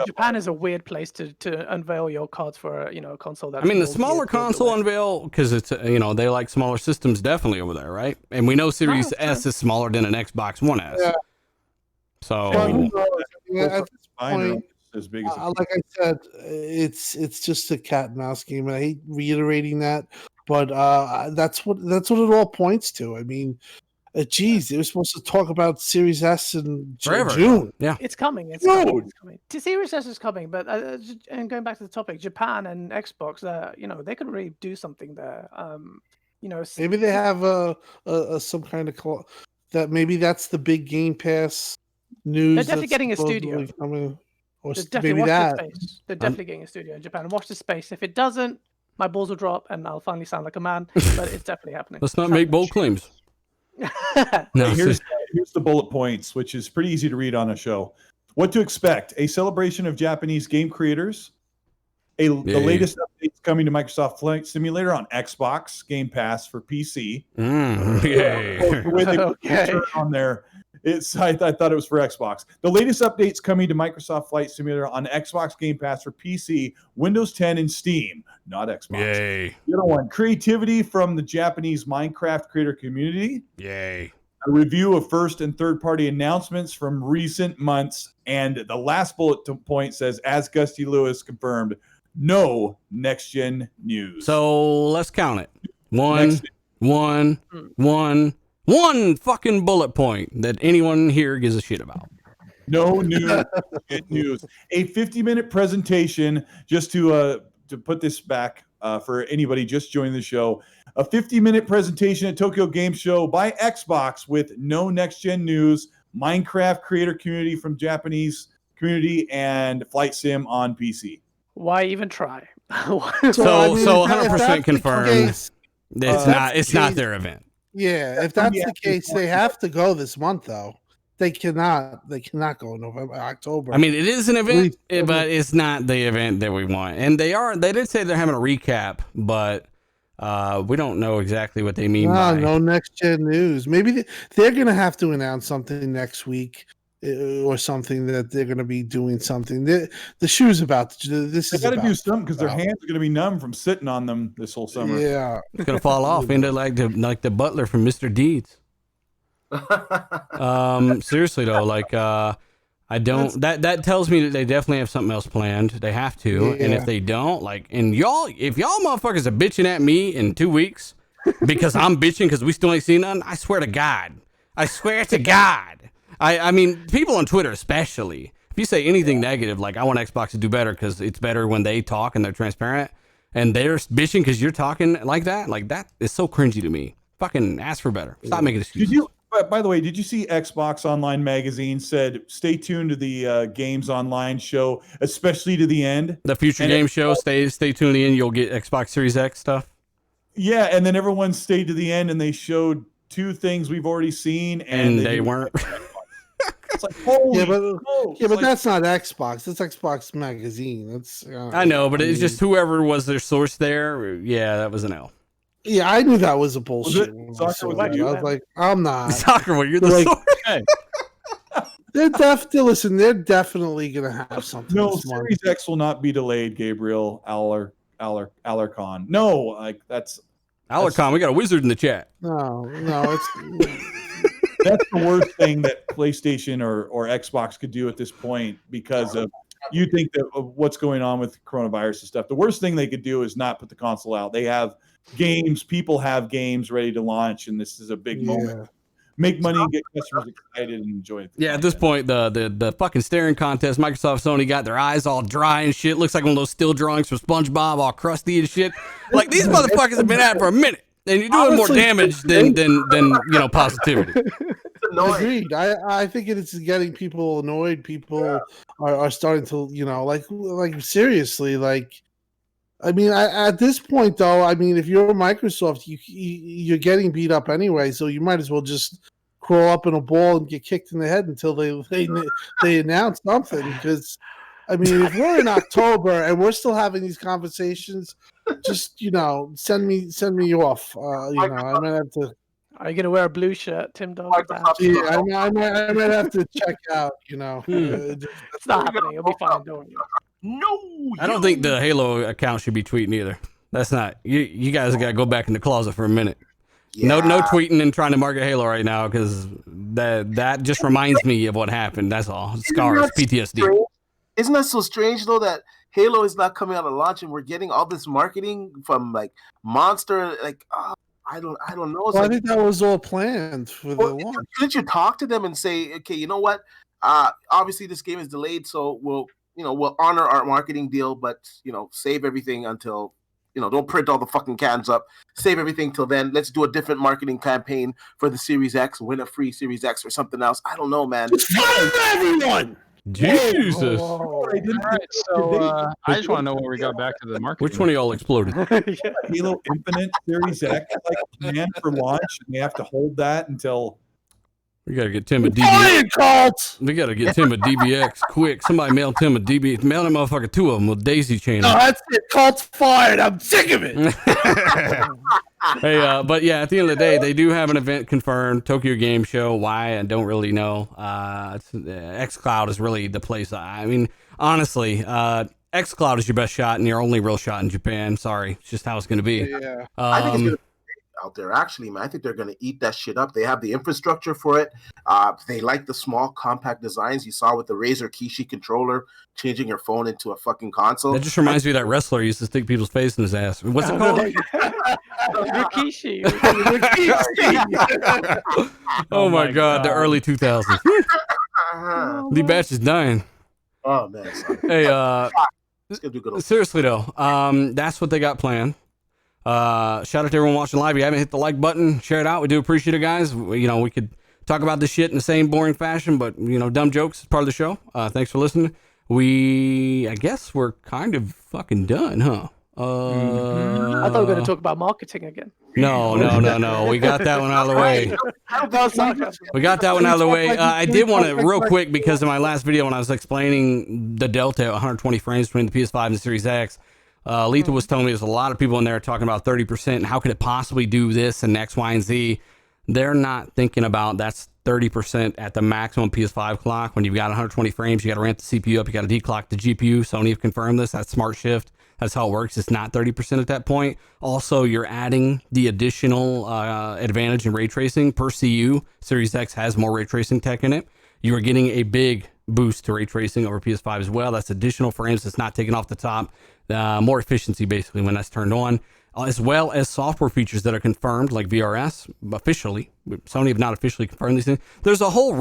Japan is a weird place to unveil your cards for a console. That's the smaller console unveil, because it's they like smaller systems definitely over there, right? And we know Series S is smaller than an Xbox One S. Yeah. So at this point, as big as like I said, it's just a cat and mouse game. I hate reiterating that. But that's what it all points to. I mean, geez, they were supposed to talk about Series S in June. Yeah, it's coming. It's coming. Series S is coming. But and going back to the topic, Japan and Xbox, they could really do something there. Maybe they have some kind of that. Maybe that's the big Game Pass news. They're definitely getting a studio. Or maybe that. They're definitely getting a studio in Japan. And watch the space. If it doesn't, my balls will drop and I'll finally sound like a man, but it's definitely happening. Let's not make bold claims. No, here's the bullet points, which is pretty easy to read on a show. What to expect: a celebration of Japanese game creators, the latest updates coming to Microsoft Flight Simulator on Xbox Game Pass for PC. Yay. The way they Okay. turn on there, I thought it was for Xbox. The latest updates coming to Microsoft Flight Simulator on Xbox Game Pass for PC, Windows 10, and Steam, not Xbox. Yay. The other one, creativity from the Japanese Minecraft creator community. Yay. A review of first and third party announcements from recent months. And the last bullet point says, as Gusty Lewis confirmed, no next gen news. So let's count it. One fucking bullet point that anyone here gives a shit about. No new news. A 50-minute presentation, just to put this back for anybody just joining the show. A 50-minute presentation at Tokyo Game Show by Xbox with no next-gen news, Minecraft creator community from Japanese community, and Flight Sim on PC. Why even try? So if that's 100% the confirmed. case- It's not their event. Yeah, if that's the case, they have to go this month though. They cannot go in November, October. I mean, it is an event, We- but it's not the event that we want. And they did say they're having a recap, but we don't know exactly what they mean by. no next gen news. Maybe they're gonna have to announce something next week or something that they're gonna be doing something. The shoe's about to, this They is got to about do something because their about- hands are going to be numb from sitting on them this whole summer. Yeah, It's gonna fall off into like the butler from Mr. Deeds. Seriously though, like I don't. That tells me that they definitely have something else planned. They have to, and Yeah. if they don't, like, and if y'all motherfuckers are bitching at me in 2 weeks because I'm bitching because we still ain't seen none, I swear to God, I mean, people on Twitter especially. If you say anything negative, like I want Xbox to do better because it's better when they talk and they're transparent, and they're bitching because you're talking like that is so cringy to me. Fucking ask for better. Stop making excuses. Did you? By the way, did you see Xbox Online Magazine said stay tuned to the Games Online show, especially to the end? The future And game show. Stay tuned in. You'll get Xbox Series X stuff. Yeah, and then everyone stayed to the end, and they showed two things we've already seen, And they weren't. It's like holy yeah, but smokes. yeah, but Like, that's not Xbox. That's Xbox Magazine. That's I know, but it's mean, just whoever was their source there. Yeah, that was an L. yeah. I knew that was a bullshit. it? when I Soccer saw was that. it you? I was like, I'm not. Soccer, well, you're the Like- source. They're definitely gonna have something. no, this month. Series X will not be delayed, Gabriel Alarcon. No, like that's Alarcon, we got a wizard in the chat. No, it's that's the worst thing that PlayStation or Xbox could do at this point because of you think that of what's going on with coronavirus and stuff. The worst thing they could do is not put the console out. They have games, people have games ready to launch, and this is a big moment. Make money and get customers excited and enjoy it. Yeah, at this point, the fucking staring contest, Microsoft, Sony got their eyes all dry and shit. Looks like one of those still drawings from SpongeBob, all crusty and shit. Like, these motherfuckers have been at it for a minute, and you're doing more Honestly, damage than positivity. Agreed. I think it's getting people annoyed. People are starting to, like seriously, like. I mean, at this point, though, I mean, if you're Microsoft, you're getting beat up anyway, so you might as well just crawl up in a ball and get kicked in the head until they announce something. Because, I mean, if we're in October and we're still having these conversations, just send me off. I might have to. Are you gonna wear a blue shirt, Tim Dog? Yeah, I might have to check out. It's not happening. It'll be fine. Don't worry. No, I don't think the Halo account should be tweeting either. That's not. You guys got to go back in the closet for a minute. No tweeting and trying to market Halo right now because that just reminds me of what happened. That's all. Scars, PTSD. Isn't that so strange though that Halo is not coming out at launch and we're getting all this marketing from like Monster? Like I don't know. It's Well, I like, think that was all planned for the launch. couldn't you talk to them and say, okay, you know what? Obviously this game is delayed, so we'll honor our marketing deal, but save everything until don't print all the fucking cans up. Save everything till then. Let's do a different marketing campaign for the Series X. Win a free Series X or something else. I don't know, man. Fire everyone! Jesus. All right, so I just want to know when we got back to the market. Which one of y'all exploded? Halo Infinite Series X like planned for launch, and they have to hold that until We gotta get Tim a DBX. Fire cult. We gotta get Tim a DBX quick. Somebody mail Tim a DB. Mail that motherfucker 2 of them with daisy chaining. No, that's it. Cult's fired. I'm sick of it. Hey, but yeah, at the end of the day, they do have an event confirmed, Tokyo Game Show. Why? I don't really know. xCloud is really the place. I mean, honestly, xCloud is your best shot and your only real shot in Japan. Sorry, it's just how it's going to be. Yeah. I think it's gonna be out there. Actually, man, I think they're gonna eat that shit up. They have the infrastructure for it. They like the small, compact designs you saw with the Razer Kishi controller, changing your phone into a fucking console. That just reminds me of that wrestler who used to stick people's face in his ass. What's it called? Rikishi. Oh my god, the early 2000s. The batch is dying. Oh man, sorry. Hey, It's gonna do good. seriously though, that's what they got planned. Shout out to everyone watching live. If you haven't hit the like button, share it out. We do appreciate it, guys. We could talk about this shit in the same boring fashion, but dumb jokes is part of the show. Thanks for listening. I guess we're kind of fucking done, huh? I thought we were going to talk about marketing again. No. We got that one out of the way. We got that one out of the way. I did want to real quick because in my last video when I was explaining the delta at 120 frames between the PS5 and the Series X, Letha was telling me there's a lot of people in there talking about 30% and how could it possibly do this and X, Y, and Z. They're not thinking about that's 30% at the maximum PS5 clock. When you've got 120 frames, you got to ramp the CPU up, you got to declock the GPU. Sony have confirmed this. That's smart shift. That's how it works. It's not 30% at that point. Also, you're adding the additional advantage in ray tracing per CU. Series X has more ray tracing tech in it. You are getting a big boost to ray tracing over PS5 as well. That's additional frames. It's not taken off the top. More efficiency basically when that's turned on, as well as software features that are confirmed like VRS officially. Sony have not officially confirmed these things. There's a whole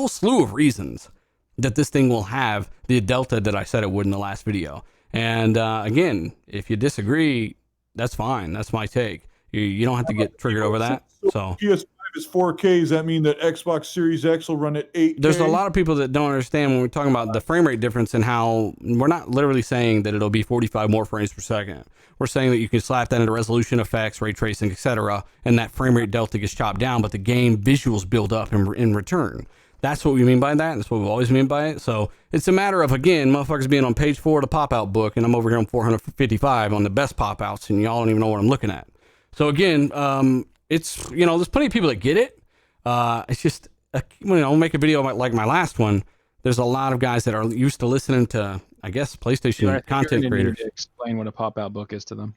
slew of reasons that this thing will have the delta that I said it would in the last video. And again, if you disagree, that's fine. That's my take. You don't have to get triggered over that. So PS5 is 4K. Does that mean that Xbox Series X will run at 8K? there's a lot of people that don't understand when we're talking about the frame rate difference and how we're not literally saying that it'll be 45 more frames per second. We're saying that you can slap that into resolution effects, ray tracing, etc., and that frame rate delta gets chopped down, but the game visuals build up in return. That's what we mean by that. That's what we've always mean by it. So it's a matter of, again, motherfuckers being on page 4 of the pop-out book, and I'm over here on 455 on the best pop-outs, and y'all don't even know what I'm looking at. So again, it's, there's plenty of people that get it. It's just, I'll make a video like my last one. There's a lot of guys that are used to listening to, I guess, PlayStation content creators. Explain what a pop-out book is to them.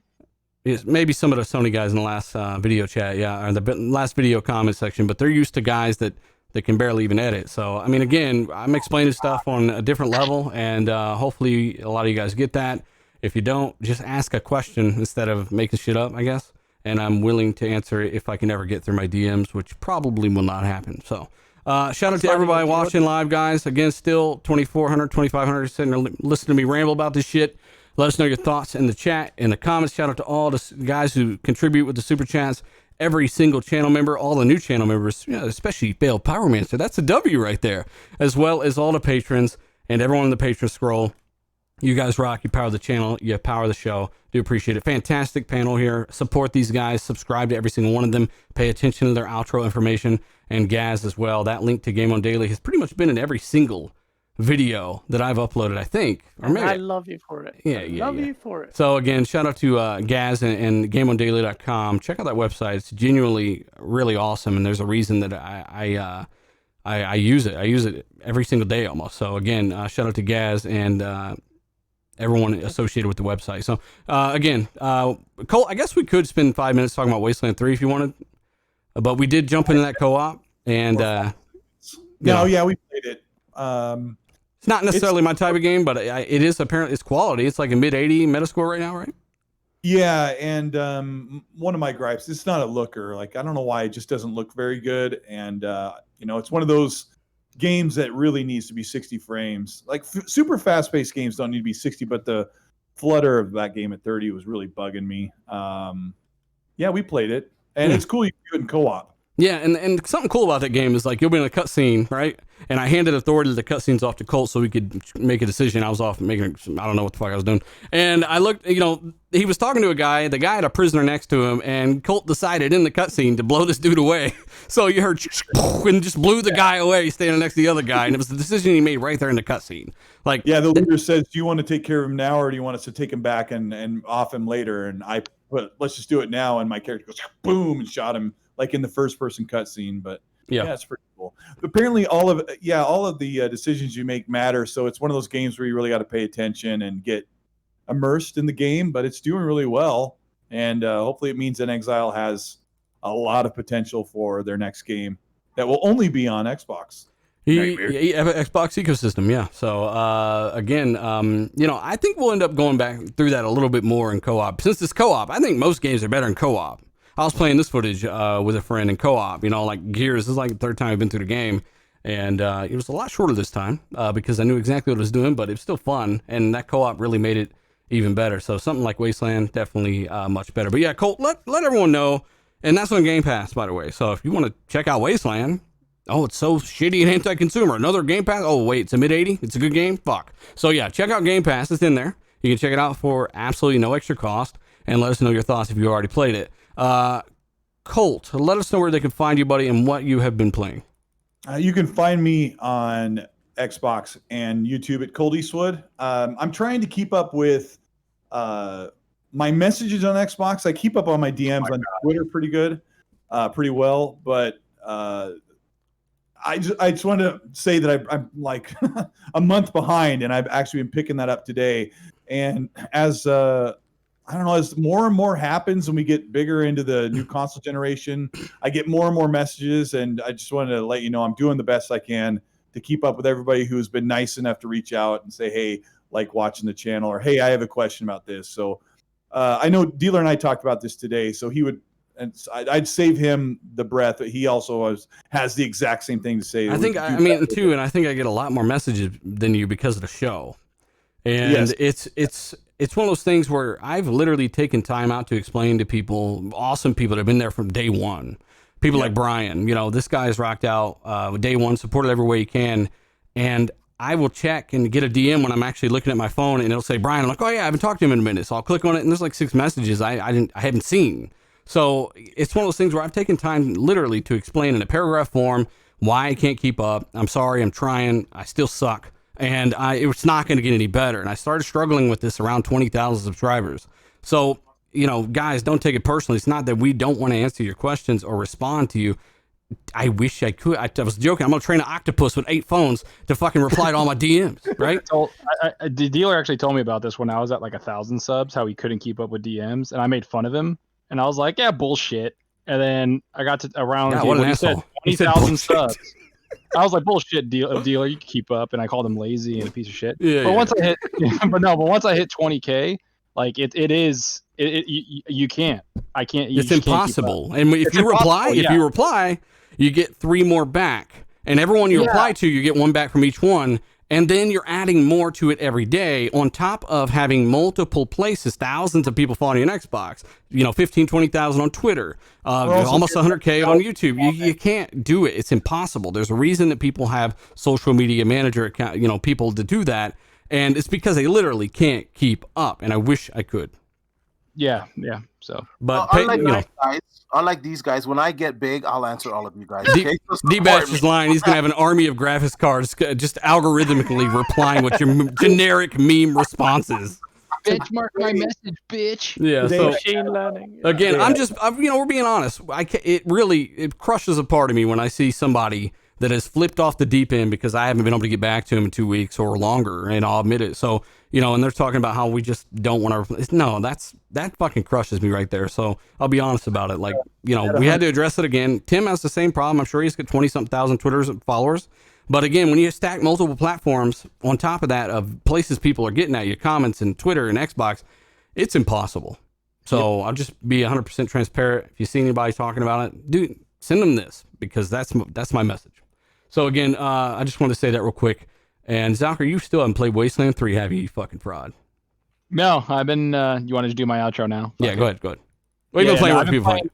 Yes, maybe some of the Sony guys in the last video chat, or the last video comment section, but they're used to guys that can barely even edit. So, I mean, again, I'm explaining stuff on a different level, and hopefully a lot of you guys get that. If you don't, just ask a question instead of making shit up, I guess. And I'm willing to answer it if I can ever get through my DMs, which probably will not happen. So, shout out to everybody watching live, guys. Again, still 2,400, 2,500 sitting there listening to me ramble about this shit. Let us know your thoughts in the chat, in the comments. Shout out to all the guys who contribute with the super chats. Every single channel member, all the new channel members, especially Bale Powermancer. That's a W right there. As well as all the patrons and everyone in the patron scroll. You guys rock. You power the channel. You power the show. Do appreciate it. Fantastic panel here. Support these guys. Subscribe to every single one of them. Pay attention to their outro information. And Gaz as well. That link to Game On Daily has pretty much been in every single video that I've uploaded, I think. Or maybe. I love you for it. Yeah. Love you for it. So again, shout out to Gaz and GameOnDaily.com. Check out that website. It's genuinely really awesome, and there's a reason that I use it. I use it every single day almost. So again, shout out to Gaz and everyone associated with the website. So again, Cole, I guess we could spend 5 minutes talking about Wasteland 3 if you wanted, but we did jump into that co-op, and yeah, we played it. It's not necessarily my type of game, but it is apparently it's quality. It's like a mid-80 Metascore right now, right? Yeah, and one of my gripes, it's not a looker. Like, I don't know why it just doesn't look very good. And, it's one of those games that really needs to be 60 frames. Like, super fast-paced games don't need to be 60, but the flutter of that game at 30 was really bugging me. Yeah, we played it. And it's cool you can do it in co-op. Yeah, and something cool about that game is like you'll be in a cutscene, right? And I handed authority to the cutscenes off to Colt so we could make a decision. I was off making, I don't know what the fuck I was doing. And I looked, it he was talking to a guy. The guy had a prisoner next to him, and Colt decided in the cutscene to blow this dude away. So you heard and just blew the guy away, standing next to the other guy, and it was the decision he made right there in the cutscene. Like, yeah, the leader says, "Do you want to take care of him now, or do you want us to take him back and off him later?" And I put, "Let's just do it now." And my character goes boom and shot him like in the first person cutscene. But yeah, it's pretty cool. Apparently, all of the decisions you make matter. So it's one of those games where you really got to pay attention and get immersed in the game. But it's doing really well, and hopefully, it means that Exile has a lot of potential for their next game that will only be on Xbox. Xbox ecosystem, yeah. So again, I think we'll end up going back through that a little bit more in co-op. Since it's co-op, I think most games are better in co-op. I was playing this footage with a friend in co-op. Like Gears, this is like the third time I've been through the game, and it was a lot shorter this time because I knew exactly what I was doing, but it was still fun, and that co-op really made it even better. So something like Wasteland, definitely much better. But yeah, Colt, let everyone know, and that's on Game Pass, by the way. So if you want to check out Wasteland, oh, it's so shitty and anti-consumer. Another Game Pass? Oh, wait, it's a mid-80? It's a good game? Fuck. So yeah, check out Game Pass. It's in there. You can check it out for absolutely no extra cost, and let us know your thoughts if you already played it. Colt, let us know where they can find you, buddy, and what you have been playing. You can find me on Xbox and YouTube at Colt Eastwood. I'm trying to keep up with my messages on Xbox. I keep up on my DMs on Twitter pretty well, but I just want to say that I'm like a month behind, and I've actually been picking that up today. And as I don't know, as more and more happens and we get bigger into the new console generation, I get more and more messages, and I just wanted to let you know I'm doing the best I can to keep up with everybody who's been nice enough to reach out and say, hey, like watching the channel, or hey, I have a question about this. So I know Dealer and I talked about this today, so he would, and I'd save him the breath, but he also has the exact same thing to say. I think, I mean, too, and I think I get a lot more messages than you because of the show. And yes. It's one of those things where I've literally taken time out to explain to people, awesome people that have been there from day one. People like Brian, this guy's rocked out day one, supported every way he can. And I will check and get a DM when I'm actually looking at my phone, and it'll say, Brian. I'm like, oh yeah, I haven't talked to him in a minute. So I'll click on it, and there's like 6 messages I haven't seen. So it's one of those things where I've taken time literally to explain in a paragraph form why I can't keep up. I'm sorry, I'm trying, I still suck. And it's not going to get any better. And I started struggling with this around 20,000 subscribers. So, guys, don't take it personally. It's not that we don't want to answer your questions or respond to you. I wish I could. I was joking. I'm going to train an octopus with 8 phones to fucking reply to all my DMs, right? So the dealer actually told me about this when I was at like 1,000 subs, how he couldn't keep up with DMs. And I made fun of him. And I was like, yeah, bullshit. And then I got to around what he said 20,000 subs. I was like, bullshit, dealer, you can keep up. And I called him lazy and a piece of shit. Once I hit, once I hit 20K, like you can't. I can't. It's impossible. And if you reply, you get 3 more back. And everyone you reply to, you get 1 back from each one. And then you're adding more to it every day on top of having multiple places, thousands of people following you on Xbox, 15, 20,000 on Twitter, almost 100K on YouTube. You can't do it. It's impossible. There's a reason that people have social media manager account, people to do that. And it's because they literally can't keep up. And I wish I could. Yeah. So, but unlike these guys, when I get big, I'll answer all of you guys. D-Batch is lying. He's gonna have an army of graphics cards just algorithmically replying with your generic meme responses. Benchmark my message, bitch. Yeah. So machine learning. Again, we're being honest. It crushes a part of me when I see somebody that has flipped off the deep end because I haven't been able to get back to him in 2 weeks or longer, and I'll admit it. So, and they're talking about how we just don't want to. No, that fucking crushes me right there. So I'll be honest about it. Like, we had to address it again. Tim has the same problem. I'm sure he's got 20-something thousand Twitter followers. But again, when you stack multiple platforms on top of that of places people are getting at you, comments and Twitter and Xbox, it's impossible. So I'll just be 100% transparent. If you see anybody talking about it, dude, send them this because that's my message. So again, I just wanted to say that real quick. And Zalker, you still haven't played Wasteland 3, have you, you fucking fraud? No, I've been. You want to do my outro now? Yeah, go ahead. What have you been playing? What people playing?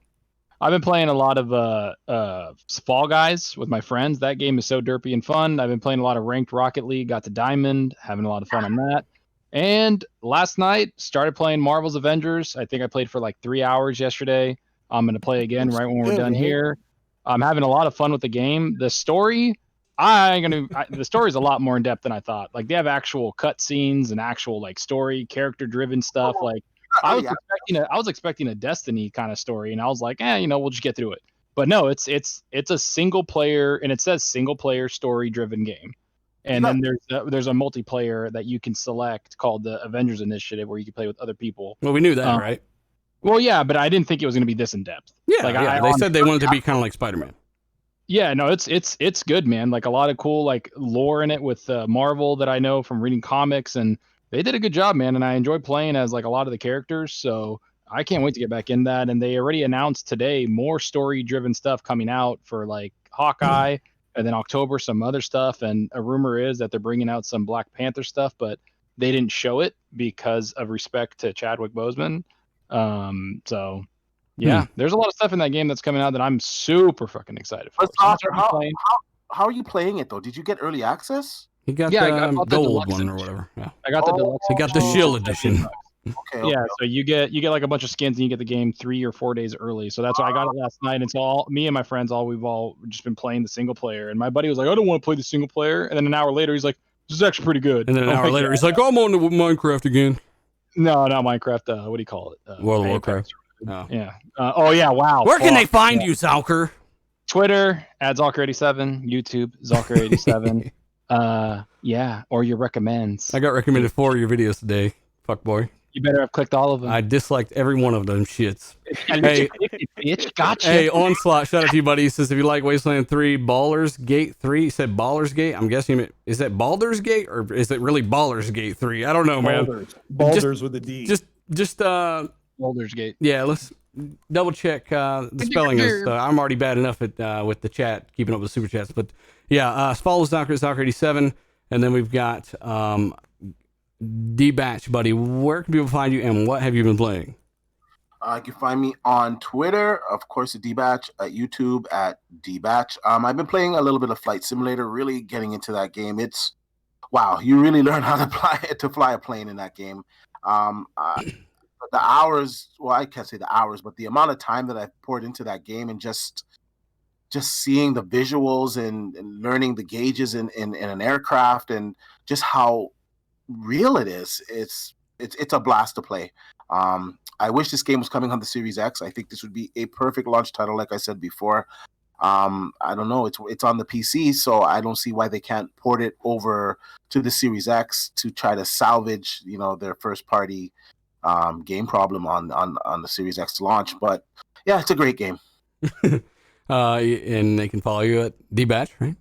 I've been playing a lot of Fall Guys with my friends. That game is so derpy and fun. I've been playing a lot of ranked Rocket League. Got to Diamond, having a lot of fun on that. And last night, started playing Marvel's Avengers. I think I played for like 3 hours yesterday. I'm going to play again right when we're done here. I'm having a lot of fun with the game. The story, the story is a lot more in depth than I thought. Like they have actual cutscenes and actual like story, character driven stuff. Like I was expecting a Destiny kind of story, and I was like, we'll just get through it. But no, it's a single player, and it says single player story driven game. And then there's a multiplayer that you can select called the Avengers Initiative, where you can play with other people. Well, we knew that, right? Well, yeah, but I didn't think it was going to be this in depth. Yeah, they said they wanted to be kind of like Spider-Man. Yeah, no, it's good, man. Like a lot of cool like lore in it with Marvel that I know from reading comics, and they did a good job, man. And I enjoy playing as like a lot of the characters, so I can't wait to get back in that. And they already announced today more story-driven stuff coming out for like Hawkeye, and then October some other stuff. And a rumor is that they're bringing out some Black Panther stuff, but they didn't show it because of respect to Chadwick Boseman. So yeah, there's a lot of stuff in that game that's coming out that I'm super fucking excited for. How are you playing it though? Did you get early access? He got the gold one or whatever. Yeah, I got the deluxe. He got the shield edition. Okay. Yeah, so you get like a bunch of skins and you get the game 3 or 4 days early. So that's why I got it last night. And so me and my friends, we've all just been playing the single player. And my buddy was like, I don't want to play the single player. And then an hour later, he's like, this is actually pretty good. And then an hour later, he's like, I'm on to Minecraft again. No, not Minecraft. What do you call it? World of Warcraft. Oh. Yeah. Wow. Where can they find you, Zalker? Twitter @Zalker87, YouTube Zalker87. Yeah, or your recommends. I got recommended 4 of your videos today. Fuck boy. You better have clicked all of them. I disliked every one of them shits. Hey, bitch, gotcha. Hey, Onslaught, shout out to you, buddy. He says, if you like Wasteland 3, Baldur's Gate 3, he said Baldur's Gate. I'm guessing, is that Baldur's Gate or is it really Baldur's Gate 3? I don't know, man. Baldur's with a D. Just Baldur's Gate. Yeah, let's double check the spelling. I'm already bad enough at with the chat, keeping up with the super chats. But yeah, follow Zalker87, and then we've got D-Batch, buddy. Where can people find you, and what have you been playing? You can find me on Twitter, of course, at D-Batch, at YouTube, at D-Batch. I've been playing a little bit of Flight Simulator, really getting into that game. It's, wow, you really learn how to fly a plane in that game. The hours, well, I can't say the hours, but the amount of time that I've poured into that game and just seeing the visuals and learning the gauges in an aircraft and just how real it is. It's a blast to play. I wish this game was coming on the Series X. I think this would be a perfect launch title, like I said before. I don't know. It's on the PC, so I don't see why they can't port it over to the Series X to try to salvage, their first party game problem on the Series X launch. But yeah, it's a great game. And they can follow you at D-Batch, right?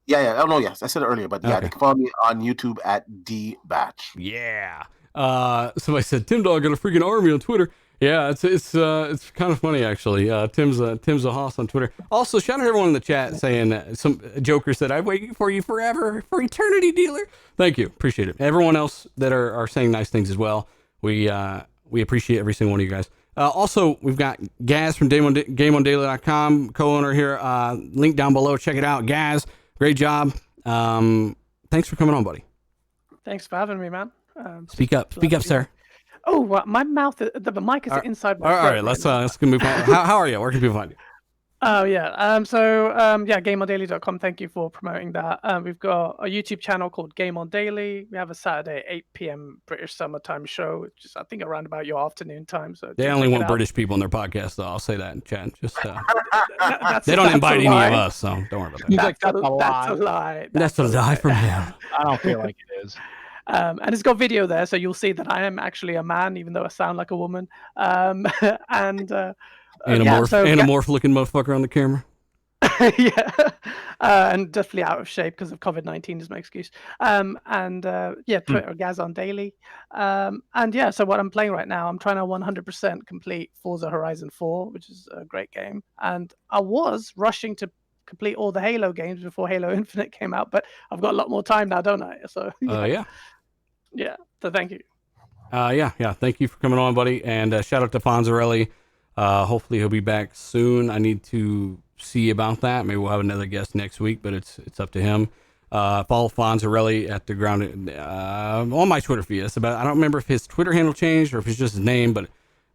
Yeah. Oh no, yes, I said it earlier, but yeah, Okay. they can follow me on YouTube at D-Batch. Yeah. Somebody said Tim Dog got a freaking army on Twitter. Yeah, it's kind of funny actually. Tim's a hoss on Twitter. Also, shout out to everyone in the chat saying some Joker said, "I'm waiting for you forever, for eternity, dealer." Thank you, appreciate it. Everyone else that are saying nice things as well. We appreciate every single one of you guys. Also, we've got Gaz from GameOnDaily.com, co-owner here. Link down below. Check it out, Gaz. Great job. Thanks for coming on, buddy. Thanks for having me, man. Speak up, sir. Oh, my mouth, the mic is inside my throat. All right, let's move on. How are you? Where can people find you? Oh yeah. GameOnDaily.com. Thank you for promoting that. We've got a YouTube channel called Game On Daily. We have a Saturday 8 p.m. British summertime show, which is I think around about your afternoon time. So they only want British people in their podcast, though. I'll say that in chat. Just they don't invite any of us, so don't worry about that. That's a lie. That's a lie from him. I don't feel like it is. And it's got video there, so you'll see that I am actually a man, even though I sound like a woman. Anamorph looking motherfucker on the camera. Yeah, and definitely out of shape because of COVID-19 is my excuse. Twitter Gaz on Daily. So what I'm playing right now, I'm trying to 100% complete Forza Horizon 4, which is a great game. And I was rushing to complete all the Halo games before Halo Infinite came out, but I've got a lot more time now, don't I? So yeah. So thank you. Thank you for coming on, buddy. And shout out to Fonzarelli. Hopefully he'll be back soon. I need to see about that. Maybe we'll have another guest next week, but it's up to him. Follow Fonzarelli at the ground on my Twitter feed. That's about. I don't remember if his Twitter handle changed or if it's just his name, but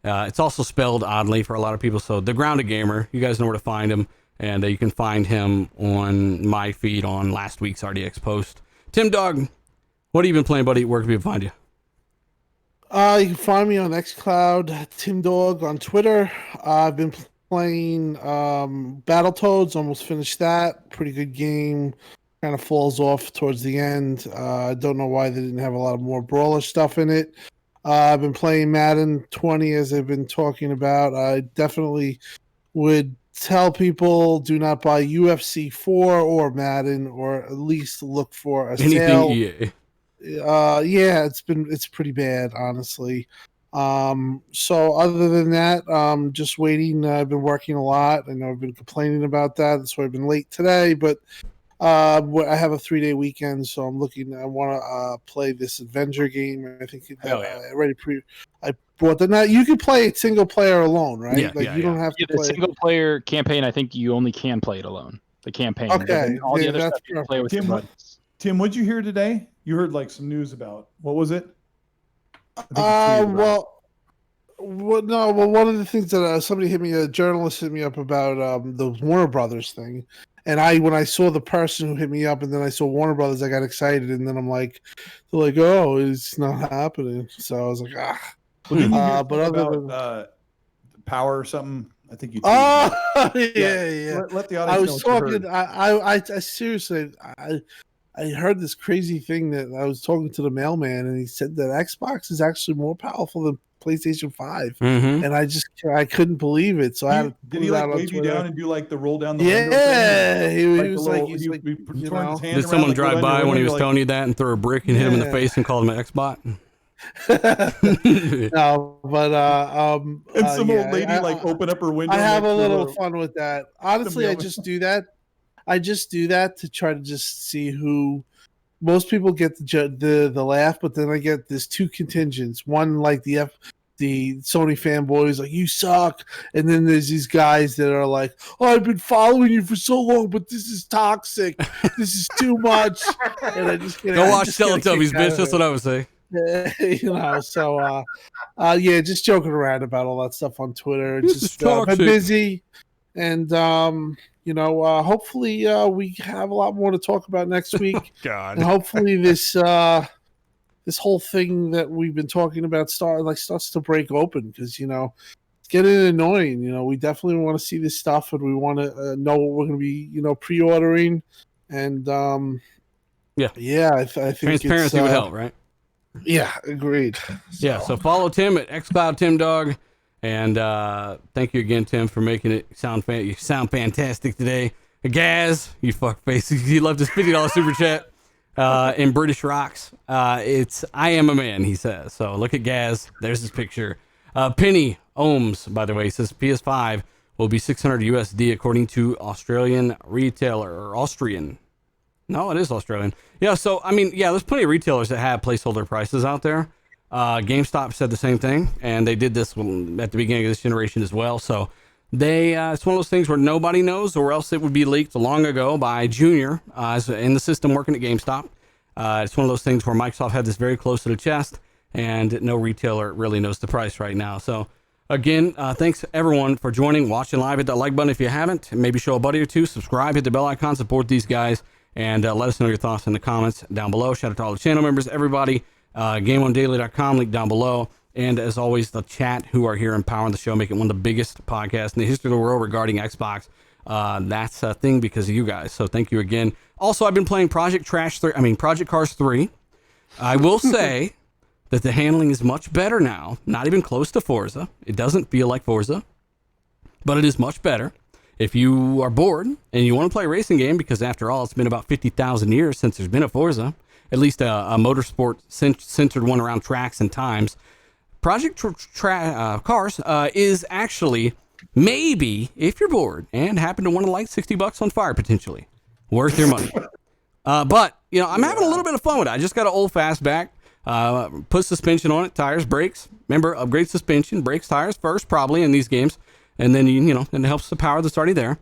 it's also spelled oddly for a lot of people. So the Grounded Gamer, you guys know where to find him, and you can find him on my feed on last week's RDX post. Tim Dog, what have you been playing, buddy? Where can people find you? You can find me on xCloud, Tim Dog on Twitter. I've been playing Battletoads, almost finished that. Pretty good game. Kind of falls off towards the end. I don't know why they didn't have a lot of more brawler stuff in it. I've been playing Madden 20, as I've been talking about. I definitely would tell people do not buy UFC 4 or Madden, or at least look for a sale. EA. Yeah, it's pretty bad, honestly. So other than that, just waiting. I've been working a lot. I know I've been complaining about that. That's why I've been late today, but I have a 3-day weekend, so I'm looking. I want to play this Avenger game. I think I bought that. Now you can play it single player alone, right? Yeah, you don't have to The play single player campaign, I think you only can play it alone. The campaign. Okay, All the yeah, other that's stuff you can play with your Tim, buddies. Tim, what'd you hear today? You heard like some news about what was it? I think you tweeted about it. Well, one of the things that a journalist hit me up about the Warner Brothers thing, and when I saw the person who hit me up, and then I saw Warner Brothers, I got excited, and then I'm like, they're like, oh, it's not happening. So I was like, ah. Well, didn't you hear but other about Power or something? I think you. Oh, tweeted. yeah. Let the audience I know was what you talking. heard. I seriously, I heard this crazy thing that I was talking to the mailman, and he said that Xbox is actually more powerful than PlayStation 5, Mm-hmm. and I couldn't believe it. So I had to Did put he it like out on wave you Twitter. down and do like the roll down the window Yeah, thing? he Like was the like, little- he's he- like, he you turned know. his hand Did around, someone like, drive roll down by your when he window, was like- telling you that and throw a brick and hit him in the Yeah. face and called him an Xbot? No, but And some yeah, old lady like open up her window. I have next a to little her- fun with that. Honestly, I mailman. just do that. I just do that to try to just see who. Most people get the laugh, but then I get there's two contingents. One like the Sony fanboys, like you suck, and then there's these guys that are like, oh, I've been following you for so long, but this is toxic. This is too much. And I just get Go watch Teletubbies, bitch. That's what I would say. you know. So yeah, just joking around about all that stuff on Twitter. This is Just been toxic. busy, and you know, hopefully we have a lot more to talk about next week. God. And hopefully this whole thing that we've been talking about starts to break open, because, you know, it's getting annoying. You know, we definitely want to see this stuff, and we want to know what we're going to be, you know, pre-ordering. And yeah, I think Transparency would help, right? Yeah, agreed. Yeah, so follow Tim at xCloud Tim Dog, and thank you again, Tim, for making it sound fantastic today. Gaz, you fuckface, he left his $50 super chat in British Rocks. It's I am a man, he says. So look at Gaz. There's his picture. Penny Ohms, by the way, says PS5 will be 600 USD according to Australian retailer, or Austrian. No, it is Australian. Yeah, so, I mean, yeah, there's plenty of retailers that have placeholder prices out there. GameStop said the same thing, and they did this at the beginning of this generation as well. So it's one of those things where nobody knows, or else it would be leaked long ago by Junior in the system working at GameStop. It's one of those things where Microsoft had this very close to the chest, and no retailer really knows the price right now. So again, thanks everyone for joining, watching live. Hit that like button if you haven't. Maybe show a buddy or two. Subscribe, hit the bell icon, support these guys, and let us know your thoughts in the comments down below. Shout out to all the channel members, everybody. GameOnDaily.com, link down below. And as always, the chat who are here empowering the show, making it one of the biggest podcasts in the history of the world regarding Xbox. That's a thing because of you guys. So thank you again. Also, I've been playing Project Cars 3. I will say that the handling is much better now. Not even close to Forza. It doesn't feel like Forza, but it is much better. If you are bored and you want to play a racing game, because after all, it's been about 50,000 years since there's been a Forza, at least a motorsport centered one around tracks and times, Project Cars is actually, maybe, if you're bored and happen to want to light $60 on fire potentially, worth your money. But, you know, I'm having a little bit of fun with it. I just got an old fastback, put suspension on it, tires, brakes. Remember, upgrade suspension, brakes, tires first, probably in these games. And then, you know, and it helps the power that's already there.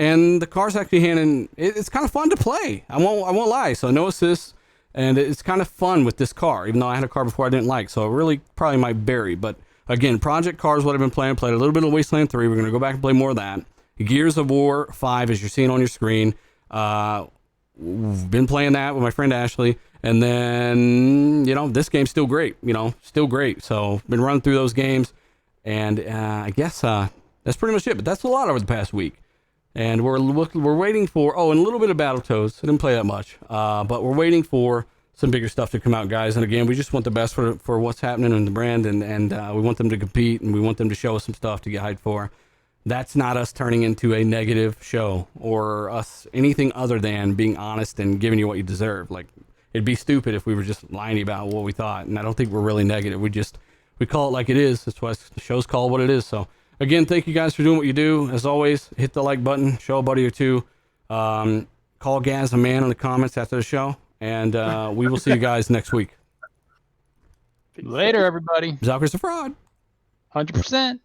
and the car's actually handling. It's kind of fun to play. I won't lie. So no assists, and it's kind of fun with this car. Even though I had a car before I didn't like, so it really probably might vary. But again, Project Cars, what I've been playing. Played a little bit of Wasteland 3. We're gonna go back and play more of that. Gears of War 5, as you're seeing on your screen. Been playing that with my friend Ashley, and then this game's still great. Still great. So been running through those games, and I guess that's pretty much it. But that's a lot over the past week, and we're waiting for and a little bit of Battletoads. I didn't play that much, but we're waiting for some bigger stuff to come out, guys. And again, we just want the best for what's happening in the brand, and we want them to compete, and we want them to show us some stuff to get hyped for. That's not us turning into a negative show or us anything other than being honest and giving you what you deserve. Like, it'd be stupid if we were just lying about what we thought. And I don't think we're really negative. We call it like it is. That's why the show's called what it is. So again, thank you guys for doing what you do. As always, hit the like button, show a buddy or two, call Gaz a man in the comments after the show. And we will see you guys next week. Later, everybody. Zalker's a fraud. 100%.